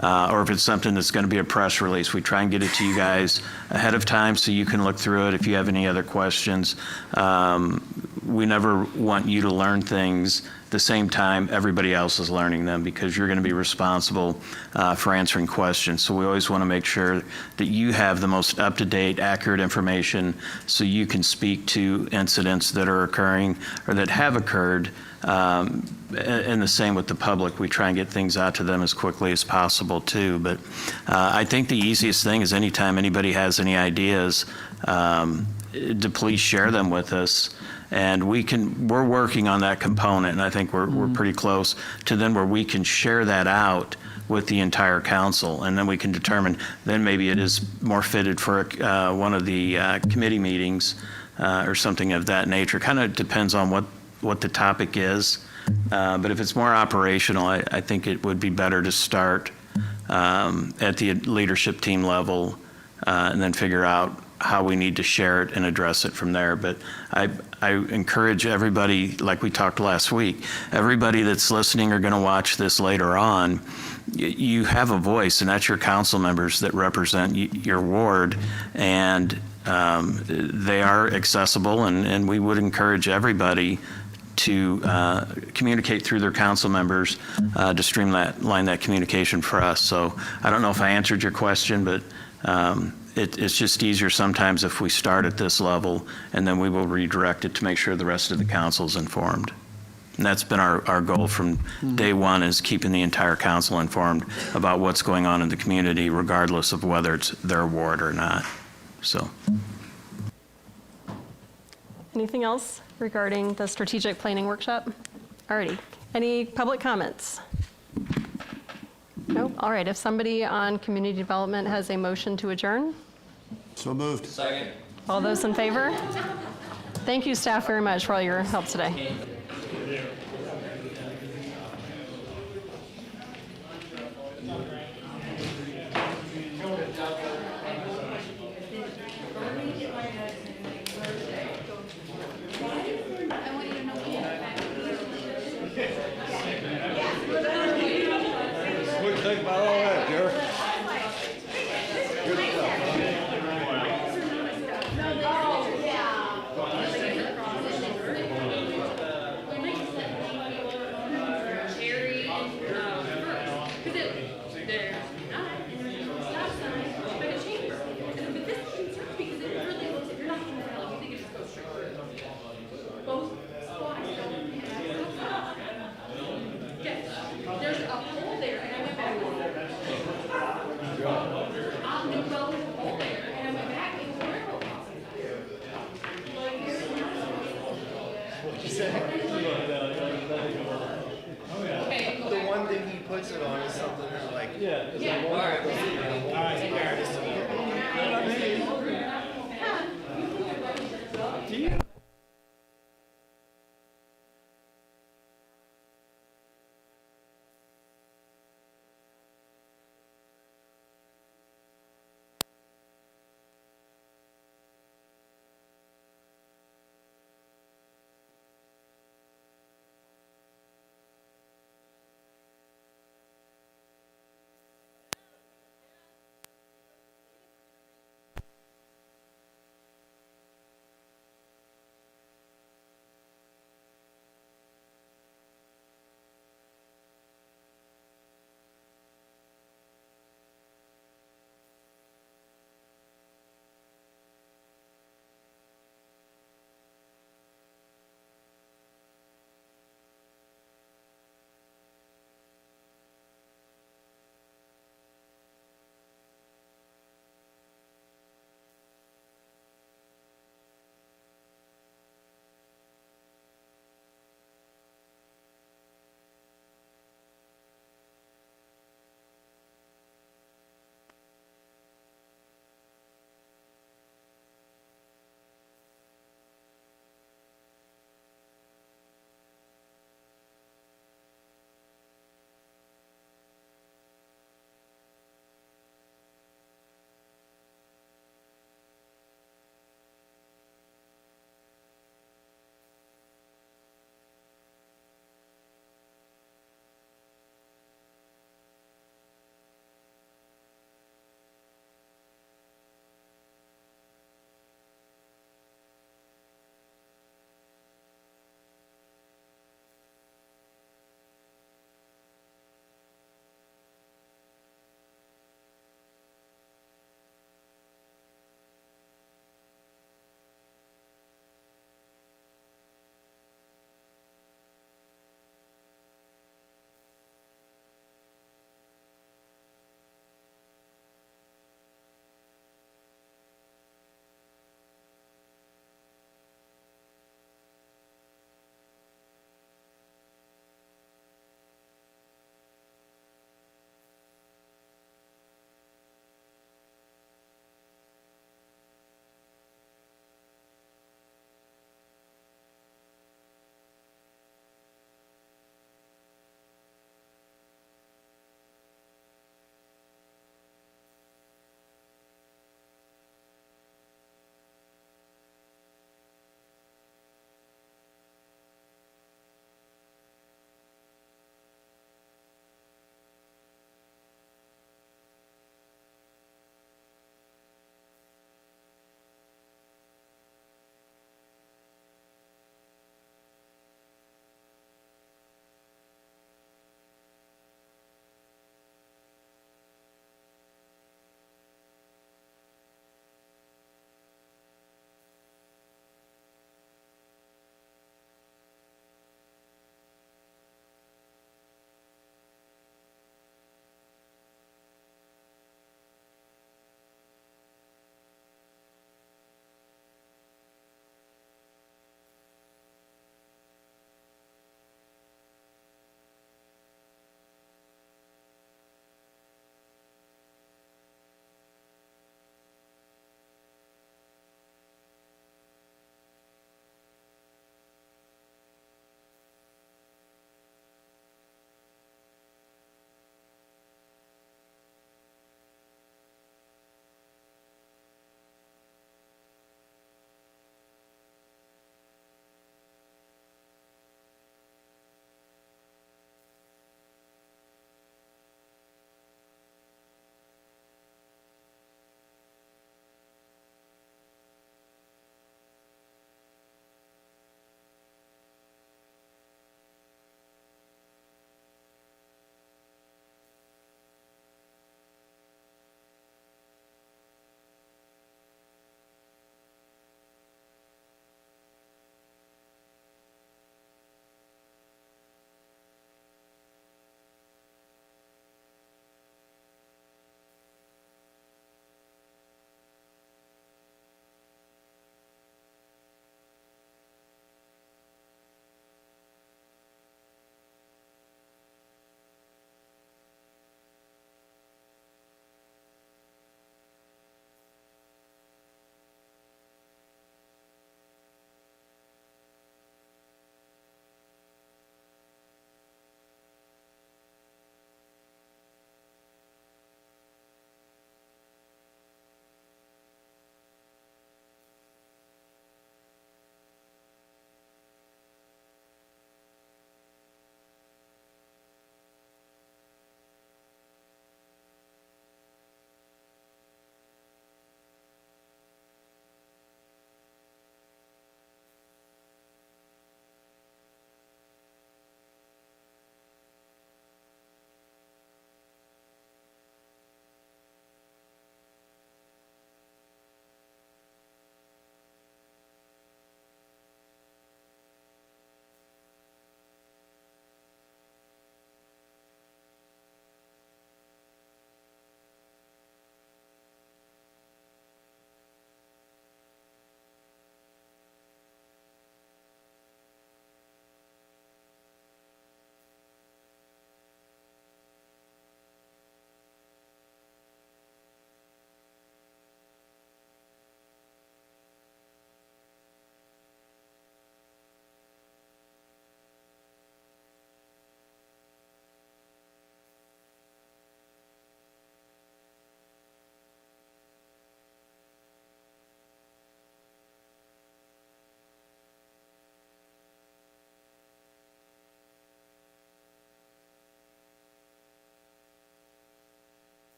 or if it's something that's going to be a press release, we try and get it to you guys ahead of time so you can look through it if you have any other questions. We never want you to learn things the same time everybody else is learning them, because you're going to be responsible for answering questions. So we always want to make sure that you have the most up-to-date, accurate information so you can speak to incidents that are occurring or that have occurred. And the same with the public. We try and get things out to them as quickly as possible too. But I think the easiest thing is anytime anybody has any ideas, to please share them with us. And we're working on that component, and I think we're pretty close to then where we can share that out with the entire council, and then we can determine, then maybe it is more fitted for one of the committee meetings or something of that nature. Kind of depends on what the topic is, but if it's more operational, I think it would be better to start at the leadership team level and then figure out how we need to share it and address it from there. But I encourage everybody, like we talked last week, everybody that's listening or going to watch this later on, you have a voice, and that's your council members that represent your ward, and they are accessible, and we would encourage everybody to communicate through their council members to streamline that communication for us. So I don't know if I answered your question, but it's just easier sometimes if we start at this level, and then we will redirect it to make sure the rest of the council is informed. And that's been our goal from day one, is keeping the entire council informed about what's going on in the community, regardless of whether it's their ward or not. So. Anything else regarding the strategic planning workshop? Alrighty. Any public comments? Nope. All right. If somebody on community development has a motion to adjourn? So moved. Second. All those in favor? Thank you, staff, very much for all your help today. Take about all that, Jerry. The one thing he puts it on is something that like, All right. all right.